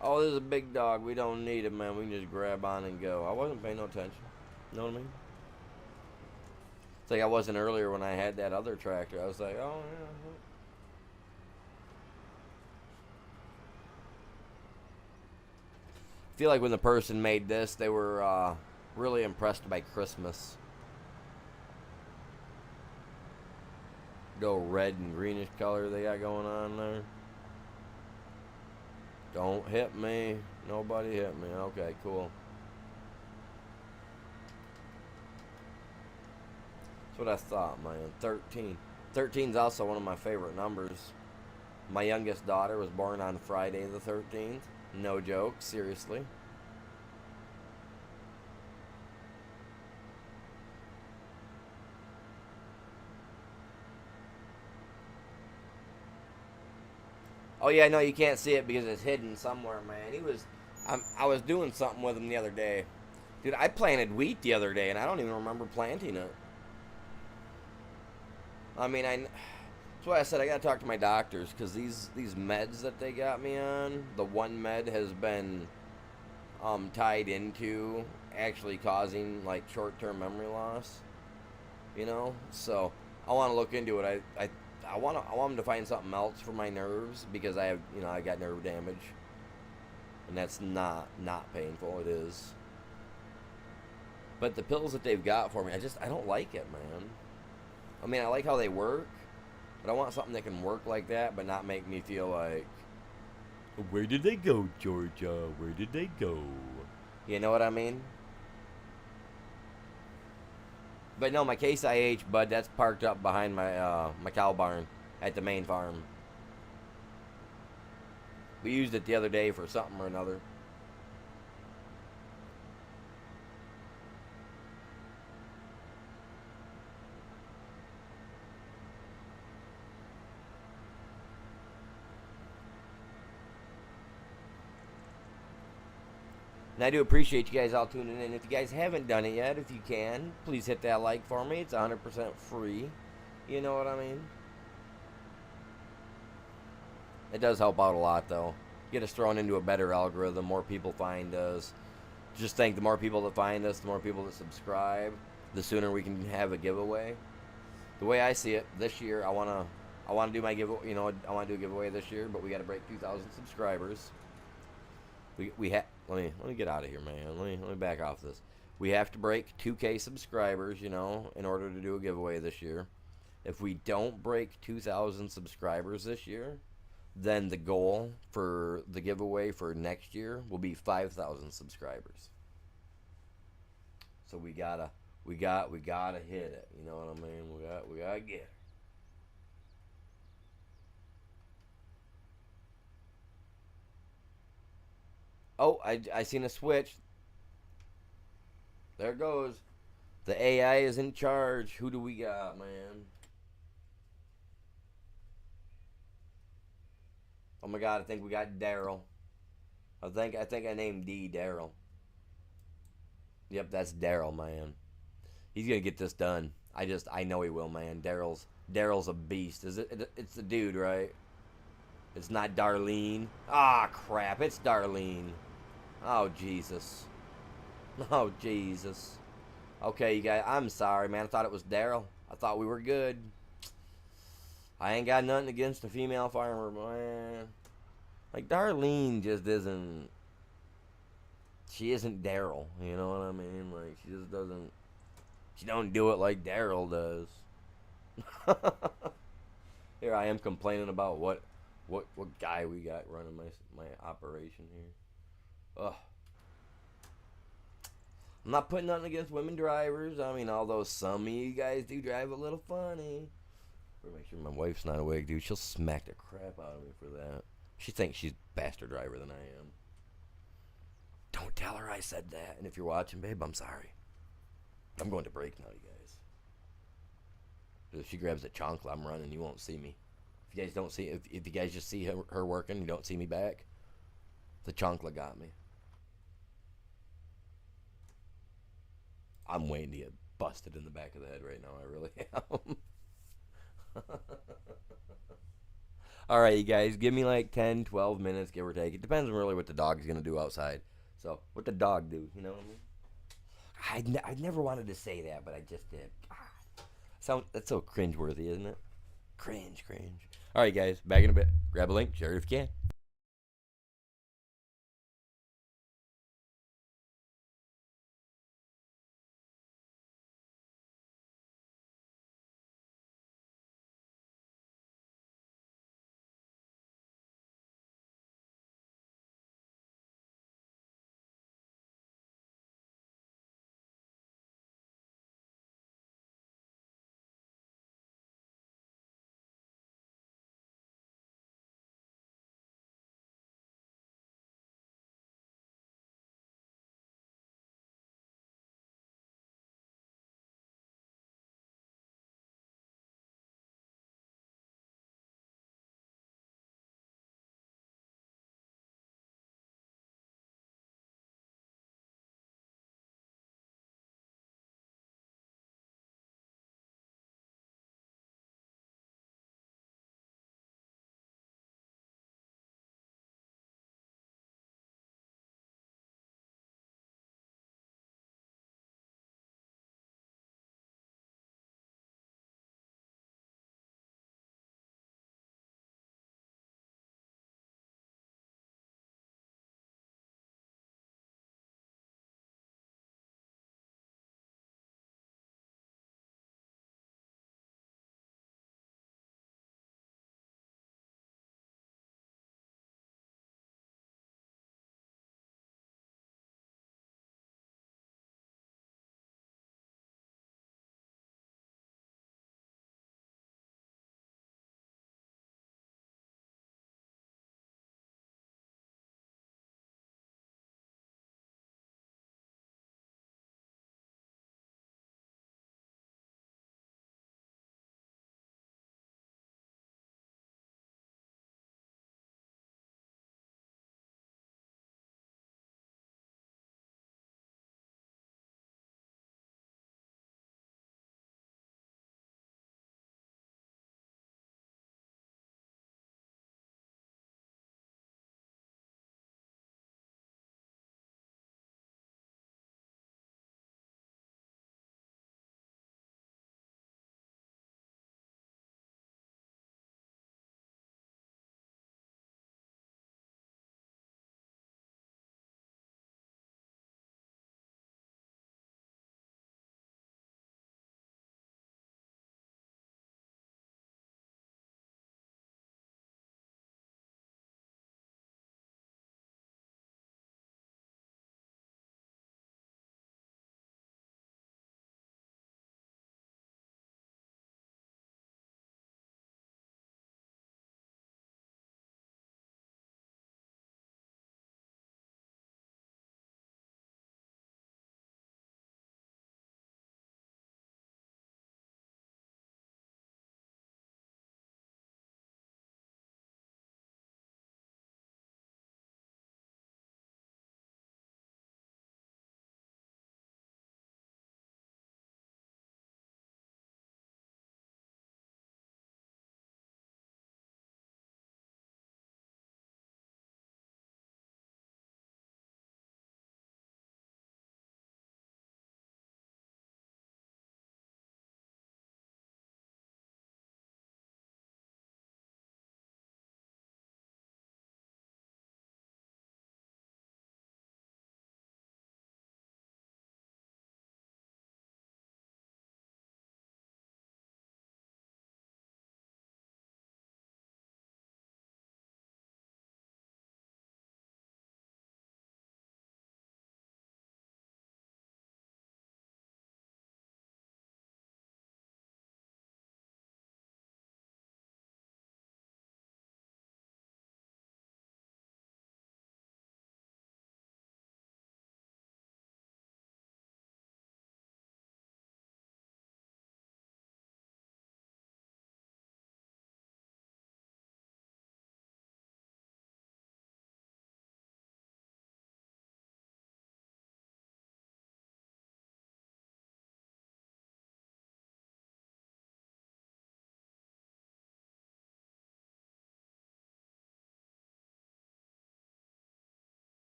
Oh, there's a big dog. We don't need him, man. We can just grab on and go. I wasn't paying no attention. You know what I mean? It's like I wasn't earlier when I had that other tractor. I was like, oh, yeah. I feel like when the person made this, they were really impressed by Christmas. The red and greenish color they got going on there. Don't hit me. Nobody hit me. Okay, cool. That's what I thought, man. 13. 13 is also one of my favorite numbers. My youngest daughter was born on Friday the 13th. No joke, seriously. Oh yeah, no, you can't see it because it's hidden somewhere, man. I was doing something with him the other day. Dude, I planted wheat the other day, and I don't even remember planting it. I mean, that's why I said I gotta talk to my doctors, because these meds that they got me on, the one med has been tied into actually causing like short-term memory loss. You know, so I want to look into it. I want them to find something else for my nerves, because I got nerve damage, and that's not painful. It is. But the pills that they've got for me, I don't like it, man. I mean, I like how they work, but I want something that can work like that, but not make me feel like, where did they go, Georgia? Where did they go? You know what I mean? But no, my Case IH, bud, that's parked up behind my cow barn at the main farm. We used it the other day for something or another. And I do appreciate you guys all tuning in. If you guys haven't done it yet, if you can, please hit that like for me. It's 100% free. You know what I mean? It does help out a lot, though. Get us thrown into a better algorithm. More people find us. Just think the more people that find us, the more people that subscribe, the sooner we can have a giveaway. The way I see it, this year I wanna do my giveaway. You know, I want to do a giveaway this year, but we got to break 2,000 subscribers. Let me get out of here, man. Let me back off this. We have to break 2K subscribers, you know, in order to do a giveaway this year. If we don't break 2,000 subscribers this year, then the goal for the giveaway for next year will be 5,000 subscribers. So we gotta hit it. You know what I mean? We gotta get it. Oh, I seen a switch. There it goes. The AI is in charge. Who do we got, man? Oh my God, I think we got Daryl. I think I named D Daryl. Yep, that's Daryl, man. He's gonna get this done. I know he will, man. Daryl's a beast. It's the dude, right? It's not Darlene. Ah, crap. It's Darlene. Oh, Jesus. Oh, Jesus. Okay, you guys, I'm sorry, man. I thought it was Daryl. I thought we were good. I ain't got nothing against a female farmer, man. Like, Darlene just isn't... She isn't Daryl, you know what I mean? Like, she just doesn't... She don't do it like Daryl does. Here I am complaining about what guy we got running my operation here. Ugh. I'm not putting nothing against women drivers. I mean, although some of you guys do drive a little funny. Better make sure my wife's not awake, dude. She'll smack the crap out of me for that. She thinks she's a faster driver than I am. Don't tell her I said that. And if you're watching, babe, I'm sorry. I'm going to break now, you guys. If she grabs a chancla, I'm running. You won't see me. If you guys don't see, if you guys just see her working, you don't see me back. The chancla got me. I'm waiting to get busted in the back of the head right now. I really am. All right, you guys, give me like 10, 12 minutes, give or take. It depends on really what the dog's going to do outside. So, what the dog do, you know what I mean? I never wanted to say that, but I just did. That's so cringeworthy, isn't it? Cringe. All right, guys, back in a bit. Grab a link, share it if you can.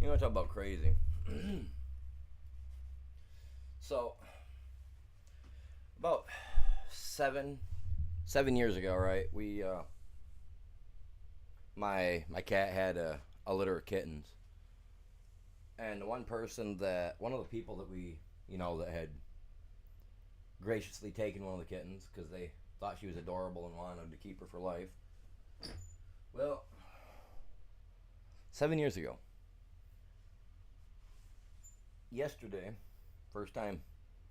You want to talk about crazy? So about seven years ago, right? We my cat had a litter of kittens, and one of the people that we that had graciously taken one of the kittens because they thought she was adorable and wanted to keep her for life. Well, 7 years ago, yesterday, first time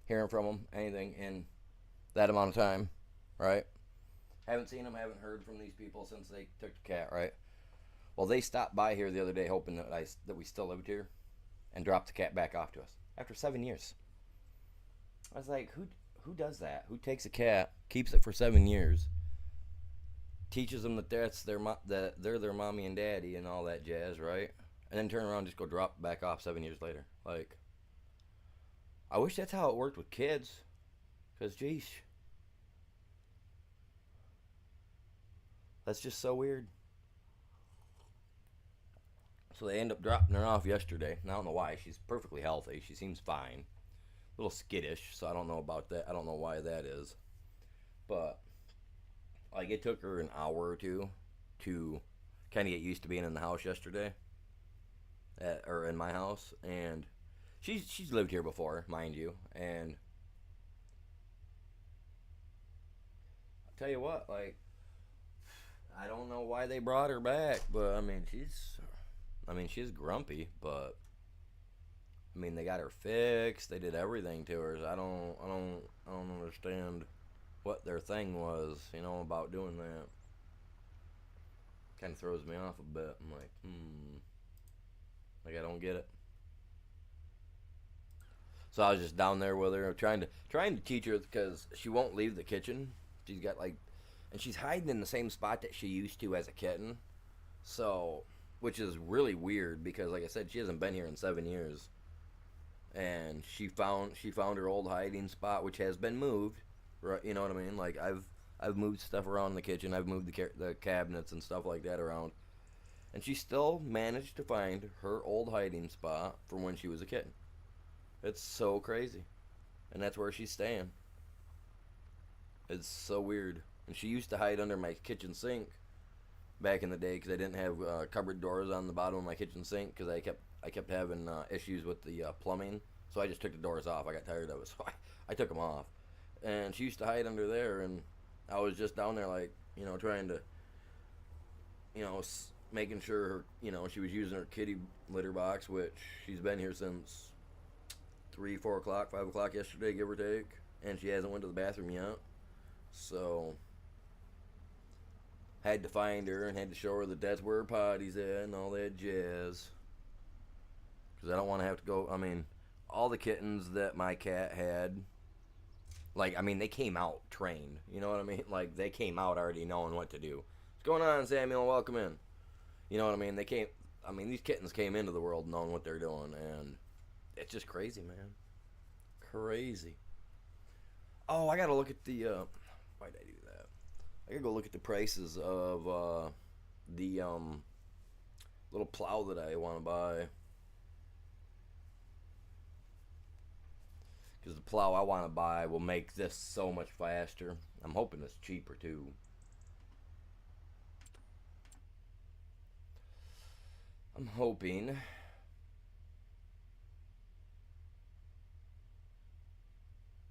hearing from them, anything in that amount of time, right? Haven't seen them, haven't heard from these people since they took the cat, right? Well, they stopped by here the other day hoping that we still lived here and dropped the cat back off to us after 7 years. I was like, who does that? Who takes a cat, keeps it for 7 years, teaches them that that they're their mommy and daddy and all that jazz, right? And then turn around and just go drop it back off 7 years later. Like, I wish that's how it worked with kids, cause geez, that's just so weird. So they end up dropping her off yesterday. And I don't know why. She's perfectly healthy. She seems fine. A little skittish, so I don't know about that. I don't know why that is. But like it took her an hour or two to kind of get used to being in the house yesterday, or in my house, and she's lived here before, mind you. And I'll tell you what, like I don't know why they brought her back, but she's grumpy, but I mean, they got her fixed. They did everything to her. I don't understand what their thing was, about doing that. Kind of throws me off a bit. I'm like, like I don't get it. So I was just down there with her, trying to teach her because she won't leave the kitchen. She's got and she's hiding in the same spot that she used to as a kitten. So, which is really weird because, like I said, she hasn't been here in 7 years. And she found her old hiding spot, which has been moved. Right, you know what I mean? Like I've moved stuff around in the kitchen. I've moved the cabinets and stuff like that around, and she still managed to find her old hiding spot from when she was a kitten. It's so crazy, and that's where she's staying. It's so weird. And she used to hide under my kitchen sink back in the day because I didn't have cupboard doors on the bottom of my kitchen sink because I kept having issues with the plumbing. So I just took the doors off. I got tired of it, so I took them off. And she used to hide under there, and I was just down there, like, trying to, making sure her, she was using her kitty litter box, which she's been here since 3, 4 o'clock, 5 o'clock yesterday, give or take, and she hasn't went to the bathroom yet. So had to find her and had to show her that that's where her potty's at and all that jazz. Because I don't want to have to go. I mean, all the kittens that my cat had, they came out trained. You know what I mean? Like, they came out already knowing what to do. What's going on, Samuel? Welcome in. You know what I mean? These kittens came into the world knowing what they're doing, and it's just crazy, man. Crazy. Oh, I gotta look at the, why did I do that? I gotta go look at the prices of, the, little plow that I want to buy. Because the plow I want to buy will make this so much faster. I'm hoping it's cheaper too. I'm hoping.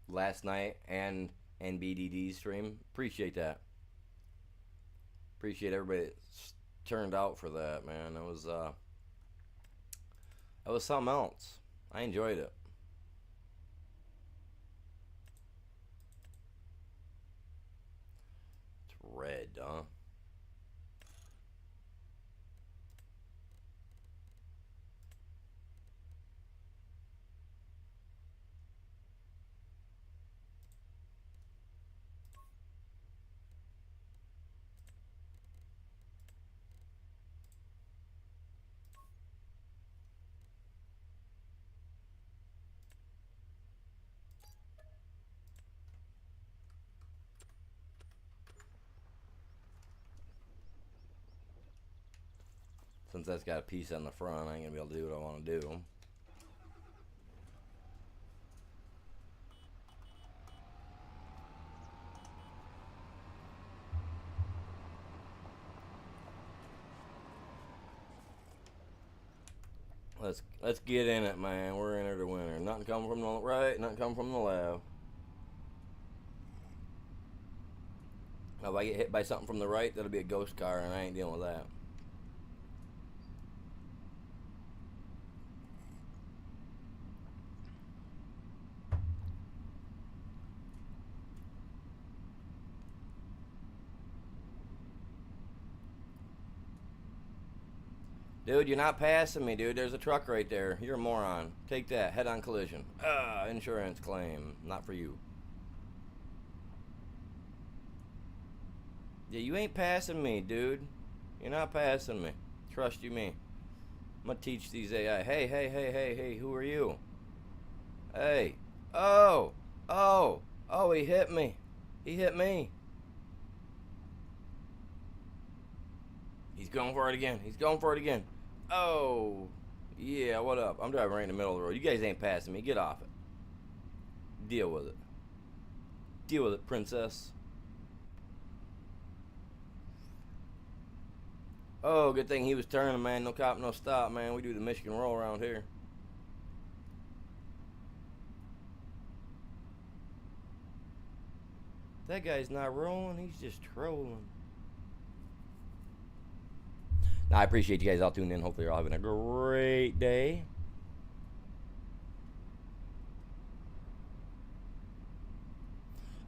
Last night and BDD stream. Appreciate that. Appreciate everybody that turned out for that, man. That was something else. I enjoyed it. Red, huh? since that's got a piece on the front, I ain't gonna be able to do what I want to do. Let's get in it, man. We're in it to win. Nothing coming from the right, nothing coming from the left. Now, if I get hit by something from the right, that'll be a ghost car, and I ain't dealing with that. Dude, you're not passing me, dude. There's a truck right there. You're a moron. Take that. Head-on collision. Insurance claim. Not for you. Yeah, you ain't passing me, dude. You're not passing me. Trust you me. I'm gonna teach these AI. Hey, who are you? Hey. Oh, he hit me. He hit me. He's going for it again. Oh, yeah, what up? I'm driving right in the middle of the road. You guys ain't passing me. Get off it. Deal with it, princess. Oh, good thing he was turning, man. No cop, no stop, man. We do the Michigan roll around here. That guy's not rolling. He's just trolling. Now, I appreciate you guys all tuning in. Hopefully you're all having a great day.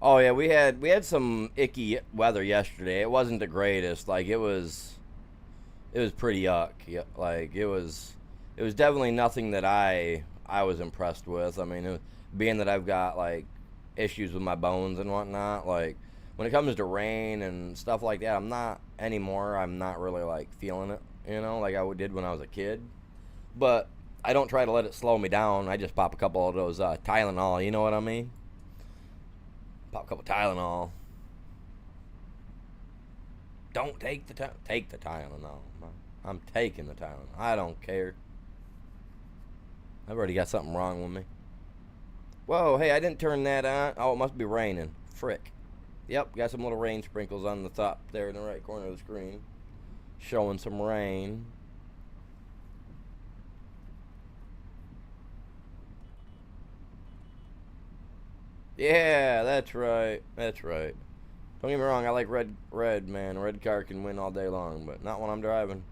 Oh yeah, we had some icky weather yesterday. It wasn't the greatest. Like it was pretty yuck. Yeah, like it was definitely nothing that I was impressed with. I mean, being that I've got like issues with my bones and whatnot, like when it comes to rain and stuff like that, I'm not anymore. I'm not really like feeling it, like I did when I was a kid. But I don't try to let it slow me down. I just pop a couple of those Tylenol. You know what I mean? Pop a couple Tylenol. Don't take the Tylenol. I'm taking the Tylenol. I don't care. I've already got something wrong with me. Whoa, hey, I didn't turn that on. Oh, it must be raining. Frick. Yep, got some little rain sprinkles on the top there in the right corner of the screen. Showing some rain. Yeah, that's right. Don't get me wrong, I like red, man. Red car can win all day long, but not when I'm driving.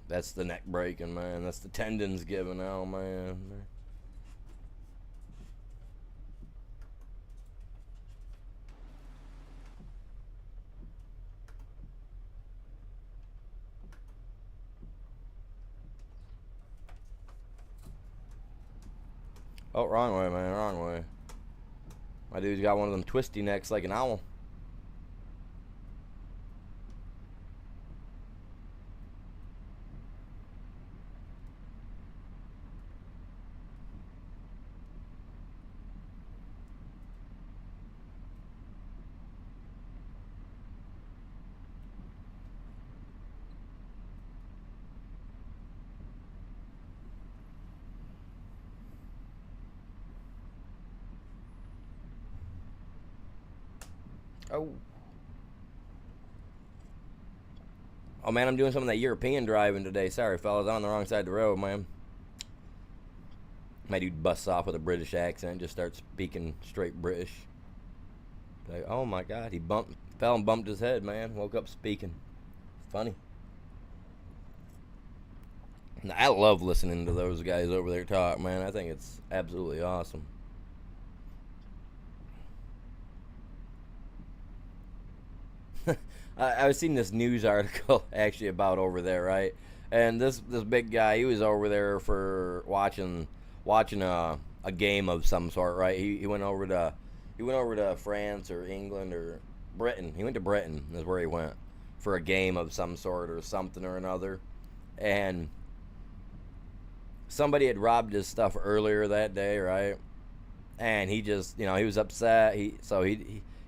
That's the neck breaking, man. That's the tendons giving out, man. Oh, wrong way, man. Wrong way. My dude's got one of them twisty necks like an owl. Oh, man, I'm doing some of that European driving today. Sorry, fellas. I'm on the wrong side of the road, man. My dude busts off with a British accent, just starts speaking straight British. Like, oh, my God. He fell and bumped his head, man. Woke up speaking. Funny. I love listening to those guys over there talk, man. I think it's absolutely awesome. I was seeing this news article actually about over there, right? And this big guy, he was over there for watching a game of some sort, right? He went over to France or England or Britain. He went to Britain is where he went for a game of some sort or something or another, and somebody had robbed his stuff earlier that day, right? And he just, he was upset. He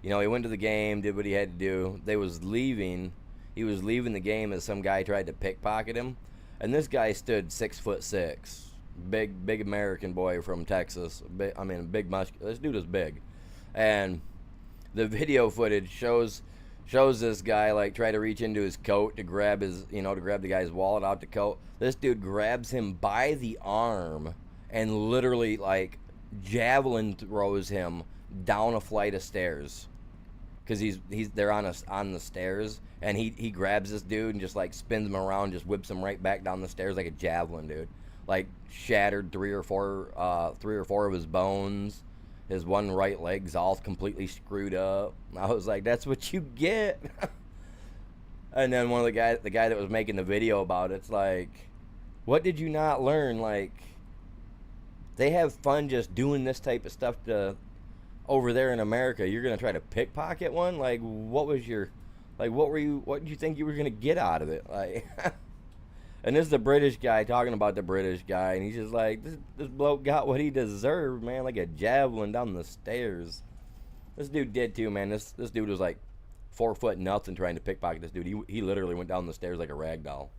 went to the game, did what he had to do. They was leaving. He was leaving the game as some guy tried to pickpocket him, and this guy stood 6'6", big American boy from Texas. Big muscular. This dude is big, and the video footage shows this guy like try to reach into his coat to grab the guy's wallet out the coat. This dude grabs him by the arm and literally like javelin throws him down a flight of stairs because they're on the stairs, and he grabs this dude and just like spins him around, just whips him right back down the stairs like a javelin, dude. Like shattered three or four of his bones. His one right leg's all completely screwed up. I was like, that's what you get. And then the guy that was making the video about it's like, what did you not learn? Like, they have fun just doing this type of stuff over there in America. You're gonna try to pickpocket one? Like, what did you think you were gonna get out of it? Like, and this is the British guy talking about the British guy, and he's just like, this bloke got what he deserved, man, like a javelin down the stairs. This dude did too, man. This dude was like 4 foot nothing trying to pickpocket this dude. He literally went down the stairs like a rag doll.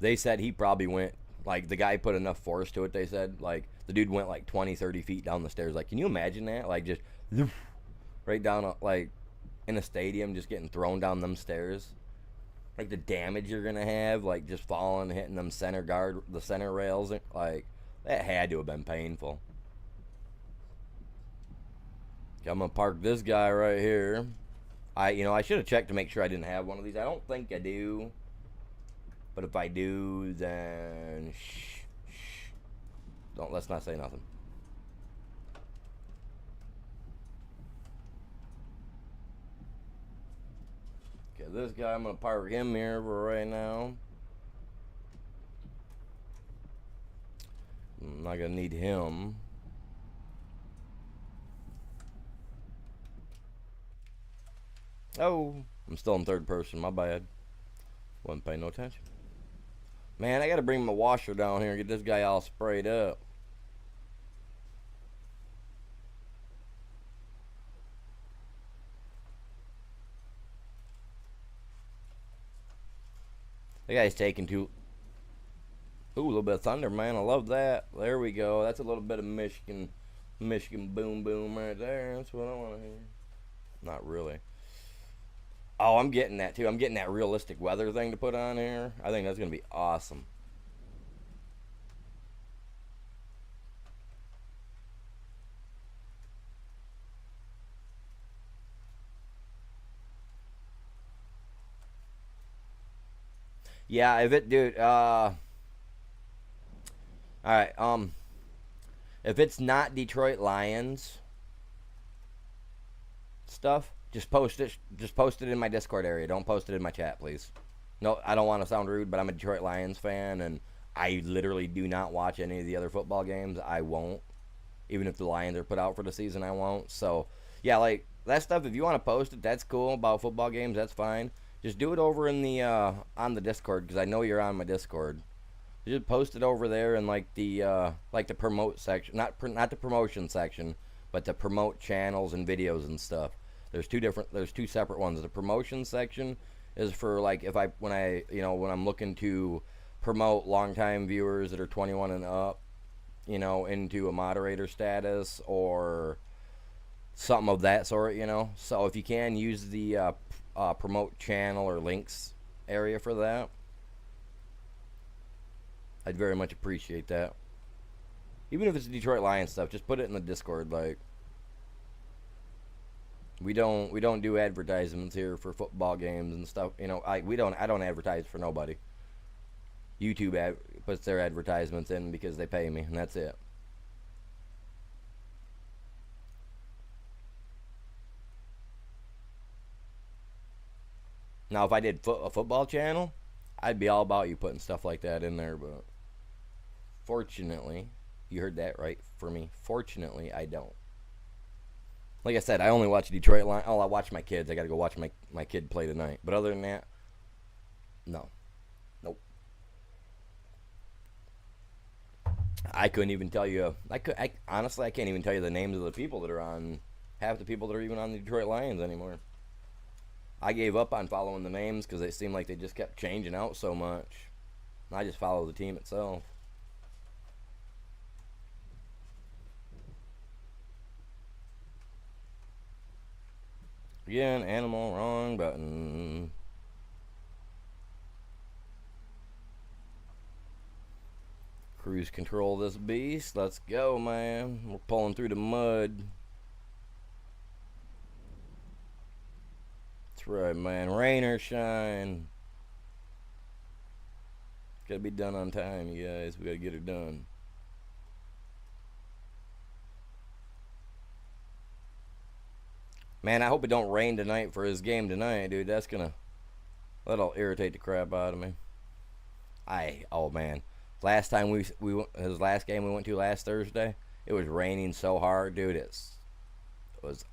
They said he probably went, like, the guy put enough force to it, they said. Like, the dude went like 20, 30 feet down the stairs. Like, can you imagine that? Like, just right down, like, in a stadium, just getting thrown down them stairs. Like, the damage you're going to have, like, just falling, hitting them the center rails. Like, that had to have been painful. Okay, I'm going to park this guy right here. I should have checked to make sure I didn't have one of these. I don't think I do. But if I do, then shh. Let's not say nothing. Okay, this guy, I'm going to park him here for right now. I'm not going to need him. Oh, I'm still in third person. My bad. Wasn't paying no attention. Man, I got to bring my washer down here and get this guy all sprayed up. The guy's taking too... Ooh, a little bit of thunder, man. I love that. There we go. That's a little bit of Michigan boom boom right there. That's what I want to hear. Not really. Oh, I'm getting that too. I'm getting that realistic weather thing to put on here. I think that's going to be awesome. Yeah, if it, dude, alright, if it's not Detroit Lions stuff, just post it in my Discord area. Don't post it in my chat, please. No, I don't want to sound rude, but I'm a Detroit Lions fan, and I literally do not watch any of the other football games. I won't. Even if the Lions are put out for the season, I won't. So, yeah, like, that stuff, if you want to post it, that's cool. About football games, that's fine. Just do it over in the, on the Discord, because I know you're on my Discord. Just post it over there in, like, the promote section. Not the promotion section, but the promote channels and videos and stuff. There's two separate ones. The promotion section is for, like, when I'm looking to promote longtime viewers that are 21 and up, into a moderator status or something of that sort, So if you can, use the promote channel or links area for that. I'd very much appreciate that. Even if it's Detroit Lions stuff, just put it in the Discord. Like, we don't do advertisements here for football games and stuff. I don't advertise for nobody. YouTube puts their advertisements in because they pay me, and that's it. Now, if I did a football channel, I'd be all about you putting stuff like that in there, but fortunately, You heard that right for me. Fortunately, I don't. Like I said, I only watch Detroit Lions. Oh, I watch my kids. I got to go watch my kid play tonight. But other than that, no. Nope. I couldn't even tell you. I honestly, I can't even tell you the names of the people that are on. Half the people that are even on the Detroit Lions anymore. I gave up on following the names because it seemed like they just kept changing out so much. I just follow the team itself. Again, animal, wrong button. Cruise control this beast. Let's go, man. We're pulling through the mud. That's right, man. Rain or shine. Gotta be done on time, you guys. We gotta get it done. Man, I hope it don't rain tonight for his game tonight, dude. That'll irritate the crap out of me. Oh man, last time his last game we went to last Thursday, it was raining so hard, dude. It was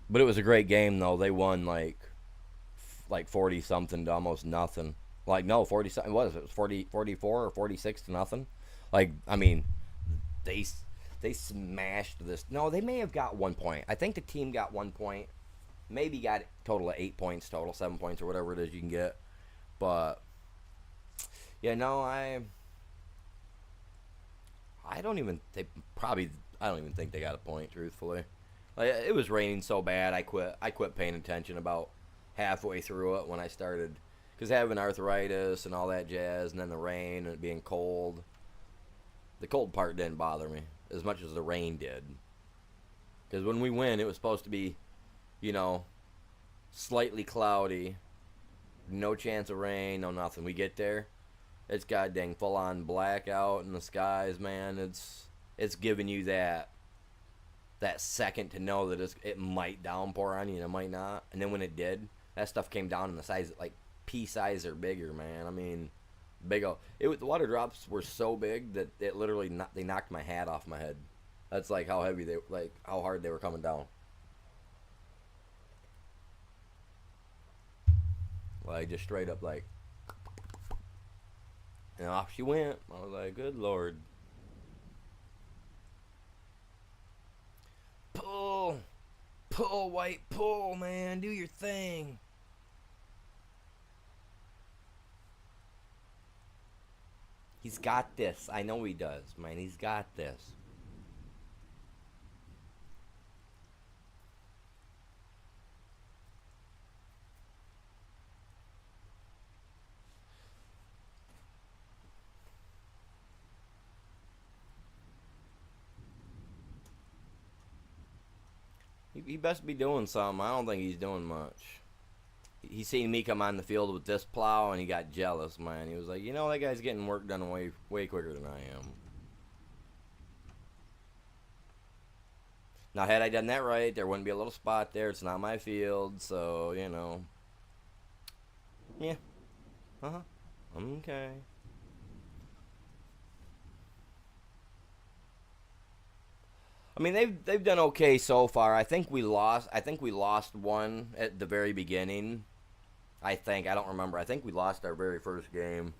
But it was a great game though. They won like 40 something to almost nothing. Like no, 40 something. What was it? It was 40 44 or 46 to nothing. Like I mean, they they smashed this. No, they may have got 1 point. I think the team got 1 point. Maybe got a total of 8 points total, 7 points or whatever it is you can get. But yeah, no, I don't even I don't even think they got a point, truthfully. Like, it was raining so bad, I quit paying attention about halfway through it when I started, because having arthritis and all that jazz, and then the rain and it being cold. The cold part didn't bother me as much as the rain did. Because when we went, it was supposed to be, you know, slightly cloudy, no chance of rain, no nothing. We get there, it's goddamn full on blackout in the skies, man. It's giving you that second to know that it might downpour on you and it might not. And then when it did, that stuff came down in the size like pea size or bigger, man. I mean, the water drops were so big that it literally they knocked my hat off my head. That's like how how hard they were coming down. Like just straight up like, and off she went. I was like, good lord. Pull, white, pull, man. Do your thing. He's got this. I know he does, man. He's got this. He best be doing something. I don't think he's doing much. He seen me come on the field with this plow and he got jealous, man. He was like, that guy's getting work done way quicker than I am. Now, had I done that right, there wouldn't be a little spot there. It's not my field, so, Yeah. Uh-huh. Okay. I mean, they've done okay so far. I think we lost one at the very beginning. I don't remember. I think we lost our very first game.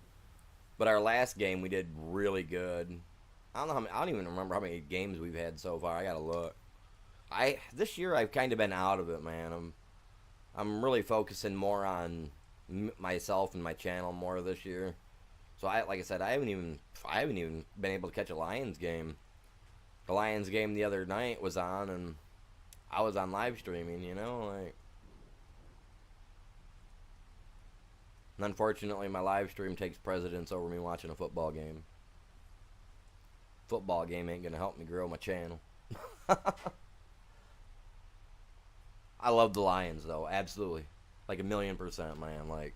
But our last game we did really good. I don't even remember how many games we've had so far. I got to look. This year I've kind of been out of it, man. I'm really focusing more on myself and my channel more this year. So like I said, I haven't even been able to catch a Lions game. The Lions game the other night was on, and I was on live streaming, like. And unfortunately, my live stream takes precedence over me watching a football game. Football game ain't gonna help me grow my channel. I love the Lions, though, absolutely, like 1,000,000%, man. Like,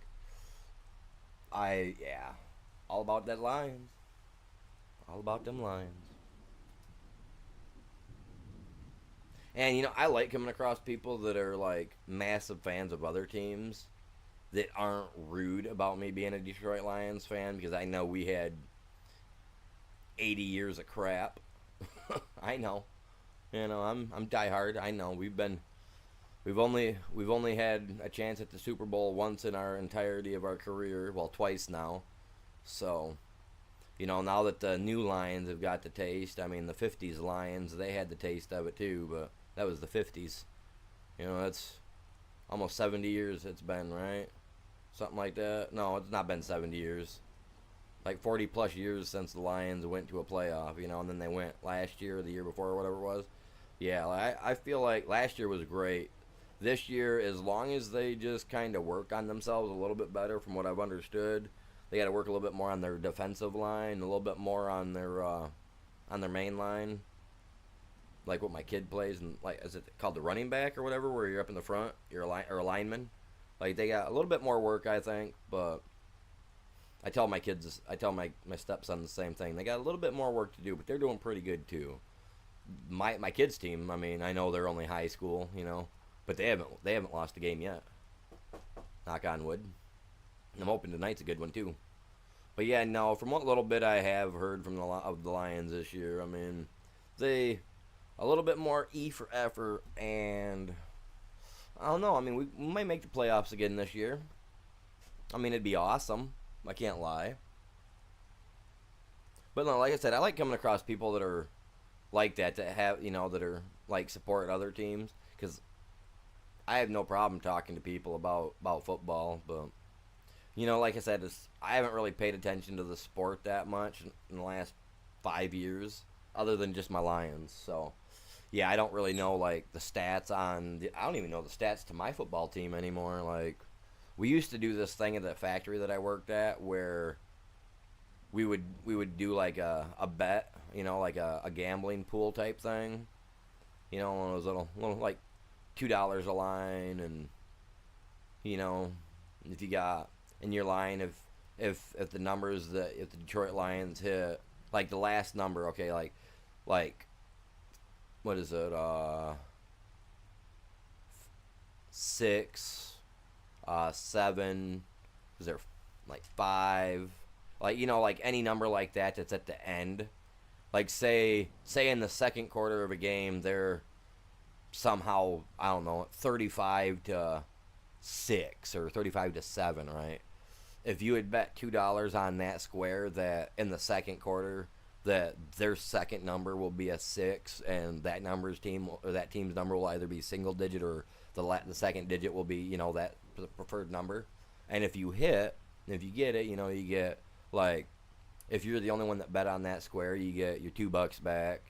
all about that Lions, all about them Lions. And, I like coming across people that are, like, massive fans of other teams. that aren't rude about me being a Detroit Lions fan, because I know we had 80 years of crap. I know. I'm diehard. I know we've only had a chance at the Super Bowl once in our entirety of our career. Well, twice now. So, now that the new Lions have got the taste, I mean, the 50s Lions, they had the taste of it too, but that was the 50s. That's almost 70 years it's been, right? Something like that. No, it's not been 70 years. Like 40 plus years since the Lions went to a playoff, and then they went last year or the year before or whatever it was. Yeah, I feel like last year was great. This year, as long as they just kind of work on themselves a little bit better, from what I've understood, they got to work a little bit more on their defensive line, a little bit more on their main line, like what my kid plays, and like is it called the running back or whatever, where you're up in the front, you're a lineman. Like they got a little bit more work, I think, but I tell my kids, I tell my stepson the same thing. They got a little bit more work to do, but they're doing pretty good too. My kids' team, I mean, I know they're only high school, but they haven't lost a game yet. Knock on wood. I'm hoping tonight's a good one too. But yeah, no, from what little bit I have heard from of the Lions this year, I mean, they a little bit more E for effort, and I don't know. I mean, we might make the playoffs again this year. I mean, it'd be awesome. I can't lie. But no, like I said, I like coming across people that are like that have that are like support other teams, because I have no problem talking to people about football, but like I said, I haven't really paid attention to the sport that much in the last 5 years, other than just my Lions. So yeah, I don't really know like the stats I don't even know the stats to my football team anymore. Like we used to do this thing at the factory that I worked at where we would do like a bet, like a gambling pool type thing. One of those little like $2 a line, and if you got in your line, if the numbers that if the Detroit Lions hit like the last number, okay, like what is it, 6, 7, is there like 5, like like any number like that's at the end, like say in the second quarter of a game they're somehow, I don't know, 35-6 or 35-7, right? If you had bet $2 on that square that in the second quarter that their second number will be a 6, and that team's number will either be single digit, or the second digit will be that preferred number. And if you get it, you get like, if you're the only one that bet on that square, you get your $2 back,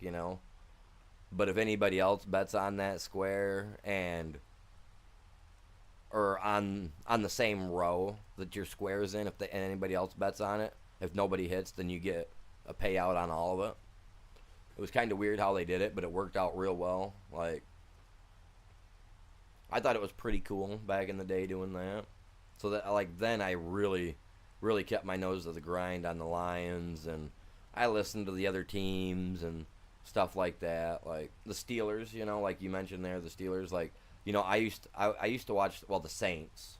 But if anybody else bets on that square or on the same row that your square's in, and anybody else bets on it, if nobody hits, then you get a payout on all of it. It was kind of weird how they did it, but it worked out real well. Like, I thought it was pretty cool back in the day doing that. So that, like, then I really, really kept my nose to the grind on the Lions, and I listened to the other teams and stuff like that. Like the Steelers, like you mentioned there, the Steelers, like, I used to watch, well, the Saints.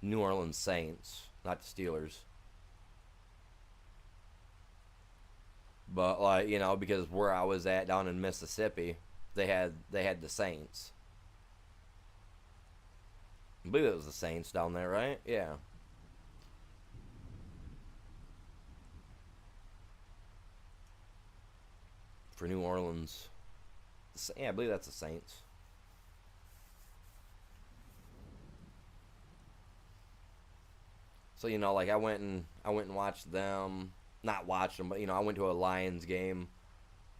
New Orleans Saints, not the Steelers. But like, because where I was at down in Mississippi, they had the Saints. I believe it was the Saints down there, right? Yeah. For New Orleans. Yeah, I believe that's the Saints. So like I went and watched them, not watched them, but I went to a Lions game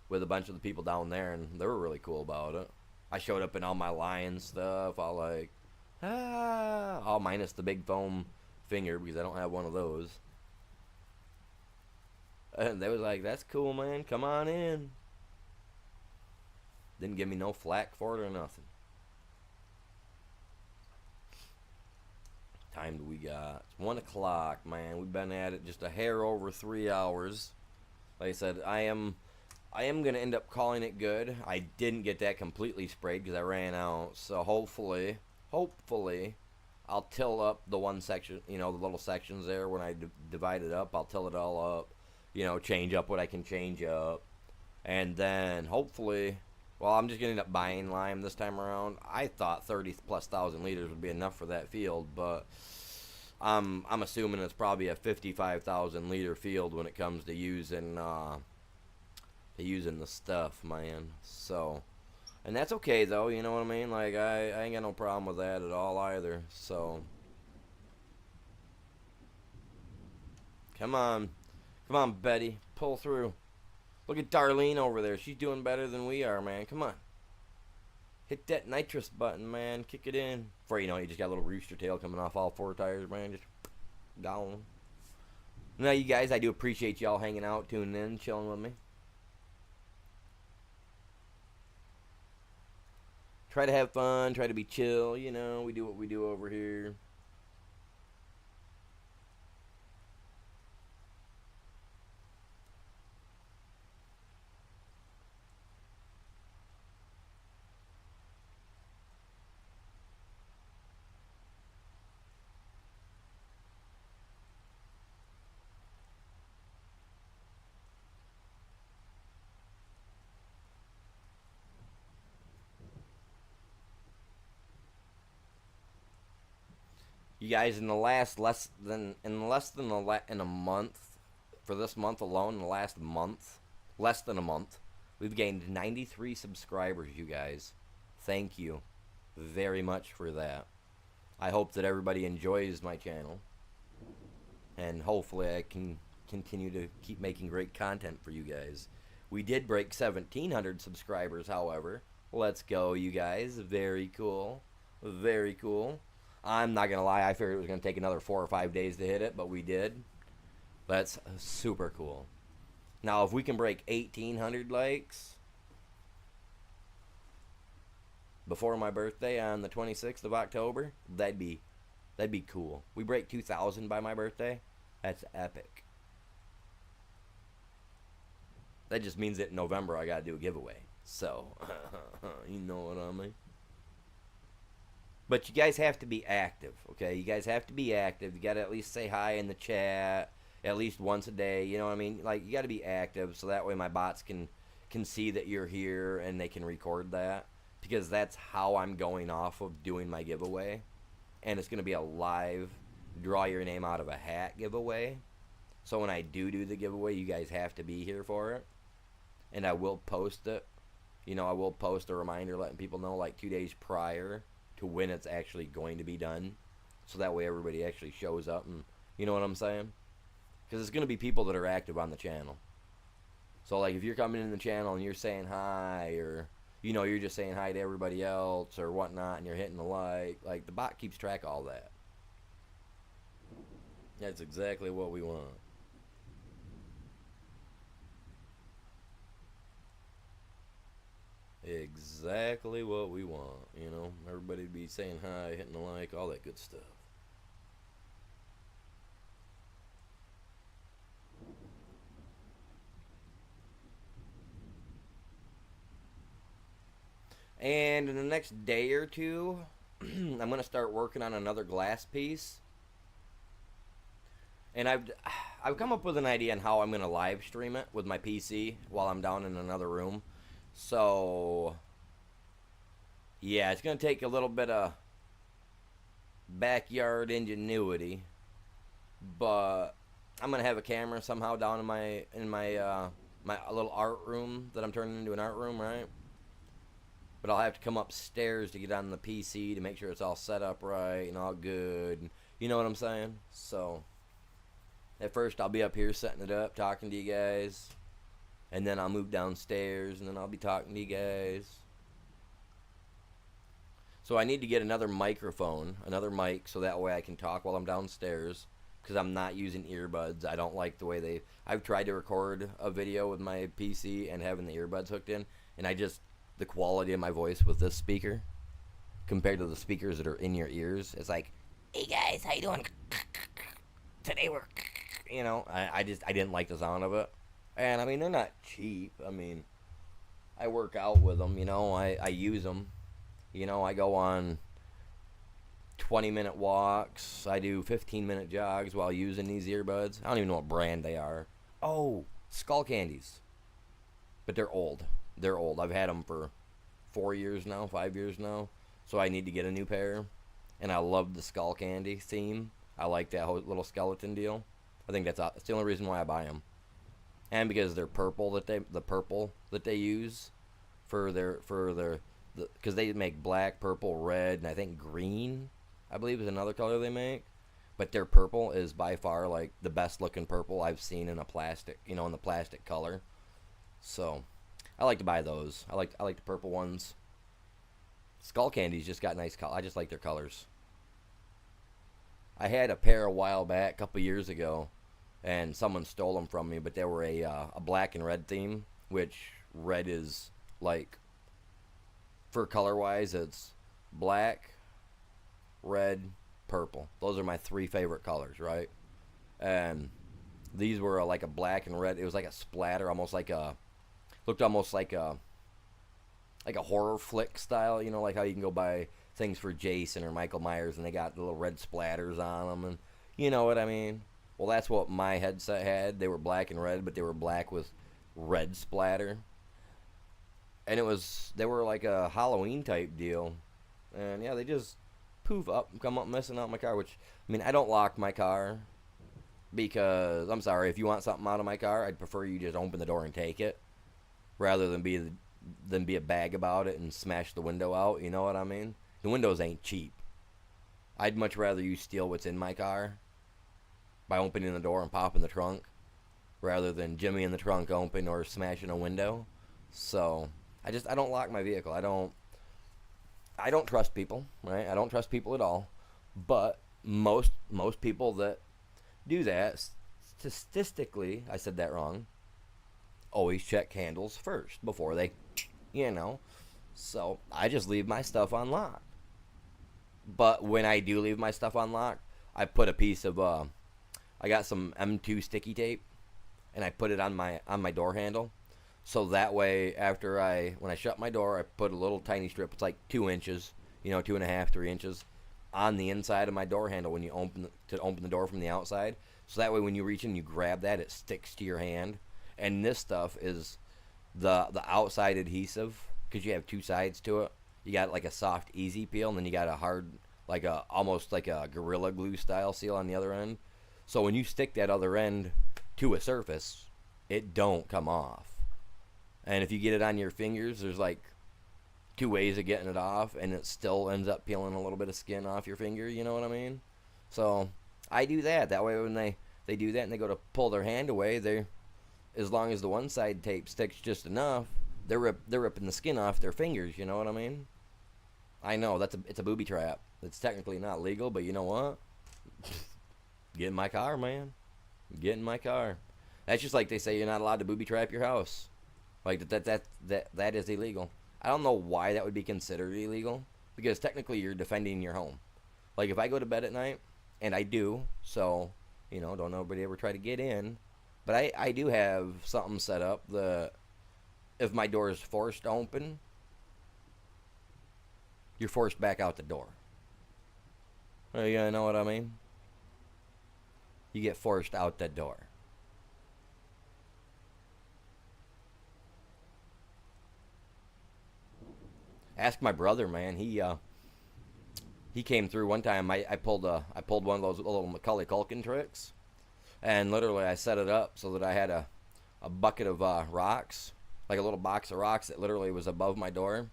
with a bunch of the people down there, and they were really cool about it. I showed up in all my Lions stuff, all like, all minus the big foam finger, because I don't have one of those. And they was like, "That's cool, man. Come on in." Didn't give me no flack for it or nothing. Time do we got? It's 1 o'clock, man. We've been at it just a hair over 3 hours. Like I said, I am gonna end up calling it good. I didn't get that completely sprayed because I ran out. So hopefully, I'll till up the one section, the little sections there when I divide it up. I'll till it all up, change up what I can change up. And then hopefully, well, I'm just going to end up buying lime this time around. I thought 30 plus thousand liters would be enough for that field, but I'm assuming it's probably a 55,000 liter field when it comes to using the stuff, man. So, and that's okay though, you know what I mean? Like I ain't got no problem with that at all either. So, come on, Betty, pull through. Look at Darlene over there. She's doing better than we are, man. Come on. Hit that nitrous button, man. Kick it in. Before you know it, you just got a little rooster tail coming off all 4 tires, man. Just gone. Now, you guys, I do appreciate y'all hanging out, tuning in, chilling with me. Try to have fun. Try to be chill. We do what we do over here. You guys, in a month, for this month alone, in the last month, less than a month, we've gained 93 subscribers, you guys. Thank you very much for that. I hope that everybody enjoys my channel, and hopefully I can continue to keep making great content for you guys. We did break 1,700 subscribers, however. Let's go, you guys. Very cool. Very cool. I'm not going to lie, I figured it was going to take another 4 or 5 days to hit it, but we did. That's super cool. Now, if we can break 1,800 likes before my birthday on the 26th of October, that'd be cool. We break 2,000 by my birthday, that's epic. That just means that in November I got to do a giveaway. So, you know what I mean? But you guys have to be active, okay? You guys have to be active. You got to at least say hi in the chat at least once a day. You know what I mean? Like, you got to be active so that way my bots can see that you're here and they can record that. Because that's how I'm going off of doing my giveaway. And it's going to be a live draw your name out of a hat giveaway. So when I do the giveaway, you guys have to be here for it. And I will post it. I will post a reminder letting people know like 2 days prior to when it's actually going to be done, so that way everybody actually shows up, and you know what I'm saying? Because it's going to be people that are active on the channel. So like if you're coming in the channel and you're saying hi, or you're just saying hi to everybody else or whatnot, and you're hitting the like the bot keeps track of all that. That's exactly what we want. Exactly what we want, everybody be saying hi, hitting the like, all that good stuff. And in the next day or two, I'm going to start working on another glass piece. And I've come up with an idea on how I'm going to live stream it with my PC while I'm down in another room. So, yeah, it's going to take a little bit of backyard ingenuity, but I'm going to have a camera somehow down in my my little art room that I'm turning into an art room, right? But I'll have to come upstairs to get on the PC to make sure it's all set up right and all good. You know what I'm saying? So, at first I'll be up here setting it up, talking to you guys. And then I'll move downstairs, and then I'll be talking to you guys. So I need to get another microphone, another mic, so that way I can talk while I'm downstairs. Because I'm not using earbuds. I don't like the way I've tried to record a video with my PC and having the earbuds hooked in. And the quality of my voice with this speaker, compared to the speakers that are in your ears, it's like, hey guys, how you doing? Today we're, I didn't like the sound of it. And, I mean, they're not cheap. I mean, I work out with them, I use them. I go on 20-minute walks. I do 15-minute jogs while using these earbuds. I don't even know what brand they are. Oh, Skull Candies. But they're old. They're old. I've had them for 4 years now, 5 years now. So I need to get a new pair. And I love the Skull Candy theme. I like that whole little skeleton deal. I think that's the only reason why I buy them. And because they're purple the purple that they use for their because they make black, purple, red, and I think green, I believe, is another color they make. But their purple is by far like the best looking purple I've seen in a plastic, in the plastic color. So I like to buy those. I like the purple ones. Skull Candy's just got nice color. I just like their colors. I had a pair a while back, a couple years ago, and someone stole them from me. But they were a black and red theme, which red is like, for color wise, it's black, red, purple. Those are my 3 favorite colors, right? And these were like a black and red. It was like a splatter, looked almost like a horror flick style, like how you can go buy things for Jason or Michael Myers and they got the little red splatters on them, and you know what I mean. Well, that's what my headset had. They were black and red, but they were black with red splatter. And they were like a Halloween type deal. And yeah, they just come up messing out my car, which, I mean, I don't lock my car because, I'm sorry, if you want something out of my car, I'd prefer you just open the door and take it rather than be a bag about it and smash the window out, you know what I mean? The windows ain't cheap. I'd much rather you steal what's in my car by opening the door and popping the trunk rather than jimmying the trunk open or smashing a window. So I don't lock my vehicle. I don't trust people, right? I don't trust people at all. But most people that do that, statistically, I said that wrong, always check handles first before they, So I just leave my stuff unlocked. But when I do leave my stuff unlocked, I put a piece of I got some M2 sticky tape, and I put it on my door handle. So that way, when I shut my door, I put a little tiny strip. It's like 2 inches, 2.5, 3 inches, on the inside of my door handle when you open the door from the outside. So that way, when you reach in, you grab that, it sticks to your hand. And this stuff is the outside adhesive, because you have 2 sides to it. You got like a soft, easy peel, and then you got a hard, almost like a Gorilla Glue style seal on the other end. So when you stick that other end to a surface, it don't come off. And if you get it on your fingers, there's like 2 ways of getting it off, and it still ends up peeling a little bit of skin off your finger, you know what I mean? So I do that. That way when they do that and they go to pull their hand away, as long as the one side tape sticks just enough, they're ripping the skin off their fingers, you know what I mean? I know, it's a booby trap. It's technically not legal, but you know what? Get in my car, man. Get in my car. That's just like they say you're not allowed to booby trap your house. Like that is illegal. I don't know why that would be considered illegal, because technically you're defending your home. Like if I go to bed at night, and I do, so don't nobody ever try to get in, but I do have something set up that if my door is forced open, you're forced back out the door. You know what I mean? You get forced out the door. Ask my brother, man. He came through one time. I pulled one of those little Macaulay Culkin tricks, and literally I set it up so that I had a bucket of rocks, like a little box of rocks that literally was above my door.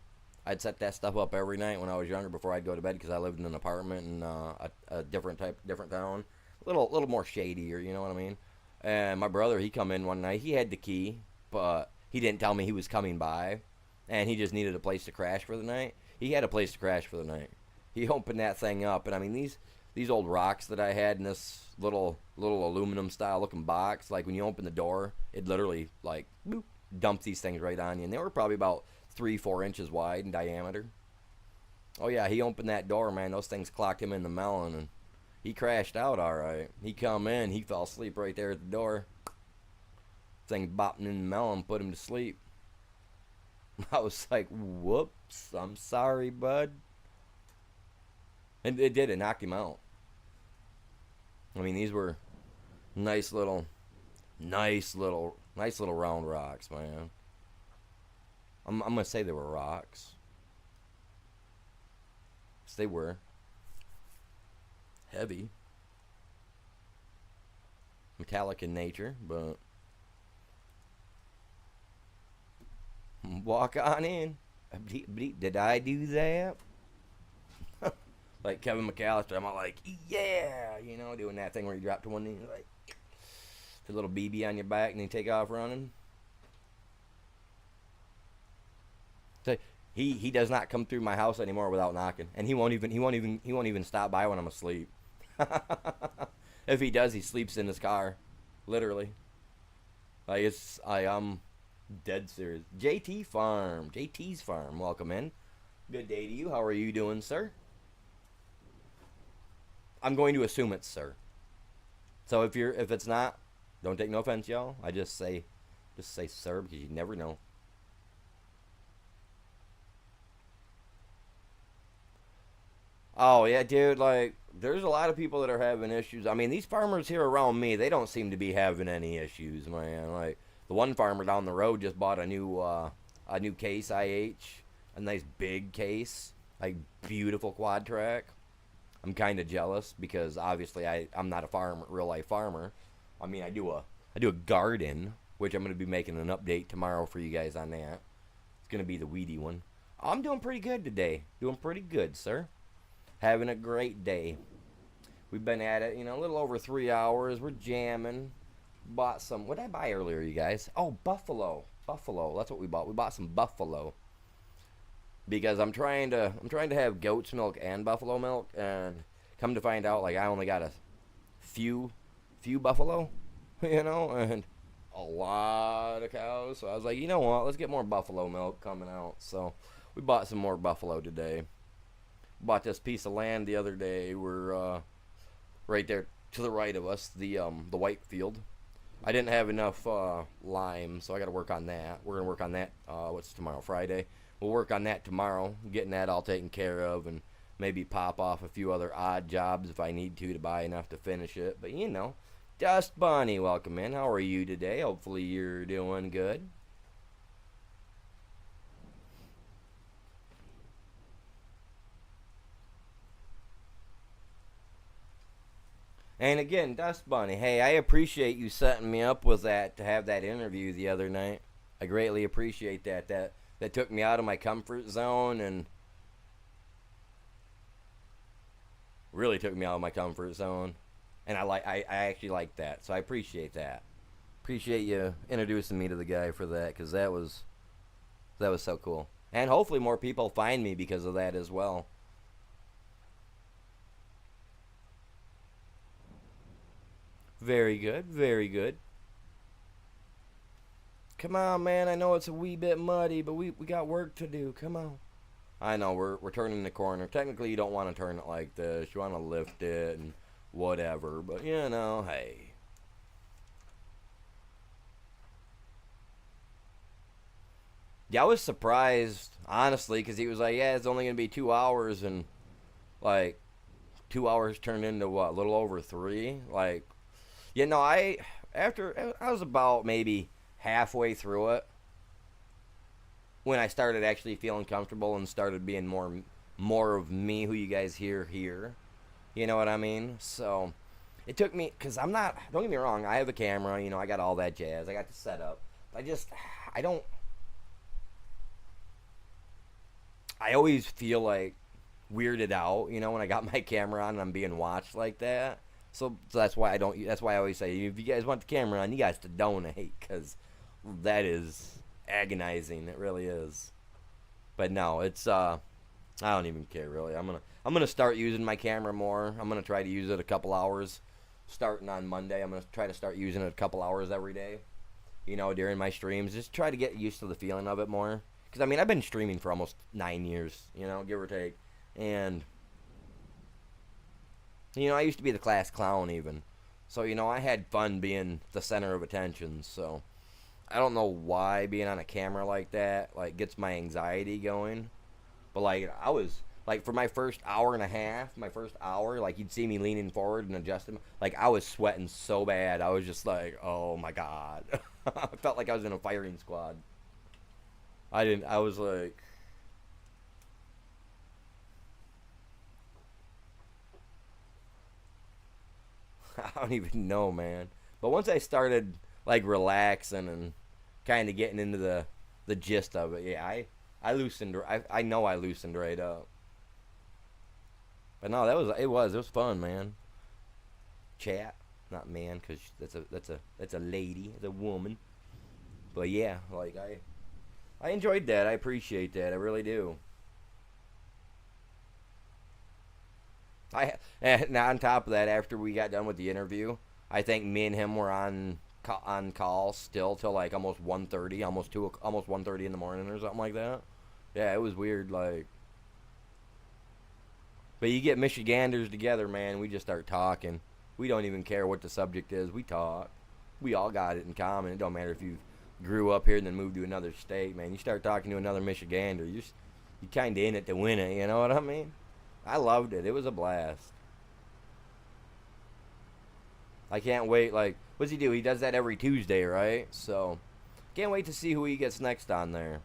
I'd set that stuff up every night when I was younger before I'd go to bed, because I lived in an apartment in a different town, a little more shadier, you know what I mean? And my brother, he come in one night. He had the key, but he didn't tell me he was coming by, and he just needed a place to crash for the night. He had a place to crash for the night. He opened that thing up, and I mean these old rocks that I had in this little aluminum style looking box, like when you open the door, it literally like boop, dumped these things right on you, and they were probably about 3-4 inches wide in diameter. Oh yeah, he opened that door, man. Those things clocked him in the melon, and he crashed out all right. He come in, he fell asleep right there at the door. Thing bopping in the melon, put him to sleep. I was like, whoops, I'm sorry, bud. And it did. It knocked him out. I mean, these were nice little, nice little round rocks, man. I'm gonna say they were rocks. Yes, they were heavy, metallic in nature, but walk on in. Did I do that? Like Kevin McAllister, I'm all like, yeah, you know, doing that thing where you drop to one knee, like, a little BB on your back, and then you take off running. So he does not come through my house anymore without knocking, and he won't even stop by when I'm asleep. If he does, he sleeps in his car, literally. Like I am dead serious. JT's farm, welcome in. Good day to you. How are you doing, sir? I'm going to assume it's sir. So if it's not, don't take no offense, y'all. I just say sir because you never know. Oh yeah, dude. Like, there's a lot of people that are having issues. I mean, these farmers here around me, they don't seem to be having any issues, man. Like the one farmer down the road just bought a new case IH, a nice big case, like beautiful quad track. I'm kind of jealous because obviously I'm not a real life farmer. I mean, I do a garden, which I'm going to be making an update tomorrow for you guys on that. It's going to be the weedy one. I'm doing pretty good today. Doing pretty good, sir. Having a great day. We've been at it, a little over 3 hours. We're jamming. Bought some. What did I buy earlier, you guys? Oh, buffalo. Buffalo. That's what we bought. We bought some buffalo. Because I'm trying to have goat's milk and buffalo milk, and come to find out, like, I only got a few buffalo, and a lot of cows. So I was like, you know what? Let's get more buffalo milk coming out. So we bought some more buffalo today. Bought this piece of land the other day. We're right there to the right of us, the white field. I didn't have enough lime, so I got to work on that. We're gonna work on that. What's tomorrow? Friday. We'll work on that tomorrow, getting that all taken care of, and maybe pop off a few other odd jobs if I need to buy enough to finish it. But Dust Bunny, welcome in. How are you today? Hopefully you're doing good. And again, Dust Bunny, hey, I appreciate you setting me up with that to have that interview the other night. I greatly appreciate that. That took me out of my comfort zone and really took me out of my comfort zone. And I actually like that. So I appreciate that. Appreciate you introducing me to the guy for that, because that was so cool. And hopefully more people find me because of that as well. Very good, very good. Come on, man. I know it's a wee bit muddy, but we got work to do. Come on. I know, we're turning the corner. Technically, you don't want to turn it like this. You want to lift it and whatever. But, hey. Yeah, I was surprised, honestly, because he was like, yeah, it's only going to be 2 hours. And, like, 2 hours turned into, what, a little over 3? Like, I was about maybe halfway through it when I started actually feeling comfortable and started being more of me who you guys hear here. You know what I mean? So it took me, because don't get me wrong, I have a camera, I got all that jazz, I got the setup. I always feel like weirded out, when I got my camera on and I'm being watched like that. So that's why that's why I always say, if you guys want the camera on, you guys to donate, because that is agonizing. It really is. But no, it's I don't even care really. I'm gonna start using my camera more. I'm gonna try to use it a couple hours, starting on Monday. I'm gonna try to start using it a couple hours every day, during my streams. Just try to get used to the feeling of it more. Because I've been streaming for almost 9 years, give or take, and I used to be the class clown even. So, I had fun being the center of attention. So, I don't know why being on a camera like that, like, gets my anxiety going. But, like, I was like for my first hour and a half, my first hour, like you'd see me leaning forward and adjusting. Like I was sweating so bad, I was just like, oh my god, I felt like I was in a firing squad. I didn't. I was like, I don't even know, man. But once I started like relaxing and kind of getting into the gist of it, yeah, I loosened. I know I loosened right up. But no, it was fun, man. Chat, not man, because that's a lady, it's a woman. But yeah, like I enjoyed that. I appreciate that. I really do. And on top of that, after we got done with the interview, I think me and him were on call still till like almost 1:30, almost 1:30 in the morning or something like that. Yeah, it was weird. Like, but you get Michiganders together, man. We just start talking. We don't even care what the subject is. We talk. We all got it in common. It don't matter if you grew up here and then moved to another state, man. You start talking to another Michigander, you kind of in it to win it. You know what I mean? I loved it. It was a blast. I can't wait. Like, what's he do? He does that every Tuesday, right? So, can't wait to see who he gets next on there.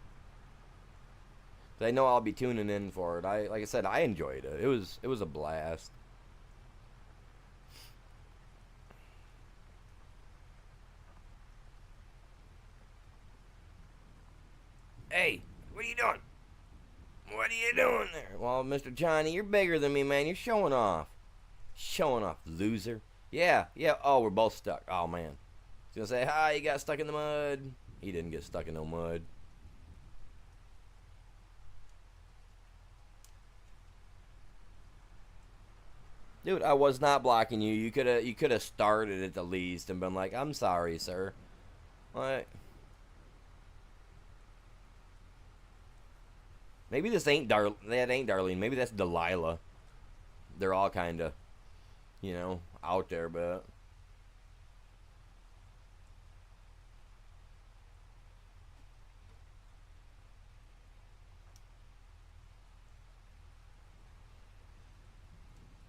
I know I'll be tuning in for it. Like I said, I enjoyed it. It was a blast. Hey, what are you doing? What are you doing there? Well, Mr. Johnny, you're bigger than me, man. You're showing off. Showing off, loser. Yeah, yeah. Oh, we're both stuck. Oh, man. He's going to say, hi, you got stuck in the mud. He didn't get stuck in no mud. Dude, I was not blocking you. You could have started at the least and been like, I'm sorry, sir. What? Maybe that ain't Darlene. Maybe that's Delilah. They're all kind of, out there, but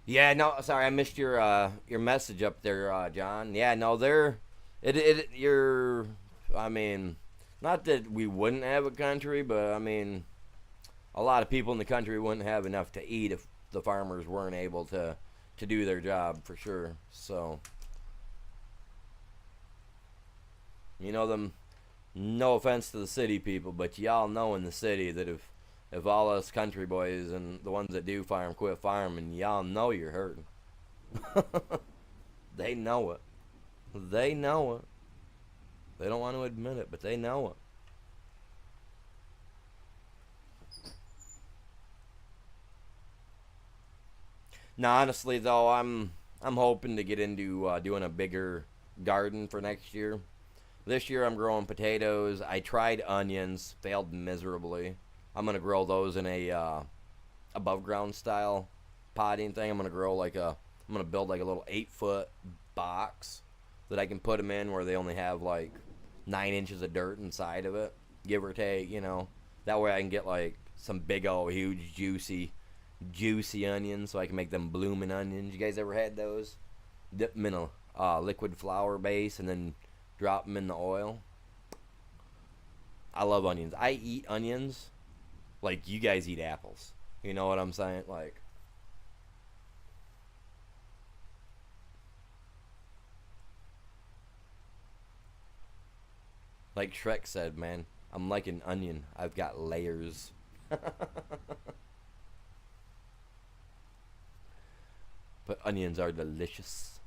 yeah, no, sorry, I missed your message up there, John. Yeah, no, you're, I mean, not that we wouldn't have a country, but I mean, a lot of people in the country wouldn't have enough to eat if the farmers weren't able to do their job for sure. So, them. No offense to the city people, but y'all know in the city that if all us country boys and the ones that do farm quit farming, y'all know you're hurting. They know it. They know it. They don't want to admit it, but they know it. Now, honestly, though, I'm hoping to get into doing a bigger garden for next year. This year, I'm growing potatoes. I tried onions, failed miserably. I'm gonna grow those in a above ground style potting thing. I'm gonna build like a little 8-foot box that I can put them in where they only have like 9 inches of dirt inside of it, give or take. That way I can get like some big old huge juicy onions, so I can make them blooming onions. You guys ever had those? Dip them in a liquid flour base and then drop them in the oil. I love onions. I eat onions like you guys eat apples. You know what I'm saying? Like Shrek said, man, I'm like an onion. I've got layers. But onions are delicious.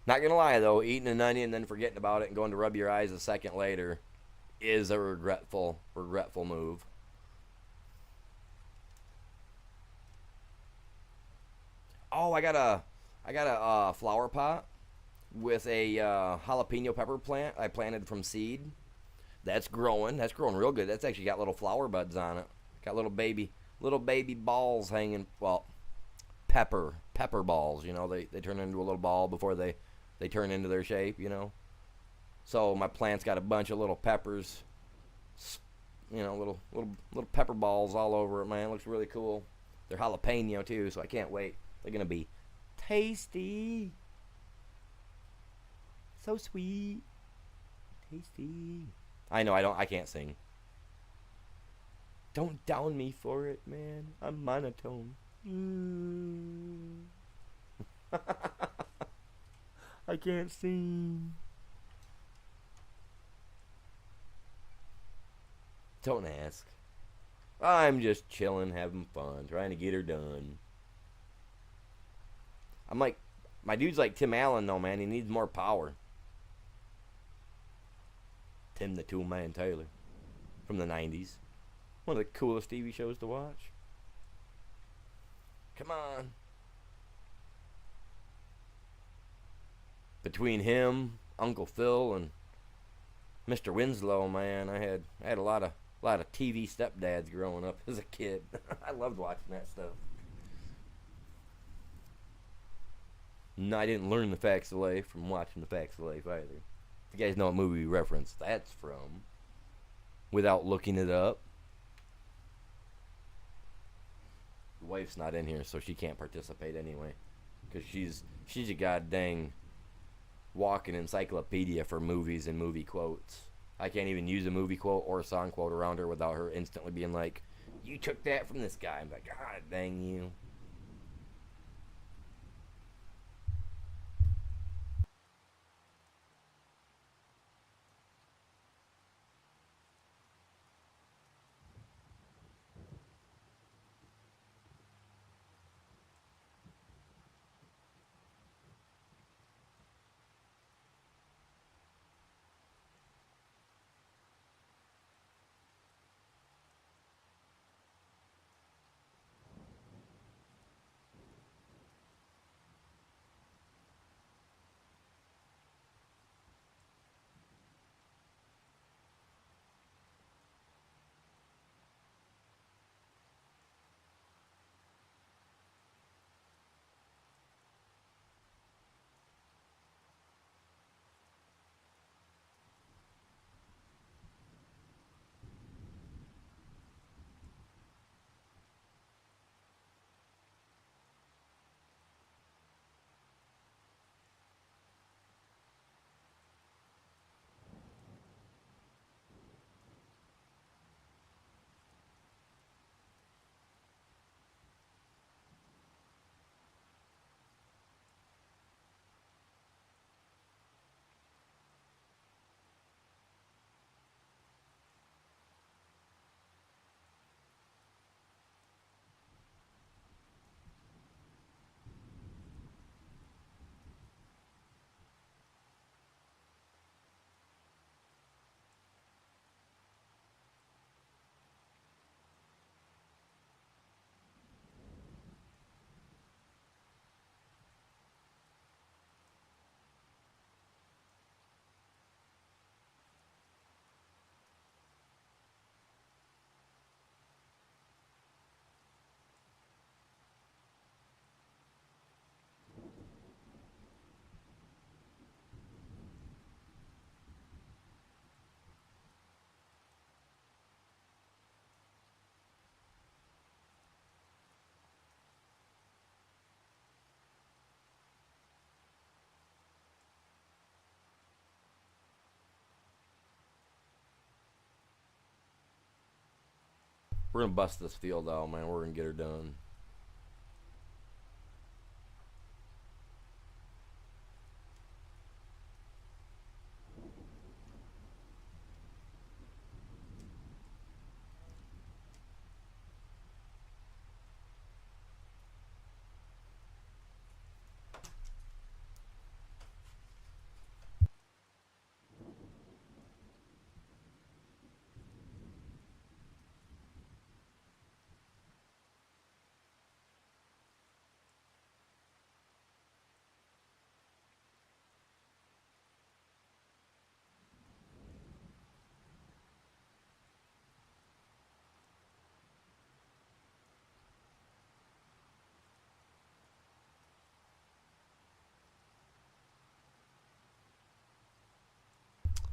Not gonna lie though, eating an onion and then forgetting about it and going to rub your eyes a second later is a regretful move. Oh, I got a flower pot with a jalapeno pepper plant I planted from seed. That's growing. That's growing real good. That's actually got little flower buds on it. Got little baby balls hanging. Well, pepper balls. They turn into a little ball before they turn into their shape. So my plant's got a bunch of little peppers little pepper balls all over it, man. It looks really cool. They're jalapeno too, so I can't wait. They're gonna be tasty, so sweet, tasty. I know I can't sing. Don't down me for it, man. I'm monotone. I can't sing. Don't ask. I'm just chilling, having fun, trying to get her done. I'm like, my dude's like Tim Allen, though, man. He needs more power. Tim the Toolman Taylor from the 90s. One of the coolest TV shows to watch. Come on. Between him, Uncle Phil, and Mr. Winslow, man, I had a lot of TV stepdads growing up as a kid. I loved watching that stuff. No, I didn't learn the facts of life from watching the facts of life either. If you guys know what movie reference that's from, without looking it up. The wife's not in here, so she can't participate anyway, because she's a god dang walking encyclopedia for movies and movie quotes. I can't even use a movie quote or a song quote around her without her instantly being like, "You took that from this guy." I'm like, "God dang you." We're gonna bust this field out, man. We're gonna get her done.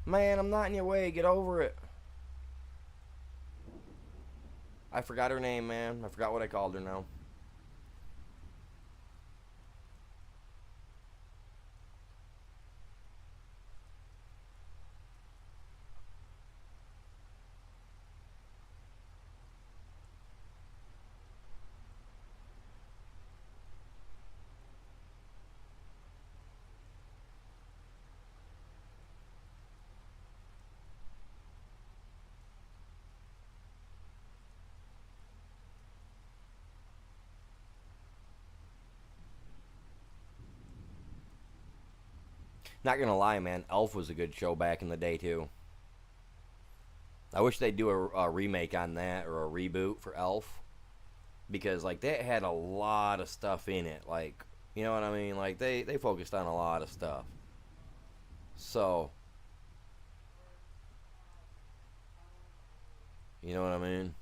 Man, I'm not in your way. Get over it. I forgot her name, man. I forgot what I called her now. Not gonna lie, man. Elf was a good show back in the day too. I wish they'd do a remake on that or a reboot for Elf because like that had a lot of stuff in it. Like you know what I mean? Like they focused on a lot of stuff. So you know what I mean?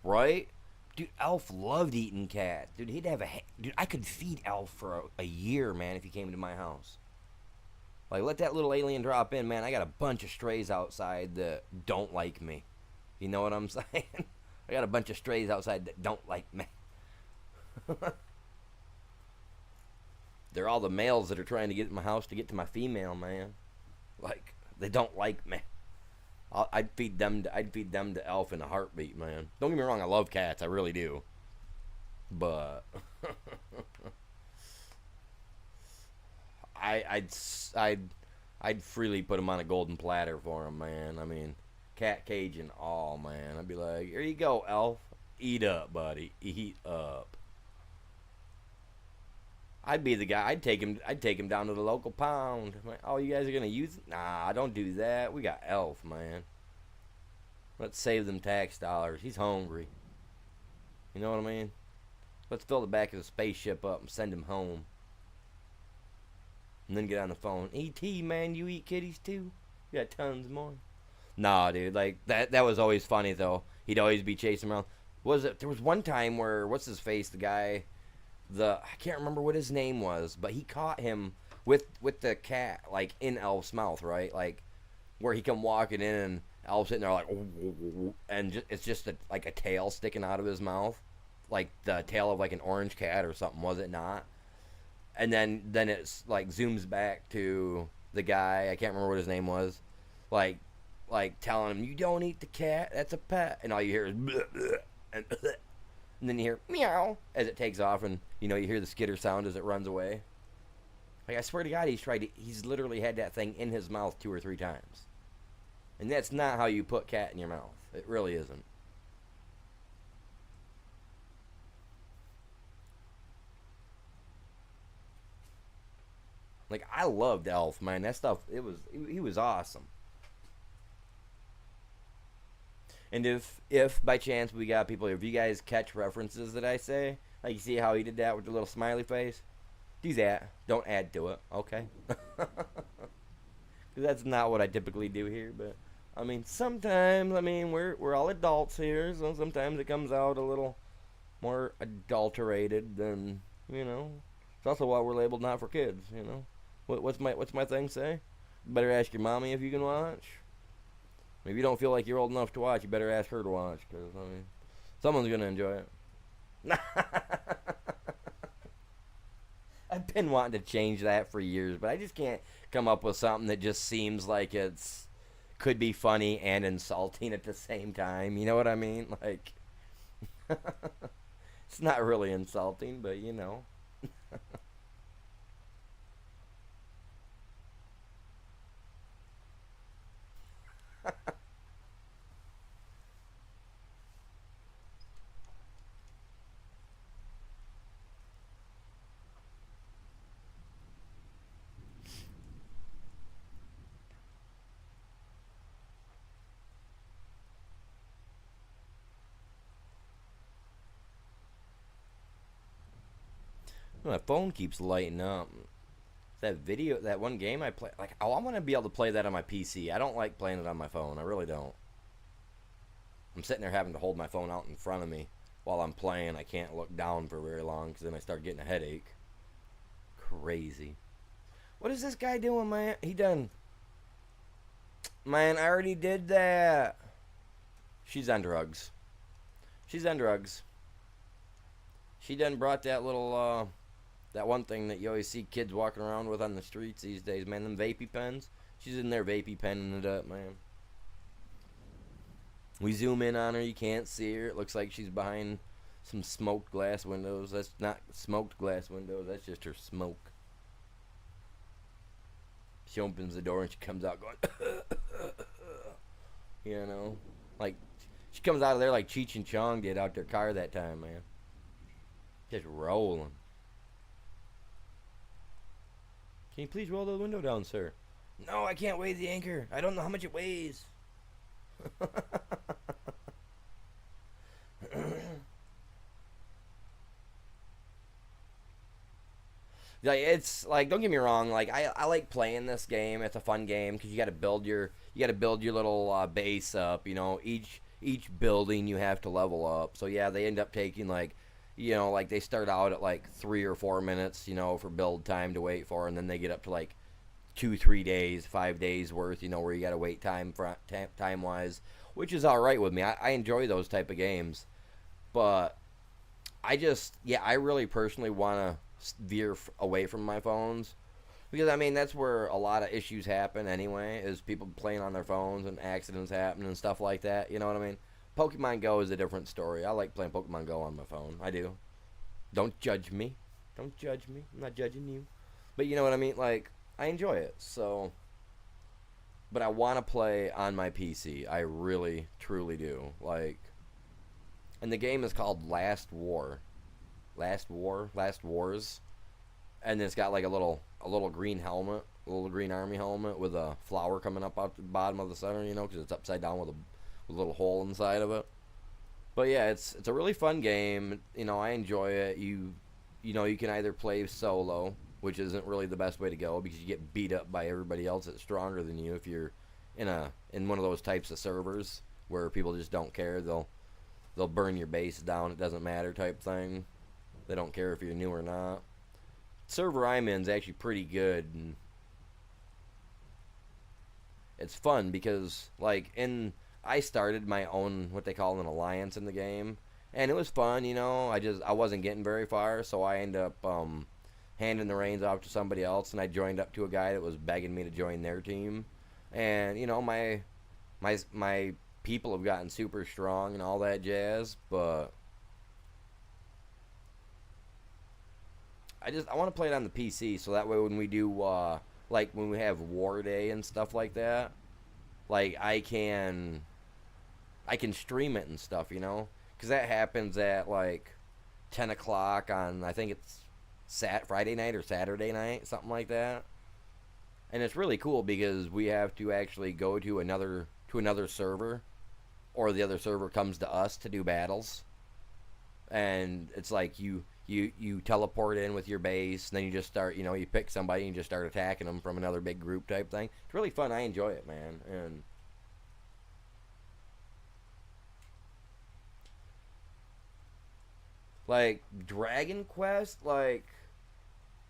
Right? Dude, Elf loved eating cats. Dude, he'd have dude. I could feed Elf for a year, man, if he came to my house. Like, let that little alien drop in, man. I got a bunch of strays outside that don't like me. You know what I'm saying? I got a bunch of strays outside that don't like me. They're all the males that are trying to get in my house to get to my female, man. Like, they don't like me. I'd feed them. I'd feed them to Elf in a heartbeat, man. Don't get me wrong. I love cats. I really do. But I, I'd, I'd, I'd freely put them on a golden platter for them, man. I mean, cat cage and all, man. I'd be like, here you go, Elf. Eat up, buddy. Eat up. I'd be the guy. I'd take him. I'd take him down to the local pound. I'm like, oh, you guys are gonna use it? Nah, don't do that. We got Elf, man. Let's save them tax dollars. He's hungry. You know what I mean? Let's fill the back of the spaceship up and send him home. And then get on the phone. E.T., man, you eat kitties too? You got tons more. Nah, dude. Like that was always funny though. He'd always be chasing around. Was it? There was one time where what's his face? The guy. I can't remember what his name was, but he caught him with the cat like in Elf's mouth, right? Like where he come walking in and Elf's sitting there like, and it's just like a tail sticking out of his mouth, like the tail of like an orange cat or something, was it not? And then it's like zooms back to the guy, I can't remember what his name was, like telling him you don't eat the cat, that's a pet, and all you hear is bleh, bleh, and bleh. And then you hear meow as it takes off, and you know you hear the skitter sound as it runs away. Like I swear to God, he's literally had that thing in his mouth 2 or 3 times, and that's not how you put cat in your mouth. It really isn't. Like I loved Elf, man. That stuff, he was awesome. And if by chance we got people here, if you guys catch references that I say, like you see how he did that with the little smiley face, do that. Don't add to it, okay? Because that's not what I typically do here. But I mean, sometimes we're all adults here, so sometimes it comes out a little more adulterated than you know. It's also why we're labeled not for kids. You know, what's my thing say? Better ask your mommy if you can watch. If you don't feel like you're old enough to watch, you better ask her to watch, because, I mean, someone's going to enjoy it. I've been wanting to change that for years, but I just can't come up with something that just seems like could be funny and insulting at the same time. You know what I mean? Like, it's not really insulting, but, you know. My phone keeps lighting up. Is that video, that one game I play. Like, oh, I want to be able to play that on my PC. I don't like playing it on my phone. I really don't. I'm sitting there having to hold my phone out in front of me while I'm playing. I can't look down for very long because then I start getting a headache. Crazy. What is this guy doing, man? He done. Man, I already did that. She's on drugs. She's on drugs. She done brought that little, that one thing that you always see kids walking around with on the streets these days, man. Them vapey pens. She's in there vapey penning it up, man. We zoom in on her. You can't see her. It looks like she's behind some smoked glass windows. That's not smoked glass windows. That's just her smoke. She opens the door and she comes out going, you know, like she comes out of there like Cheech and Chong did out their car that time, man. Just rolling. Can you please roll the window down, sir? No, I can't weigh the anchor. I don't know how much it weighs. Like, it's like, don't get me wrong, like I like playing this game. It's a fun game because you got to build your little base up. You know, each building you have to level up. So yeah, they end up taking like, you know, like they start out at like 3 or 4 minutes, you know, for build time to wait for, and then they get up to like 2-3 days, 5 days worth, you know, where you got to wait time wise, which is all right with me. I enjoy those type of games, but I really personally want to veer away from my phones because I mean that's where a lot of issues happen anyway, is people playing on their phones and accidents happen and stuff like that, you know what I mean? Pokemon Go is a different story. I like playing Pokemon Go on my phone. I do. Don't judge me. Don't judge me. I'm not judging you. But you know what I mean? Like, I enjoy it. So, but I want to play on my PC. I really, truly do. Like, and the game is called Last Wars. And it's got like a little green helmet, a little green army helmet with a flower coming up out the bottom of the center, you know, because it's upside down with a little hole inside of it. But yeah, it's a really fun game. You know, I enjoy it. You know, you can either play solo, which isn't really the best way to go because you get beat up by everybody else that's stronger than you if you're in one of those types of servers where people just don't care. They'll burn your base down, it doesn't matter type thing. They don't care if you're new or not. Server I'm in is actually pretty good, and it's fun because like I started my own, what they call an alliance in the game, and it was fun, you know. I wasn't getting very far, so I ended up handing the reins off to somebody else, and I joined up to a guy that was begging me to join their team. And you know, my people have gotten super strong and all that jazz, but I want to play it on the PC so that way when we do like when we have War Day and stuff like that, like I can stream it and stuff, you know, because that happens at like 10 o'clock on, I think it's Friday night or Saturday night, something like that. And it's really cool because we have to actually go to another server, or the other server comes to us to do battles. And it's like you teleport in with your base, and then you just start, you know, you pick somebody and just start attacking them from another big group type thing. It's really fun. I enjoy it, man. And like Dragon Quest, like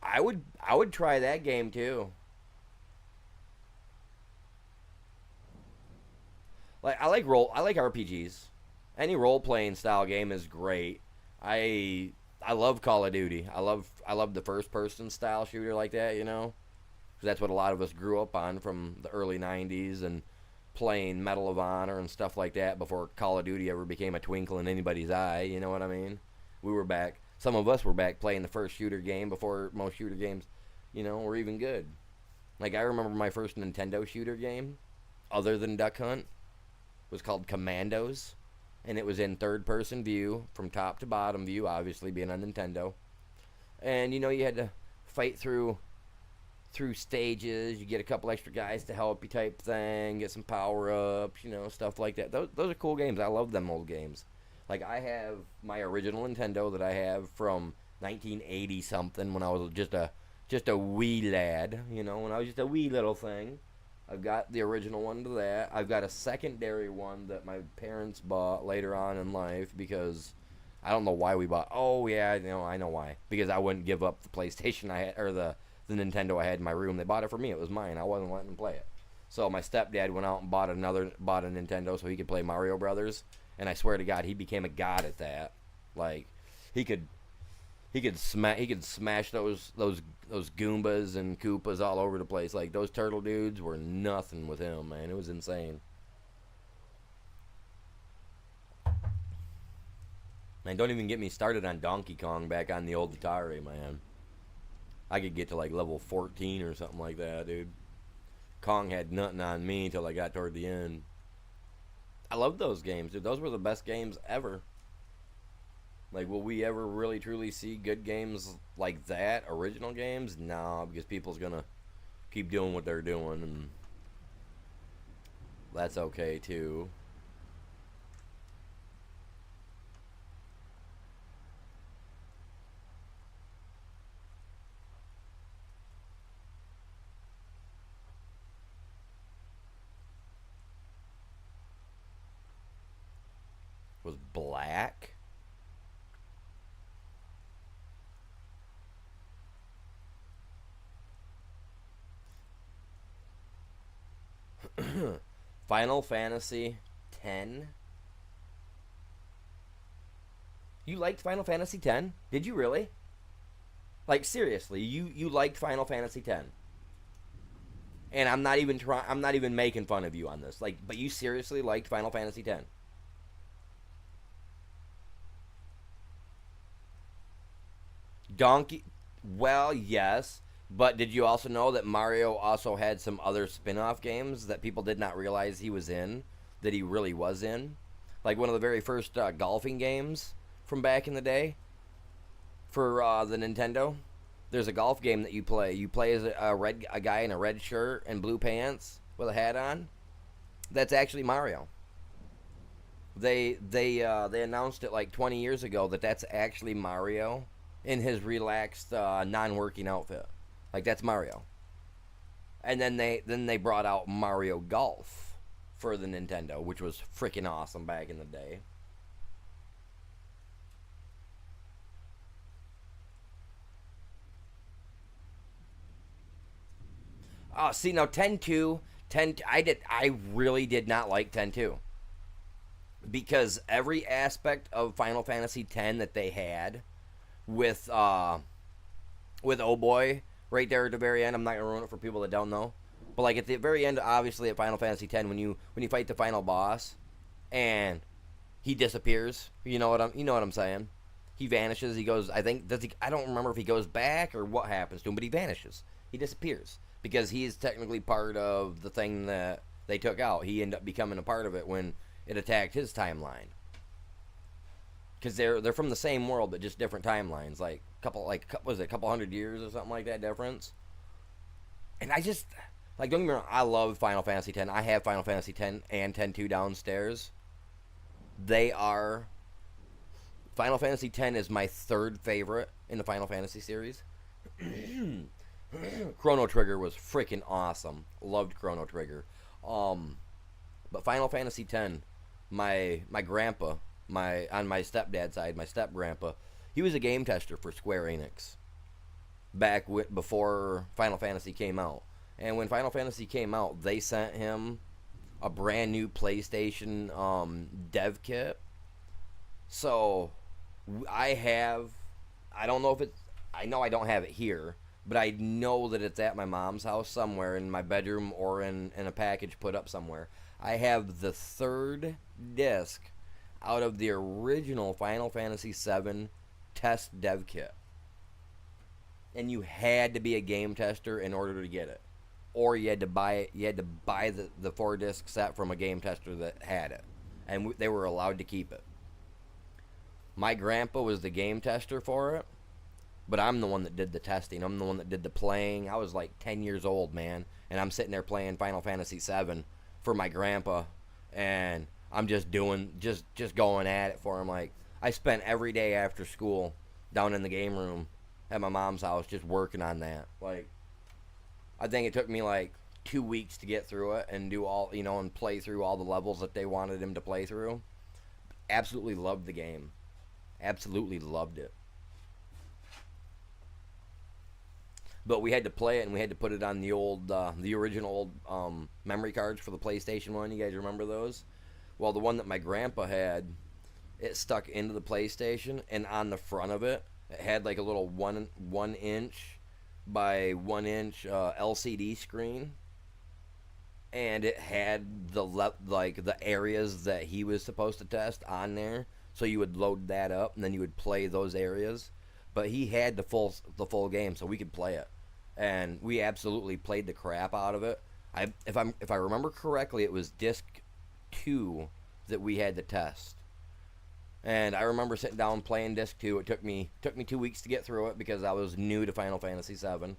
I would try that game too. Like I like RPGs. Any role playing style game is great. I love Call of Duty. I love the first person style shooter like that, you know, because that's what a lot of us grew up on from the early '90s and playing Medal of Honor and stuff like that before Call of Duty ever became a twinkle in anybody's eye. You know what I mean? We were back. Some of us were back playing the first shooter game before most shooter games, you know, were even good. Like I remember my first Nintendo shooter game, other than Duck Hunt, was called Commandos. And it was in third-person view, from top to bottom view, obviously being on Nintendo. And, you know, you had to fight through stages. You get a couple extra guys to help you type thing, get some power-ups, you know, stuff like that. Those are cool games. I love them old games. Like, I have my original Nintendo that I have from 1980-something when I was just a just a wee lad, when I was just a wee little thing. I've got the original one to that. I've got a secondary one that my parents bought later on in life because I don't know why we bought. Oh yeah, I know why. Because I wouldn't give up the PlayStation I had or the Nintendo I had in my room. They bought it for me. It was mine. I wasn't letting them play it. So my stepdad went out and bought a Nintendo so he could play Mario Brothers, and I swear to God, he became a god at that. Like he could smash those Goombas and Koopas all over the place. Like those turtle dudes were nothing with him, man. It was insane. Man, don't even get me started on Donkey Kong back on the old Atari, man. I could get to like level 14 or something like that, dude. Kong had nothing on me until I got toward the end. I loved those games, dude. Those were the best games ever. Like, will we ever really truly see good games like that? Original games? No, because people's gonna keep doing what they're doing, and that's okay too. Was black? Final Fantasy 10. You liked Final Fantasy 10? Did you really? Like seriously, you liked Final Fantasy 10? And I'm not even making fun of you on this. Like, but you seriously liked Final Fantasy 10? Donkey. Well, yes, but did you also know that Mario also had some other spin-off games that people did not realize he was in, that he really was in? Like one of the very first golfing games from back in the day for the Nintendo. There's a golf game that you play. You play as a guy in a red shirt and blue pants with a hat on. That's actually Mario. They announced it like 20 years ago that that's actually Mario in his relaxed non-working outfit. Like that's Mario. And then they brought out Mario Golf for the Nintendo, which was freaking awesome back in the day. Oh, see now 10-2, 10 I really did not like 10-2 because every aspect of Final Fantasy X that they had with oh boy right there at the very end. I'm not gonna ruin it for people that don't know, but like at the very end, obviously at Final Fantasy X, when you fight the final boss, and he disappears. You know what I'm saying? He vanishes. He goes. I think does he? I don't remember if he goes back or what happens to him, but he vanishes. He disappears because he is technically part of the thing that they took out. He ended up becoming a part of it when it attacked his timeline. Because they're from the same world but just different timelines, was it a couple hundred years or something like that difference. And I just like don't get me wrong, I love Final Fantasy X. I have Final Fantasy X and 10-2 downstairs. They are Final Fantasy X is my third favorite in the Final Fantasy series. Chrono Trigger was freaking awesome. Loved Chrono Trigger. But Final Fantasy X, my grandpa. On my stepdad's side, my step grandpa, he was a game tester for Square Enix before Final Fantasy came out. And when Final Fantasy came out, they sent him a brand new PlayStation dev kit. So I don't know if it's, I know I don't have it here, but I know that it's at my mom's house somewhere in my bedroom or in a package put up somewhere. I have the third disc out of the original Final Fantasy VII test dev kit. And you had to be a game tester in order to get it. Or you had to buy it. You had to buy the 4-disc set from a game tester that had it. And they were allowed to keep it. My grandpa was the game tester for it. But I'm the one that did the testing. I'm the one that did the playing. I was like 10 years old, man. And I'm sitting there playing Final Fantasy VII for my grandpa. And I'm just going at it for him. Like I spent every day after school down in the game room at my mom's house just working on that. Like, I think it took me like 2 weeks to get through it and do all, and play through all the levels that they wanted him to play through. Absolutely loved the game. Absolutely loved it. But we had to play it, and we had to put it on the original old memory cards for the PlayStation 1. You guys remember those? Well, the one that my grandpa had, it stuck into the PlayStation, and on the front of it, it had like a little 1 inch by 1 inch LCD screen, and it had the areas that he was supposed to test on there. So you would load that up, and then you would play those areas. But he had the full game, so we could play it, and we absolutely played the crap out of it. If I remember correctly, it was disc 2 that we had to test, and I remember sitting down playing disc 2. It took me 2 weeks to get through it because I was new to Final Fantasy 7.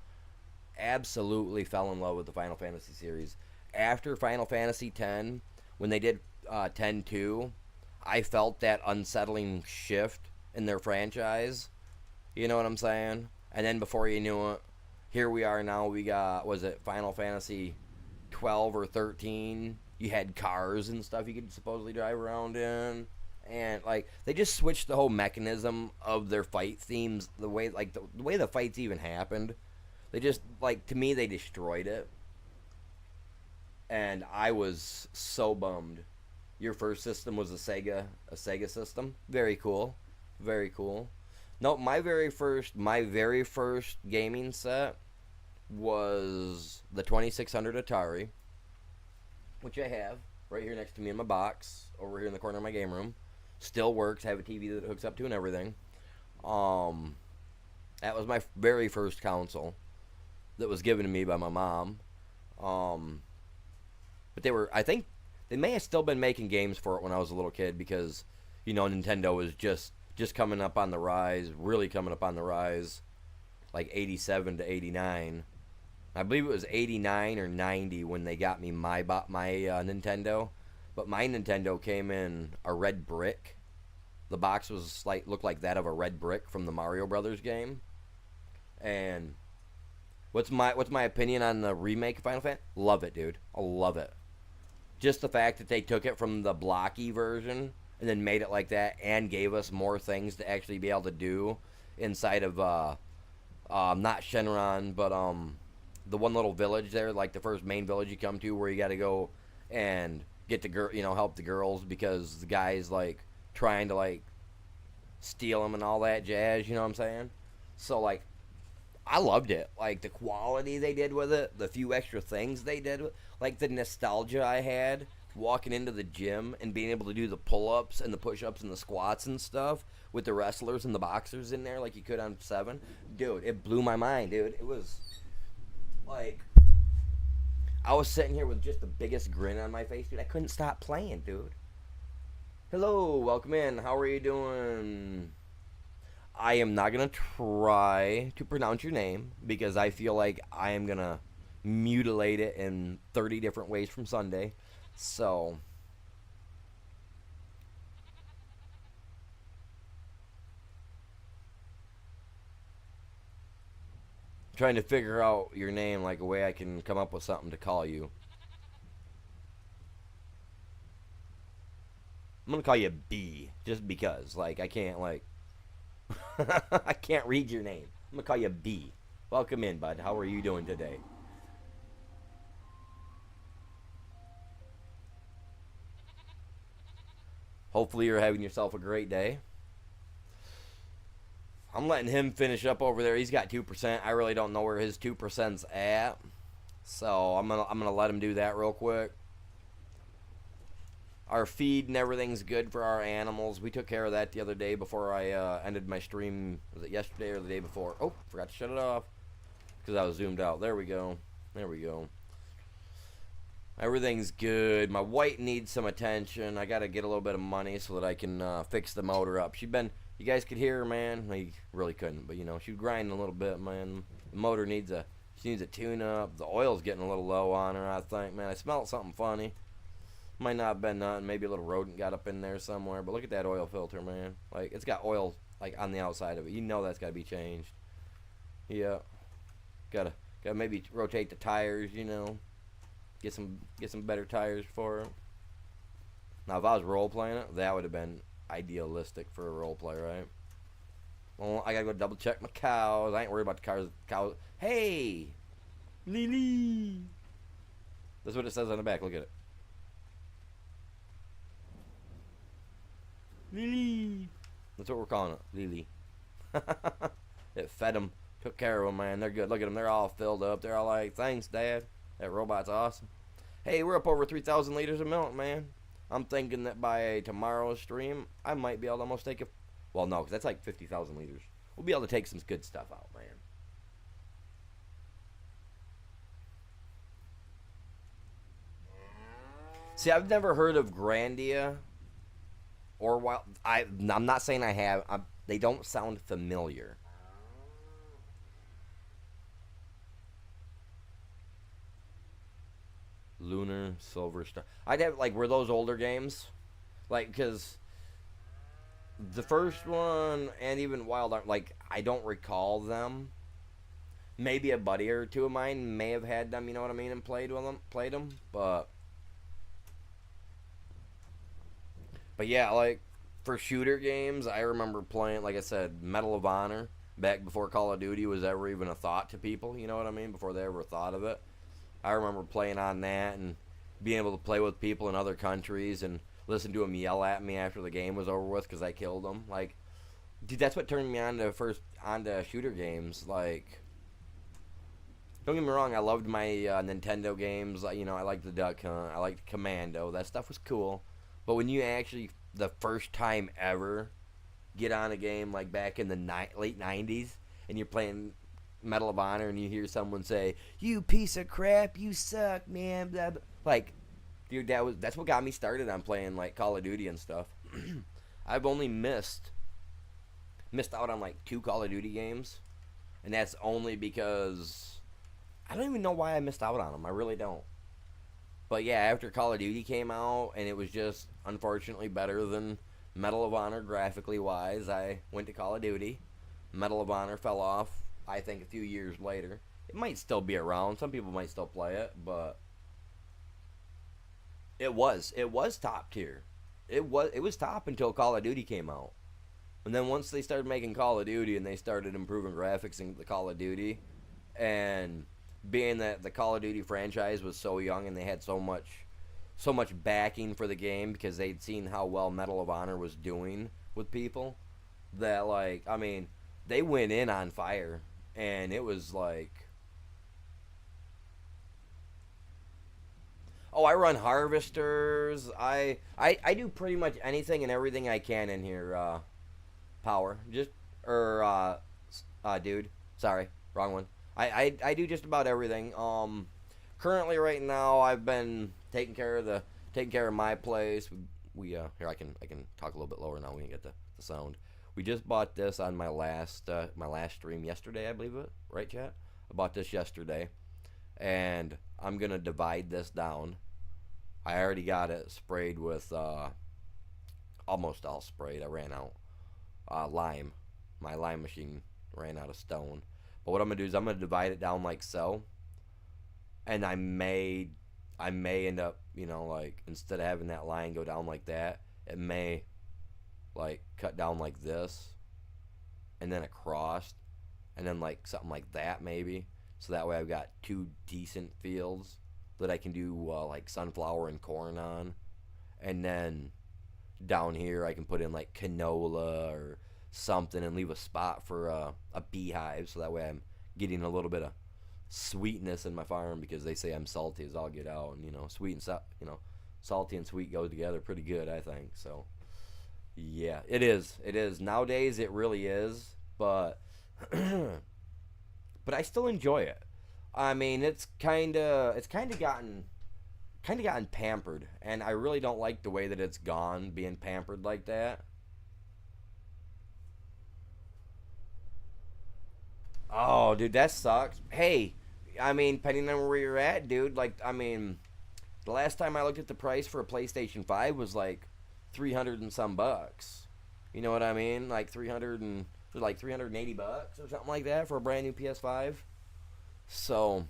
Absolutely fell in love with the Final Fantasy series. After Final Fantasy 10, when they did 10-2, I felt that unsettling shift in their franchise. You know what I'm saying? And then before you knew it, here we are now. We got, was it Final Fantasy 12 or 13? You had cars and stuff you could supposedly drive around in. And, like, they just switched the whole mechanism of their fight themes, the way the fights even happened. They just, like, to me, they destroyed it. And I was so bummed. Your first system was a Sega system. Very cool. Very cool. No, my very first gaming set was the 2600 Atari, which I have right here next to me in my box, over here in the corner of my game room. Still works. I have a TV that it hooks up to and everything. That was my very first console that was given to me by my mom. But I think they may have still been making games for it when I was a little kid, because, Nintendo was just coming up on the rise, really coming up on the rise, like 87 to 89. I believe it was 89 or 90 when they got me my Nintendo. But my Nintendo came in a red brick. The box was looked like that of a red brick from the Mario Brothers game. And what's my opinion on the remake of Final Fantasy? Love it, dude. I love it. Just the fact that they took it from the blocky version and then made it like that, and gave us more things to actually be able to do inside of not Shenron, but the one little village there, like the first main village you come to, where you got to go and get the help the girls, because the guy's like trying to like steal them and all that jazz. You know what I'm saying? So like, I loved it. Like the quality they did with it, the few extra things they did, like the nostalgia I had walking into the gym and being able to do the pull-ups and the push-ups and the squats and stuff with the wrestlers and the boxers in there like you could on 7. Dude, it blew my mind, dude. It was like, I was sitting here with just the biggest grin on my face, dude. I couldn't stop playing, dude. Hello, welcome in. How are you doing? I am not going to try to pronounce your name, because I feel like I am going to mutilate it in 30 different ways from Sunday. So, trying to figure out your name, like a way I can come up with something to call you. I'm going to call you B, just because. Like, I can't, like, I can't read your name. I'm going to call you B. Welcome in, bud. How are you doing today? Hopefully you're having yourself a great day. I'm letting him finish up over there. He's got 2%. I really don't know where his 2%'s at. So I'm gonna let him do that real quick. Our feed and everything's good for our animals. We took care of that the other day before I ended my stream. Was it yesterday or the day before? Oh, forgot to shut it off because I was zoomed out. There we go. There we go. Everything's good. My white needs some attention. I got to get a little bit of money so that I can fix the motor up. You guys could hear her, man. I really couldn't, but she was grinding a little bit, man. The motor needs a tune up. The oil's getting a little low on her, I think, man. I smelled something funny. Might not have been nothing. Maybe a little rodent got up in there somewhere. But look at that oil filter, man. Like, it's got oil like on the outside of it. That's got to be changed. Yeah, gotta maybe rotate the tires. You know, get some better tires for it. Now, if I was role playing it, that would have been idealistic for a role play, right? Well, I gotta go double check my cows. I ain't worried about the cars. Cows. Hey, Lily. That's what it says on the back. Look at it. Lily. That's what we're calling it, Lily. It fed them, took care of them, man. They're good. Look at them. They're all filled up. They're all like, thanks, Dad. That robot's awesome. Hey, we're up over 3,000 liters of milk, man. I'm thinking that by tomorrow's stream, I might be able to almost take it. Well, no, because that's like 50,000 liters. We'll be able to take some good stuff out, man. See, I've never heard of Grandia or Wild. I'm not saying I have. They don't sound familiar. Lunar, Silver Star. I'd have, like, were those older games? Like, because the first one and even Wild Art, like, I don't recall them. Maybe a buddy or two of mine may have had them, you know what I mean, and played them, but yeah, like, for shooter games, I remember playing, like I said, Medal of Honor back before Call of Duty was ever even a thought to people, you know what I mean, before they ever thought of it. I remember playing on that and being able to play with people in other countries and listen to them yell at me after the game was over with because I killed them. Like, dude, that's what turned me onto shooter games. Like, don't get me wrong, I loved my Nintendo games. You know, I liked the Duck Hunt, I liked Commando. That stuff was cool. But when you actually, the first time ever, get on a game like back in the late '90s, and you're playing Medal of Honor, and you hear someone say, "You piece of crap, you suck, man," blah, blah. Like, dude, that's what got me started on playing like Call of Duty and stuff. I've only missed out on like 2 Call of Duty games, and that's only because I don't even know why I missed out on them. I really don't. But yeah, after Call of Duty came out, and it was just unfortunately better than Medal of Honor graphically wise, I went to Call of Duty. Medal of Honor fell off, I think, a few years later. It might still be around. Some people might still play it, but it was top tier. It was top until Call of Duty came out. And then once they started making Call of Duty and they started improving graphics in the Call of Duty, and being that the Call of Duty franchise was so young and they had so much backing for the game because they'd seen how well Medal of Honor was doing with people, that, like, I mean, they went in on fire, and it was like, oh, I run harvesters. I do pretty much anything and everything I can in here. Power, just dude. Sorry, wrong one. I do just about everything. Currently right now I've been taking care of my place. We here I can talk a little bit lower now. We can get the sound. We just bought this on my last stream yesterday, I believe it. Right, chat? I bought this yesterday, and I'm gonna divide this down. I already got it sprayed with almost all sprayed. I ran out lime. My lime machine ran out of stone. But what I'm gonna do is I'm gonna divide it down like so, and I may end up, you know, like, instead of having that line go down like that, it may like cut down like this, and then across, and then like something like that maybe. So that way I've got 2 decent fields that I can do like sunflower and corn on, and then down here I can put in like canola or something and leave a spot for a beehive, so that way I'm getting a little bit of sweetness in my farm, because they say I'm salty as all get out, and you know, salty and sweet go together pretty good, I think. So yeah, it is nowadays, it really is, but but I still enjoy it. I mean, it's kind of gotten pampered, and I really don't like the way that it's gone, being pampered like that. Oh, dude, that sucks. Hey, I mean, depending on where you're at, dude, like, I mean, the last time I looked at the price for a PlayStation 5 was like 300 and some bucks. You know what I mean? Like 300 and for like $380 or something like that for a brand new PS5. So,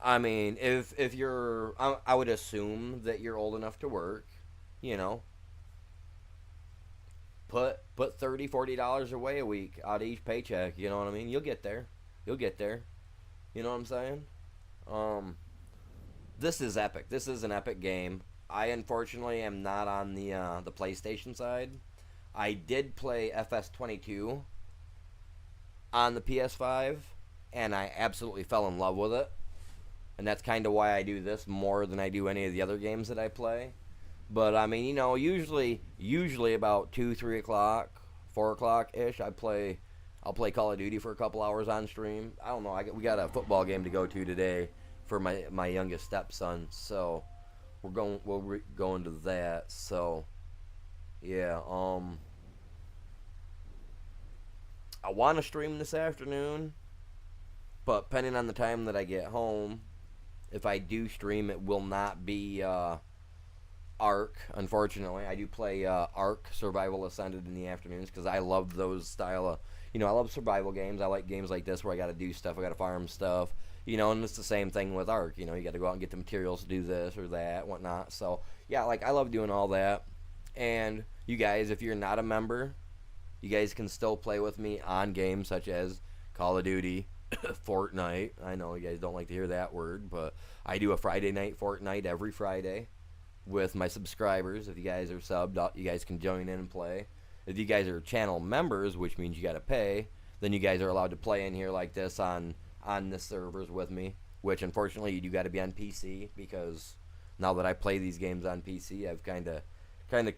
I mean, if you're, I would assume that you're old enough to work, you know, put $30-$40 away a week out of each paycheck. You know what I mean? You'll get there. You'll get there. You know what I'm saying? Um, this is epic. This is an epic game. I unfortunately am not on the PlayStation side. I did play FS22 on the PS5, and I absolutely fell in love with it. And that's kind of why I do this more than I do any of the other games that I play. But I mean, you know, usually about 2, 3 o'clock, 4 o'clock ish, I'll play Call of Duty for a couple hours on stream. I don't know. We got a football game to go to today for my youngest stepson, so we're going to that. So yeah, I want to stream this afternoon, but depending on the time that I get home, if I do stream, it will not be Ark. Unfortunately, I do play Ark Survival Ascended in the afternoons because I love those style of, you know, I love survival games. I like games like this where I got to do stuff, I got to farm stuff, you know, and it's the same thing with Ark. You know, you got to go out and get the materials to do this or that, whatnot. So yeah, like I love doing all that. And you guys, if you're not a member, you guys can still play with me on games such as Call of Duty, Fortnite. I know you guys don't like to hear that word, but I do a Friday night Fortnite every Friday with my subscribers. If you guys are subbed, you guys can join in and play. If you guys are channel members, which means you got to pay, then you guys are allowed to play in here like this on the servers with me, which unfortunately you do got to be on PC because now that I play these games on PC, I've kind of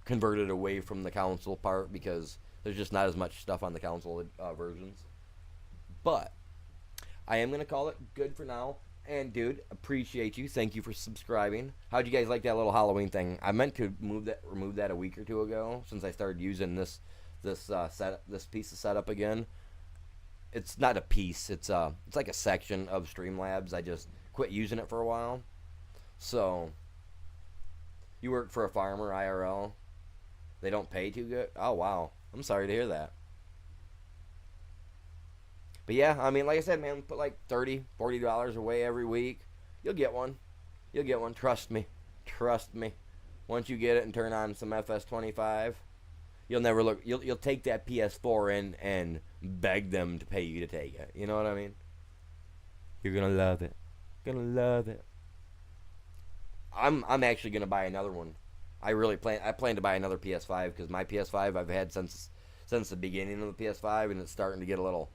converted away from the console part because there's just not as much stuff on the console versions. But I am going to call it good for now. And dude, appreciate you. Thank you for subscribing. How'd you guys like that little Halloween thing? I meant to remove that a week or two ago since I started using this piece of setup again. It's not a piece. It's like a section of Streamlabs. I just quit using it for a while. So, you work for a farmer IRL. They don't pay too good. Oh wow, I'm sorry to hear that. But yeah, I mean, like I said, man, put like $30-$40 away every week. You'll get one. You'll get one. Trust me. Trust me. Once you get it and turn on some FS25, you'll never look. You'll take that PS4 in and beg them to pay you to take it. You know what I mean? You're gonna love it. Gonna love it. I'm actually gonna buy another one. I plan to buy another PS5 because my PS5 I've had since the beginning of the PS5, and it's starting to get a little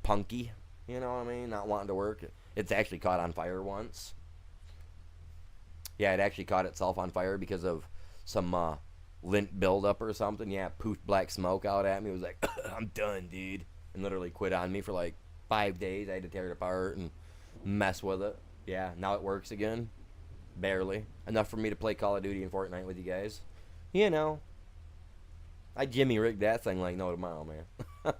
punky, you know what I mean? Not wanting to work. It's actually caught on fire once. Yeah, it actually caught itself on fire because of some lint buildup or something. Yeah, poofed black smoke out at me. It was like, I'm done, dude. And literally quit on me for like 5 days. I had to tear it apart and mess with it. Yeah, now it works again. Barely. Enough for me to play Call of Duty and Fortnite with you guys. You know. I Jimmy rigged that thing like no tomorrow, man.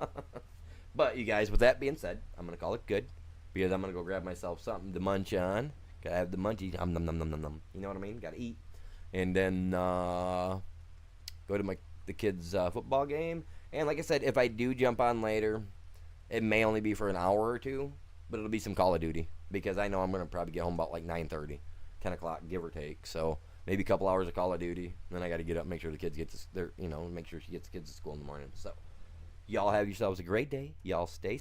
But you guys, with that being said, I'm gonna call it good because I'm gonna go grab myself something to munch on. Gotta have the munchies. Nom nom nom nom nom. You know what I mean? Gotta eat, and then go to the kids' football game. And like I said, if I do jump on later, it may only be for an hour or two, but it'll be some Call of Duty because I know I'm gonna probably get home about like 9:30, 10 o'clock, give or take. So maybe a couple hours of Call of Duty. Then I got to get up, make sure the kids get to make sure she gets the kids to school in the morning. So. Y'all have yourselves a great day. Y'all stay